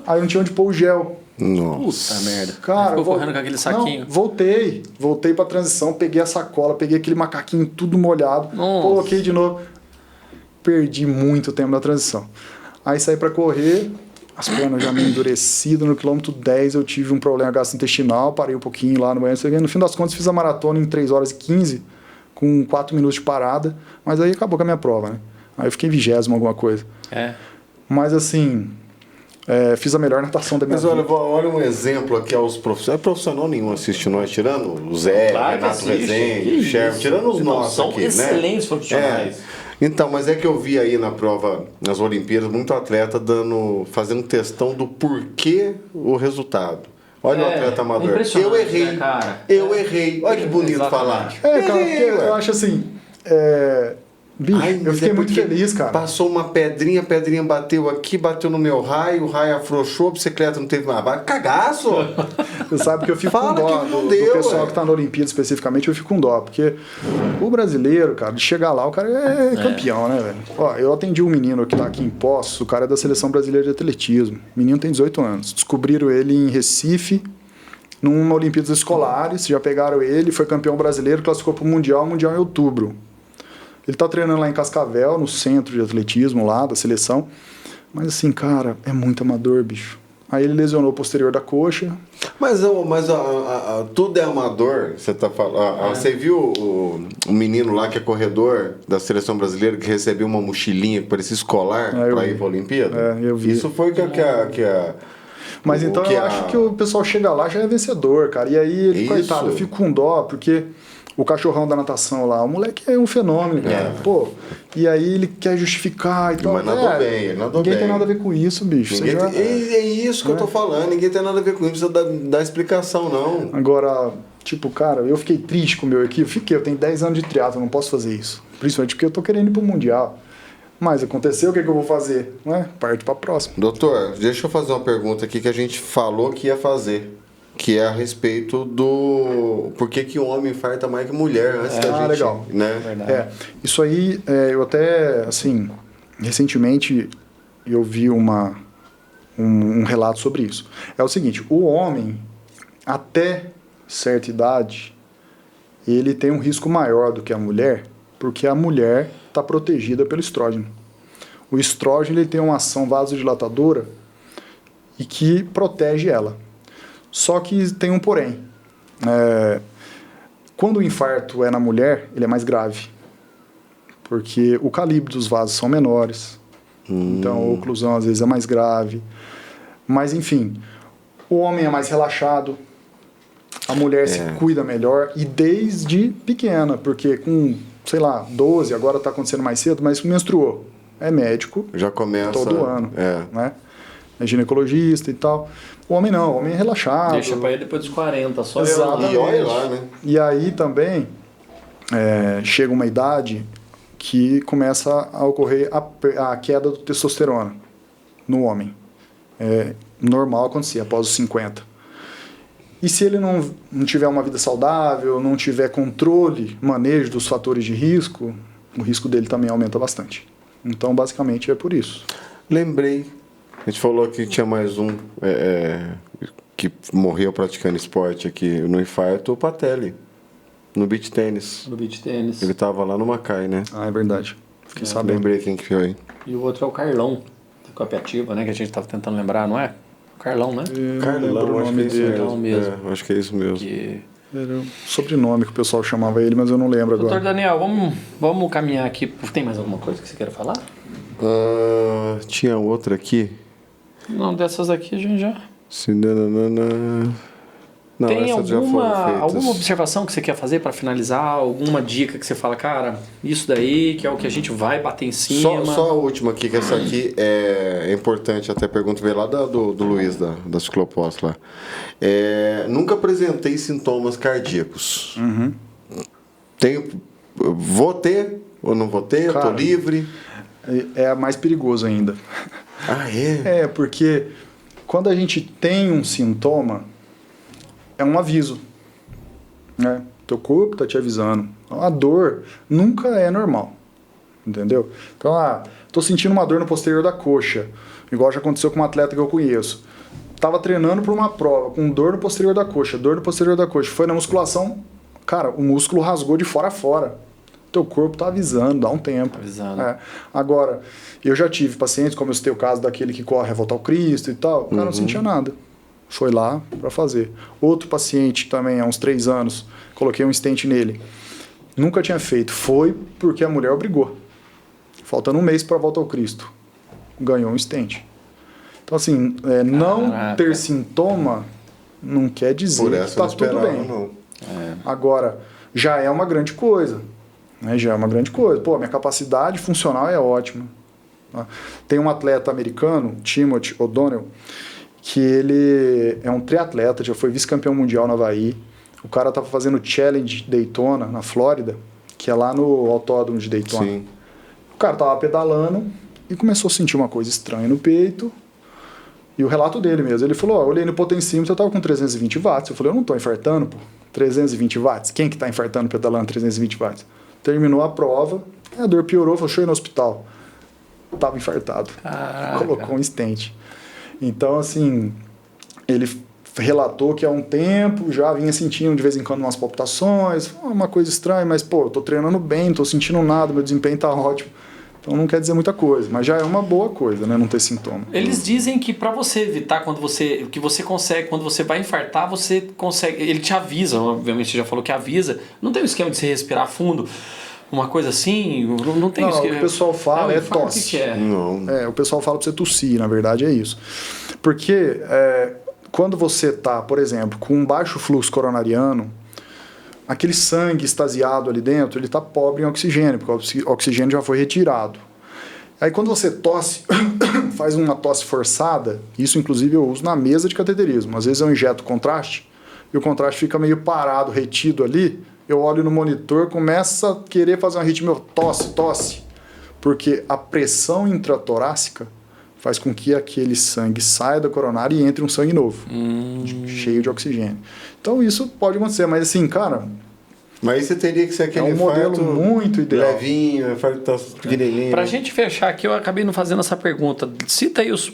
Speaker 3: Aí não tinha onde pôr o gel.
Speaker 2: Nossa.
Speaker 1: Puta merda.
Speaker 3: Cara,
Speaker 1: Ficou correndo com aquele saquinho.
Speaker 3: Não, voltei pra transição, peguei a sacola, peguei aquele macaquinho tudo molhado, coloquei de novo. Perdi muito tempo na transição. Aí saí pra correr, as pernas já meio endurecidas, no quilômetro 10 eu tive um problema gastrointestinal, parei um pouquinho lá no banheiro. No fim das contas fiz a maratona em 3 horas e 15, com 4 minutos de parada, mas aí acabou com a minha prova, né? Aí eu fiquei 20º alguma coisa. Mas assim, fiz a melhor natação da minha vida.
Speaker 2: Mas olha um exemplo aqui aos profissionais. Profissional nenhum assiste nós, tirando o Zé, Renato Rezende, o Sherman, tirando os nossos
Speaker 1: são
Speaker 2: aqui,
Speaker 1: excelentes profissionais.
Speaker 2: Então, mas é que eu vi aí na prova, nas Olimpíadas, muito atleta fazendo questão do porquê o resultado. Olha o atleta amador. Eu errei,
Speaker 1: né, cara?
Speaker 2: Eu errei. Olha que bonito falar.
Speaker 3: Cara, porque eu acho assim... Bicho, eu fiquei muito feliz, cara.
Speaker 2: Passou uma pedrinha, a pedrinha bateu aqui, bateu no meu raio, o raio afrouxou, a bicicleta não teve mais barra. Cagaço!
Speaker 3: Você sabe que eu fico com dó do pessoal que tá na Olimpíada especificamente, eu fico com dó, porque o brasileiro, cara, de chegar lá, o cara é campeão, né, velho? Ó, eu atendi um menino que tá aqui em Poços, o cara é da Seleção Brasileira de Atletismo. O menino tem 18 anos. Descobriram ele em Recife, numa Olimpíadas Escolares, já pegaram ele, foi campeão brasileiro, classificou pro Mundial em outubro. Ele tá treinando lá em Cascavel, no centro de atletismo lá, da seleção. Mas assim, cara, é muito amador, bicho. Aí ele lesionou o posterior da coxa.
Speaker 2: Mas tudo é amador, você tá falando. Você viu o menino lá que é corredor da seleção brasileira que recebeu uma mochilinha que parecia escolar para ir pra Olimpíada?
Speaker 3: Eu vi.
Speaker 2: Isso foi que a
Speaker 3: Mas então eu acho que o pessoal chega lá já é vencedor, cara. E aí ele, coitado, eu fico com dó, porque o cachorrão da natação lá, o moleque é um fenômeno, cara. Pô, e aí ele quer justificar e tal.
Speaker 2: Mas nadou bem, ele nadou
Speaker 3: ninguém
Speaker 2: bem.
Speaker 3: tem nada a ver com isso, bicho.
Speaker 2: É isso que eu tô falando, ninguém tem nada a ver com isso, não precisa dar explicação, não.
Speaker 3: Agora, tipo, cara, eu fiquei triste com o meu equipe, eu tenho 10 anos de triatlo, não posso fazer isso. Principalmente porque eu tô querendo ir pro Mundial. Mas aconteceu, o que eu vou fazer? Não é? Parto pra próxima.
Speaker 2: Doutor, deixa eu fazer uma pergunta aqui que a gente falou que ia fazer. Que é a respeito do... Por que o homem infarta mais que mulher antes da gente...
Speaker 3: legal.
Speaker 2: Né?
Speaker 3: Isso aí, eu até, assim, recentemente eu vi um relato sobre isso. É o seguinte, o homem, até certa idade, ele tem um risco maior do que a mulher, porque a mulher está protegida pelo estrógeno. O estrógeno ele tem uma ação vasodilatadora e que protege ela. Só que tem um porém. Quando o infarto é na mulher, ele é mais grave. Porque o calibre dos vasos são menores. Então a oclusão às vezes é mais grave. Mas enfim, o homem é mais relaxado. A mulher se cuida melhor. E desde pequena, porque com, sei lá, 12, agora está acontecendo mais cedo, mas menstruou. É médico.
Speaker 2: Já começa.
Speaker 3: Todo ano. Né? É ginecologista e tal. O homem não, o homem é relaxado.
Speaker 1: Deixa pra ele depois dos 40, só
Speaker 3: Exatamente.
Speaker 2: E olha lá, né?
Speaker 3: E aí também chega uma idade que começa a ocorrer a queda do testosterona no homem. É normal acontecer após os 50. E se ele não tiver uma vida saudável, não tiver controle, manejo dos fatores de risco, o risco dele também aumenta bastante. Então, basicamente, é por isso.
Speaker 2: Lembrei. A gente falou que tinha mais um que morreu praticando esporte aqui no infarto, o Patelli, no beach tênis.
Speaker 1: No beach tênis.
Speaker 2: Ele tava lá no Macai, né?
Speaker 3: Ah, é verdade. Fiquei sabendo.
Speaker 2: Lembrei quem que foi.
Speaker 1: E o outro é o Carlão, da Cooperativa, né? Que a gente tava tentando lembrar, não é? O Carlão, né?
Speaker 2: Carlão, acho que é isso
Speaker 1: Carlão mesmo.
Speaker 2: acho que é isso mesmo.
Speaker 3: Era o sobrenome que o pessoal chamava ele, mas eu não lembro agora.
Speaker 1: Doutor Daniel, vamos caminhar aqui. Tem mais alguma coisa que você queira falar?
Speaker 2: Tinha outra aqui.
Speaker 1: Não, dessas aqui a gente já...
Speaker 2: Não,
Speaker 1: Tem
Speaker 2: essas já foram feitas.
Speaker 1: alguma observação que você quer fazer para finalizar? Alguma dica que você fala, cara, isso daí que é o que a gente vai bater em cima?
Speaker 2: Só a última aqui, que essa aqui é importante, até pergunta veio lá do Luiz, da Ciclopós lá. Nunca apresentei sintomas cardíacos. Vou ter ou não vou ter?
Speaker 3: Cara,
Speaker 2: tô livre?
Speaker 3: É mais perigoso ainda.
Speaker 2: Ah, é?
Speaker 3: Porque quando a gente tem um sintoma, é um aviso, né? Teu corpo tá te avisando. A dor nunca é normal, entendeu? Então, tô sentindo uma dor no posterior da coxa, igual já aconteceu com um atleta que eu conheço. Tava treinando para uma prova com dor no posterior da coxa, foi na musculação, cara, o músculo rasgou de fora a fora. Teu corpo tá avisando, dá um tempo.
Speaker 1: Avisando.
Speaker 3: Agora, eu já tive pacientes, como eu citei o caso daquele que corre a volta ao Cristo e tal, o cara não sentia nada. Foi lá para fazer. Outro paciente também, há uns 3 anos, coloquei um stent nele. Nunca tinha feito. Foi porque a mulher obrigou. Faltando um mês para a volta ao Cristo. Ganhou um stent. Então, assim, não ter sintoma não quer dizer que está tudo bem.
Speaker 2: Não.
Speaker 3: Agora, já é uma grande coisa. Né? Já é uma grande coisa. Pô, minha capacidade funcional é ótima. Tá? Tem um atleta americano, Timothy O'Donnell, que ele é um triatleta, já foi vice-campeão mundial no Havaí. O cara tava fazendo Challenge Daytona, na Flórida, que é lá no autódromo de Daytona.
Speaker 2: Sim.
Speaker 3: O cara tava pedalando e começou a sentir uma coisa estranha no peito. E o relato dele mesmo, ele falou, olhei no potencímetro, eu tava com 320 watts. Eu falei, eu não tô infartando, pô. 320 watts? Quem que tá infartando pedalando 320 watts? Terminou a prova, a dor piorou, falou, deixa eu ir no hospital. Tava infartado.
Speaker 1: Caraca.
Speaker 3: Colocou um stent. Então, assim, ele relatou que há um tempo já vinha sentindo de vez em quando umas palpitações, uma coisa estranha, mas, pô, eu tô treinando bem, não tô sentindo nada, meu desempenho tá ótimo. Então não quer dizer muita coisa, mas já é uma boa coisa, né, não ter sintoma.
Speaker 1: Eles dizem que para você evitar quando você consegue, quando você vai infartar, você consegue, ele te avisa, obviamente você já falou que avisa, não tem um esquema de você respirar fundo, uma coisa assim, não tem
Speaker 3: esquema. O que o pessoal fala é tosse.
Speaker 1: O que é?
Speaker 2: Não.
Speaker 3: O pessoal fala para você tossir, na verdade é isso. Porque quando você tá, por exemplo, com um baixo fluxo coronariano, aquele sangue extasiado ali dentro, ele está pobre em oxigênio, porque o oxigênio já foi retirado. Aí quando você tosse, faz uma tosse forçada, isso inclusive eu uso na mesa de cateterismo. Às vezes eu injeto contraste, e o contraste fica meio parado, retido ali, eu olho no monitor, começa a querer fazer uma arritmia, tosse, porque a pressão intratorácica faz com que aquele sangue saia da coronária e entre um sangue novo, cheio de oxigênio. Então isso pode acontecer, mas assim, cara...
Speaker 2: Mas você teria que ser aquele
Speaker 3: modelo muito ideal.
Speaker 2: Levinho, infarto pequenininho.
Speaker 1: Pra gente fechar aqui, eu acabei não fazendo essa pergunta. Cita aí os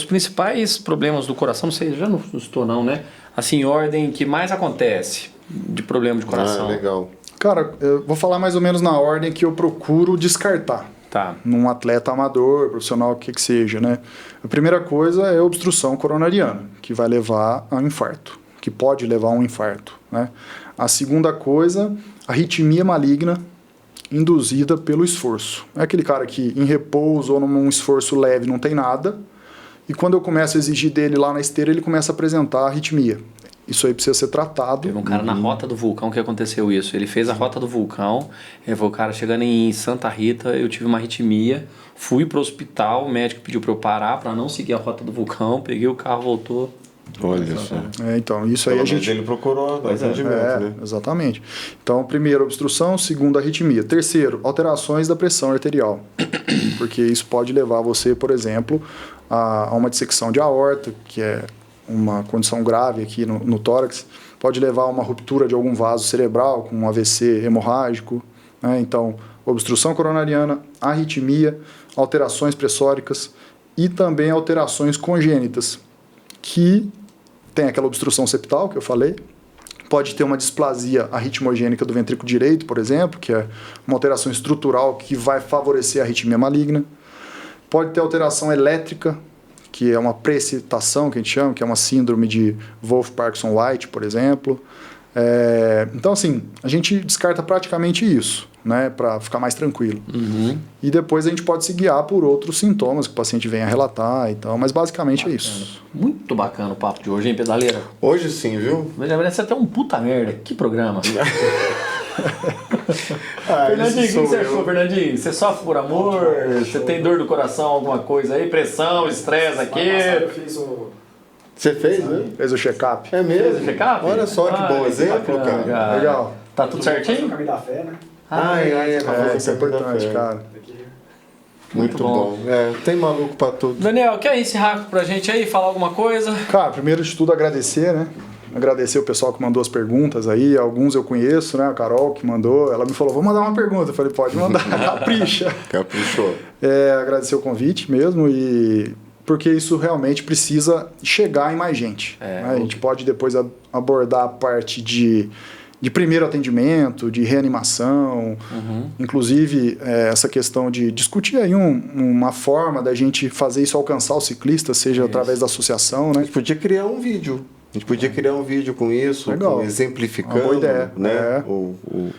Speaker 1: principais problemas do coração, não sei, já não estou não, né? Assim, em ordem que mais acontece de problema de coração.
Speaker 2: Legal.
Speaker 3: Cara, eu vou falar mais ou menos na ordem que eu procuro descartar.
Speaker 1: Tá.
Speaker 3: Num atleta amador, profissional, o que seja, né? A primeira coisa é a obstrução coronariana, que vai levar a um infarto, que pode levar a um infarto, né? A segunda coisa, arritmia maligna induzida pelo esforço. É aquele cara que em repouso ou num esforço leve não tem nada, e quando eu começo a exigir dele lá na esteira, ele começa a apresentar arritmia. Isso aí precisa ser tratado.
Speaker 1: Teve um cara na Rota do Vulcão que aconteceu isso. Ele fez a Rota do Vulcão, ele falou, cara, chegando em Santa Rita, eu tive uma arritmia, fui pro hospital, o médico pediu para eu parar para não seguir a Rota do Vulcão, peguei o carro, voltou.
Speaker 2: Olha só.
Speaker 3: Então, isso aí a gente...
Speaker 2: ele procurou atendimento, né?
Speaker 3: Exatamente. Então, primeiro, obstrução. Segundo, arritmia. Terceiro, alterações da pressão arterial. Porque isso pode levar você, por exemplo, a uma dissecção de aorta, que é uma condição grave aqui no tórax. Pode levar a uma ruptura de algum vaso cerebral, com um AVC hemorrágico, né? Então, obstrução coronariana, arritmia, alterações pressóricas e também alterações congênitas, que tem aquela obstrução septal que eu falei, pode ter uma displasia arritmogênica do ventrículo direito, por exemplo, que é uma alteração estrutural que vai favorecer a arritmia maligna. Pode ter alteração elétrica, que é uma precipitação, que a gente chama, que é uma síndrome de Wolff-Parkinson-White, por exemplo. Então, assim, a gente descarta praticamente isso, né, para ficar mais tranquilo. E depois a gente pode se guiar por outros sintomas que o paciente venha relatar e tal, mas basicamente é isso.
Speaker 1: Muito bacana o papo de hoje, hein, pedaleira?
Speaker 2: Hoje sim, viu?
Speaker 1: Parece até um puta merda. Que programa. Fernandinho, o que você achou, Fernandinho? Você sofre por amor? Você tem dor do coração, alguma coisa aí? Pressão, estresse aqui?
Speaker 2: Você fez, né?
Speaker 3: Fez o check-up.
Speaker 2: É mesmo?
Speaker 1: Fez o check-up?
Speaker 2: Olha só que bom exemplo,
Speaker 1: bacana,
Speaker 2: cara.
Speaker 3: Legal.
Speaker 1: Tá tudo certinho?
Speaker 7: Caminho da fé, né?
Speaker 3: Isso é importante, cara.
Speaker 2: Muito bom. Tem maluco pra tudo.
Speaker 1: Daniel, quer encerrar pra gente aí, falar alguma coisa?
Speaker 3: Cara, primeiro de tudo agradecer, né? Agradecer o pessoal que mandou as perguntas aí, alguns eu conheço, né? A Carol que mandou, ela me falou, vou mandar uma pergunta. Eu falei, pode mandar, capricha.
Speaker 2: Caprichou.
Speaker 3: Agradecer o convite mesmo e porque isso realmente precisa chegar em mais gente. Né? A gente pode depois abordar a parte de primeiro atendimento, de reanimação, inclusive essa questão de discutir aí uma forma da gente fazer isso alcançar o ciclista, seja através da associação, né?
Speaker 2: A gente podia criar um vídeo. A gente podia criar um vídeo com isso, exemplificando,
Speaker 3: uma boa ideia,
Speaker 2: né?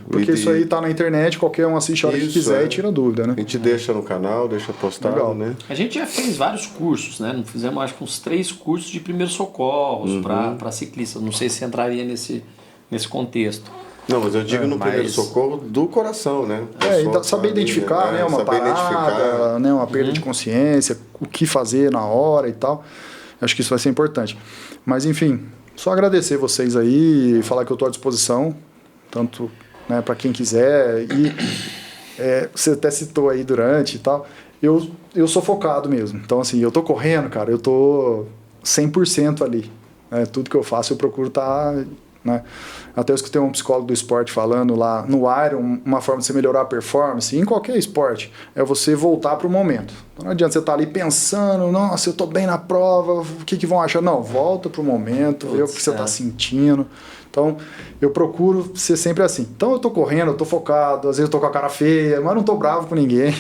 Speaker 3: Porque isso aí tá na internet, qualquer um assiste a hora que quiser e tira dúvida, né?
Speaker 2: A gente deixa no canal, deixa postado, né?
Speaker 1: A gente já fez vários cursos, né? Não fizemos, acho que uns 3 cursos de primeiros socorros para ciclistas. Não sei se entraria nesse contexto.
Speaker 2: Não, mas eu digo no primeiro socorro do coração, né?
Speaker 3: Saber identificar, né? Uma parada, né? Uma perda de consciência, o que fazer na hora e tal. Acho que isso vai ser importante. Mas, enfim, só agradecer vocês aí e falar que eu estou à disposição, tanto, né, para quem quiser. E você até citou aí durante e tal. Eu sou focado mesmo. Então, assim, eu tô correndo, cara, eu tô 100% ali. Né? Tudo que eu faço eu procuro estar... Né? Até eu escutei um psicólogo do esporte falando lá no Iron, uma forma de você melhorar a performance em qualquer esporte é você voltar para o momento. Então não adianta você estar ali pensando, nossa, eu estou bem na prova, o que vão achar? Não, volta para o momento, vê o que você está sentindo. Então, eu procuro ser sempre assim. Então, eu tô correndo, eu tô focado, às vezes eu tô com a cara feia, mas não tô bravo com ninguém.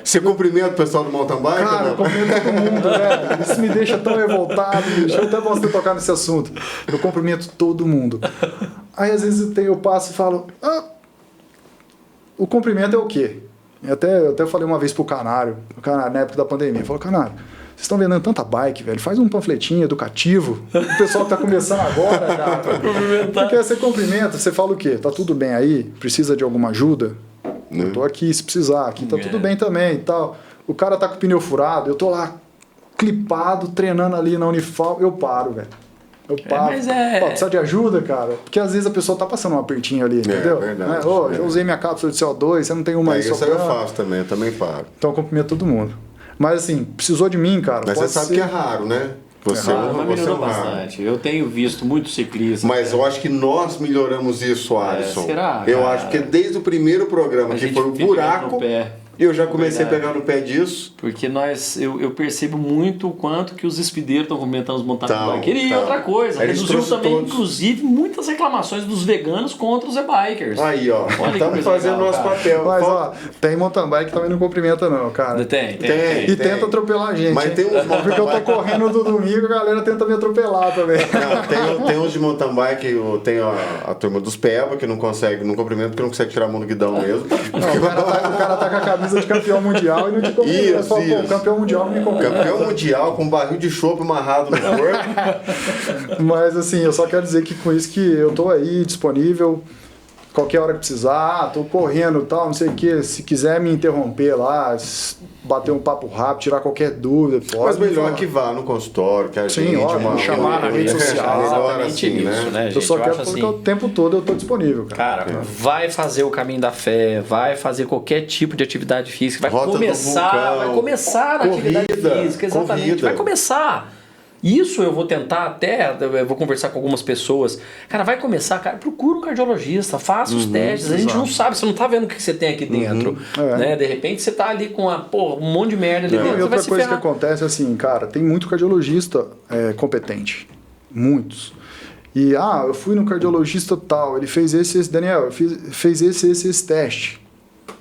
Speaker 2: Você cumprimenta o pessoal do mountain bike?
Speaker 3: Cara, eu cumprimento todo mundo, né? Isso me deixa tão revoltado, bicho. Eu até posso ter tocado nesse assunto. Eu cumprimento todo mundo. Aí, às vezes, eu passo e falo, o cumprimento é o quê? Eu até falei uma vez pro Canário, na época da pandemia, eu falei, Canário, vocês estão vendendo tanta bike, velho. Faz um panfletinho educativo. O pessoal que tá começando agora, cara. Porque você cumprimenta, você fala o quê? Tá tudo bem aí? Precisa de alguma ajuda? Eu tô aqui se precisar. Aqui tá tudo bem também e tal. O cara tá com o pneu furado, eu tô lá clipado, treinando ali na Unifal, eu paro, velho. Eu paro. Precisa de ajuda, cara? Porque às vezes a pessoa tá passando um apertinho ali, entendeu?
Speaker 2: Verdade,
Speaker 3: já usei minha cápsula de CO2, você não tem uma aí
Speaker 2: isso aí eu faço também, eu também paro.
Speaker 3: Então eu cumprimento todo mundo. Mas assim, precisou de mim, cara.
Speaker 2: Mas você sabe que é raro, né? Você
Speaker 1: melhorou bastante. Eu tenho visto muitos ciclistas.
Speaker 2: Mas eu acho que nós melhoramos isso, Alisson.
Speaker 1: Será?
Speaker 2: Eu acho que desde o primeiro programa, que foi o buraco, eu já comecei a pegar no pé disso.
Speaker 1: Porque eu percebo muito o quanto que os speedeiros estão comentando os mountain bikers. E outra coisa, reduziu também, inclusive, muitas reclamações dos veganos contra os e-bikers.
Speaker 2: Aí, ó. Estamos fazendo nosso papel.
Speaker 3: Mas, tem mountain bike que também não cumprimenta, não, cara.
Speaker 1: Tem.
Speaker 3: E tenta atropelar a gente.
Speaker 2: Mas tem uns
Speaker 3: porque eu tô correndo no domingo, a galera tenta me atropelar também.
Speaker 2: Não, tem uns de mountain bike, tem a turma dos Peba, que não cumprimenta, porque não consegue tirar a mão do guidão mesmo.
Speaker 3: Não, o cara tá com a camisa de campeão mundial e não te cumprimenta. Você fala, campeão mundial não me cumprimenta.
Speaker 2: Campeão mundial com um barril de chopp amarrado no corpo.
Speaker 3: Mas assim, eu só quero dizer que com isso que eu tô aí disponível, qualquer hora que precisar, tô correndo e tal, não sei o que, se quiser me interromper lá, bater um papo rápido, tirar qualquer dúvida, pode.
Speaker 2: Mas melhor que vá no consultório, que a gente
Speaker 3: me chamar na rede social.
Speaker 1: Exatamente assim, isso, né, gente?
Speaker 3: Eu só quero porque o tempo todo eu tô disponível, cara.
Speaker 1: Vai fazer o caminho da fé, vai fazer qualquer tipo de atividade física, vai começar a atividade física, exatamente, vai começar. Isso eu vou tentar até, eu vou conversar com algumas pessoas. Cara, vai começar, cara, procura um cardiologista, faça os testes. A gente não sabe, você não tá vendo o que você tem aqui dentro. Né? De repente você tá ali com um monte de merda ali dentro.
Speaker 3: E outra coisa que acontece é assim, cara, tem muito cardiologista competente. Muitos. E, eu fui no cardiologista tal, ele fez esse Daniel, fez esse teste.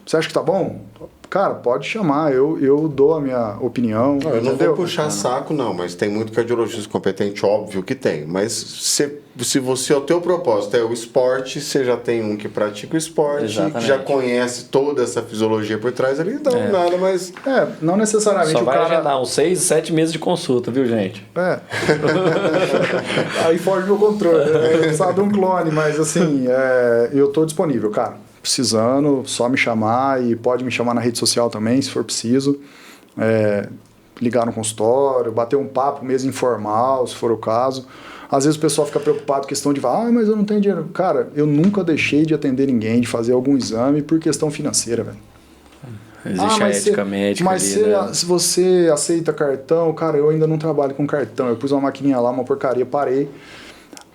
Speaker 3: Você acha que tá bom? cara, pode chamar, eu dou a minha opinião.
Speaker 2: Não, eu não
Speaker 3: entendeu?
Speaker 2: vou puxar saco, não, mas tem muito cardiologista competente, óbvio que tem. Mas se você, o teu propósito é o esporte, você já tem um que pratica o esporte,
Speaker 1: Exatamente.
Speaker 2: que já conhece toda essa fisiologia por trás ali, então nada, mas...
Speaker 3: Não necessariamente
Speaker 1: Só
Speaker 3: o
Speaker 1: vai
Speaker 3: cara...
Speaker 1: agendar uns 6, 7 meses de consulta, viu, gente?
Speaker 3: Aí foge do controle, né? Eu precisava de um clone, mas assim, eu tô disponível, cara. Precisando, só me chamar e pode me chamar na rede social também, se for preciso. Ligar no consultório, bater um papo mesmo informal, se for o caso. Às vezes o pessoal fica preocupado com questão de mas eu não tenho dinheiro. Cara, eu nunca deixei de atender ninguém, de fazer algum exame por questão financeira, velho.
Speaker 1: Existe a ética médica
Speaker 3: mas
Speaker 1: ali, né?
Speaker 3: se você aceita cartão, cara, eu ainda não trabalho com cartão. Eu pus uma maquininha lá, uma porcaria, parei.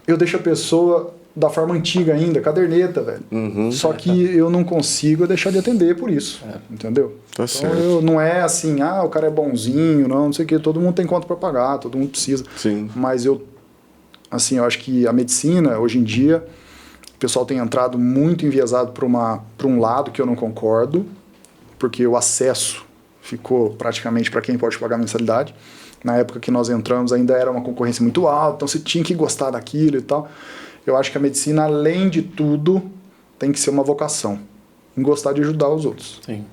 Speaker 3: Eu deixo a pessoa da forma antiga ainda, caderneta, velho. Só que eu não consigo deixar de atender por isso, entendeu?
Speaker 2: Tá certo.
Speaker 3: Então não é assim, o cara é bonzinho, não sei o que, todo mundo tem conta para pagar, todo mundo precisa.
Speaker 2: Sim.
Speaker 3: Mas eu acho que a medicina, hoje em dia, o pessoal tem entrado muito enviesado para um lado que eu não concordo, porque o acesso ficou praticamente para quem pode pagar mensalidade. Na época que nós entramos ainda era uma concorrência muito alta, então você tinha que gostar daquilo e tal. Eu acho que a medicina, além de tudo, tem que ser uma vocação, em gostar de ajudar os outros.
Speaker 1: Sim.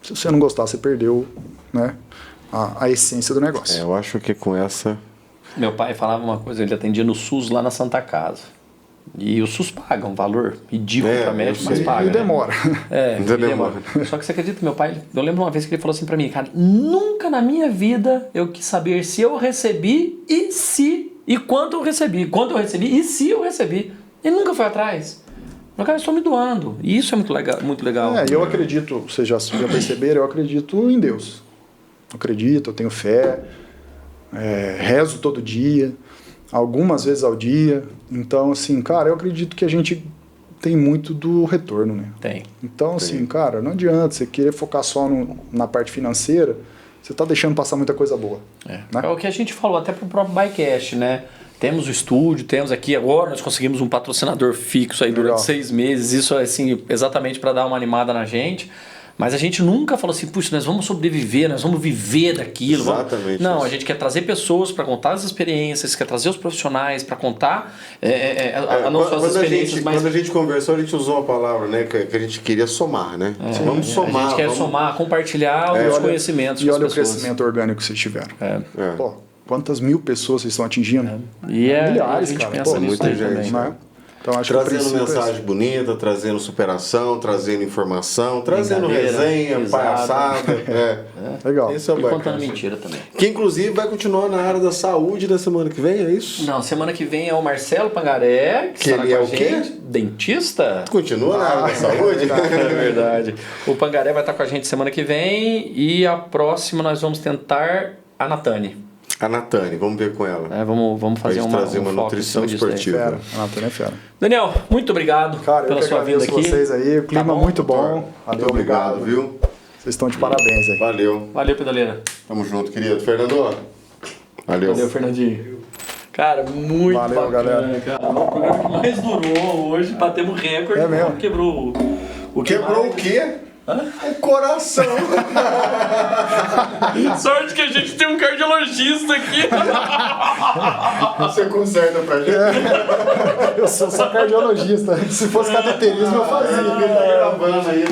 Speaker 3: Se você não gostar, você perdeu, né, a essência do negócio.
Speaker 2: Eu acho que com essa...
Speaker 1: Meu pai falava uma coisa, ele atendia no SUS lá na Santa Casa. E o SUS paga um valor ridículo para médico, mas paga.
Speaker 3: E demora.
Speaker 1: E demora. Só que você acredita, meu pai, eu lembro uma vez que ele falou assim para mim, cara, nunca na minha vida eu quis saber se eu recebi e quanto eu recebi. Quanto eu recebi e se eu recebi. Ele nunca foi atrás. Meu cara, eu estou me doando. E isso é muito legal. Muito legal.
Speaker 3: Eu acredito, vocês já perceberam, eu acredito em Deus. Eu acredito, eu tenho fé, rezo todo dia, algumas vezes ao dia. Então, assim, cara, eu acredito que a gente tem muito do retorno, né?
Speaker 1: Tem.
Speaker 3: Então, assim, cara, não adianta você querer focar só na parte financeira, você tá deixando passar muita coisa boa. Né?
Speaker 1: É o que a gente falou até pro próprio Bikecast, né? Temos o estúdio, temos aqui agora, nós conseguimos um patrocinador fixo aí durante 6 meses, isso assim, exatamente para dar uma animada na gente. Mas a gente nunca falou assim, puxa, nós vamos sobreviver, nós vamos viver daquilo.
Speaker 2: Exatamente.
Speaker 1: Não, a gente quer trazer pessoas para contar as experiências, quer trazer os profissionais para contar não só as experiências, mas...
Speaker 2: Quando a gente conversou, a gente usou a palavra, né, que a gente queria somar, né? Vamos somar.
Speaker 1: A gente quer somar, compartilhar os conhecimentos.
Speaker 3: E olha o
Speaker 1: pessoas.
Speaker 3: crescimento orgânico que vocês tiveram.
Speaker 2: É.
Speaker 3: Pô, quantas mil pessoas vocês estão atingindo?
Speaker 1: a
Speaker 3: Milhares,
Speaker 1: gente
Speaker 3: cara.
Speaker 1: pensa nisso
Speaker 2: muita
Speaker 1: aí
Speaker 2: gente,
Speaker 1: também.
Speaker 3: Né? Então, acho
Speaker 2: Trazendo
Speaker 3: que
Speaker 2: mensagem bonita, trazendo superação, trazendo informação, trazendo
Speaker 1: Brincadeira,
Speaker 2: resenha,
Speaker 1: risada.
Speaker 2: palhaçada.
Speaker 3: legal.
Speaker 2: Esse é o
Speaker 1: E
Speaker 2: bacana.
Speaker 1: contando mentira também.
Speaker 2: Que inclusive vai continuar na área da saúde da semana que vem, é isso?
Speaker 1: Não, semana que vem é o Marcelo Pangaré, que estará
Speaker 2: ele
Speaker 1: com
Speaker 2: é
Speaker 1: a
Speaker 2: o quê?
Speaker 1: gente. Dentista?
Speaker 2: Continua na área da saúde?
Speaker 1: É verdade. O Pangaré vai estar com a gente semana que vem e a próxima nós vamos tentar a Natane.
Speaker 2: A Natane, vamos ver com ela.
Speaker 1: Vamos fazer
Speaker 2: Pra gente trazer uma
Speaker 1: foco
Speaker 2: nutrição
Speaker 1: em cima disso daí.
Speaker 2: esportiva.
Speaker 3: Fera. A Natane é fera.
Speaker 1: Daniel, muito obrigado
Speaker 3: Cara,
Speaker 1: pela
Speaker 3: eu que
Speaker 1: sua vinda
Speaker 3: agradeço
Speaker 1: aqui.
Speaker 3: vocês aí, o clima
Speaker 1: Tá bom?
Speaker 3: muito bom.
Speaker 2: Muito obrigado, viu?
Speaker 3: Vocês estão de parabéns aí.
Speaker 2: Valeu.
Speaker 1: Valeu, pedaleira.
Speaker 2: Tamo junto, querido. Fernando. Valeu.
Speaker 1: Valeu, Fernandinho. Cara, muito
Speaker 3: Valeu,
Speaker 1: bacana,
Speaker 3: galera.
Speaker 1: cara. O programa que mais durou hoje, batemos recorde.
Speaker 3: É mesmo?
Speaker 1: Quebrou o que
Speaker 2: Quebrou
Speaker 1: mais?
Speaker 2: o quê? O coração.
Speaker 1: Sorte que a gente tem um cardiologista aqui.
Speaker 2: Você conserta pra gente?
Speaker 3: Eu sou só cardiologista. Se fosse cateterismo, eu fazia.
Speaker 2: Tá gravando aí.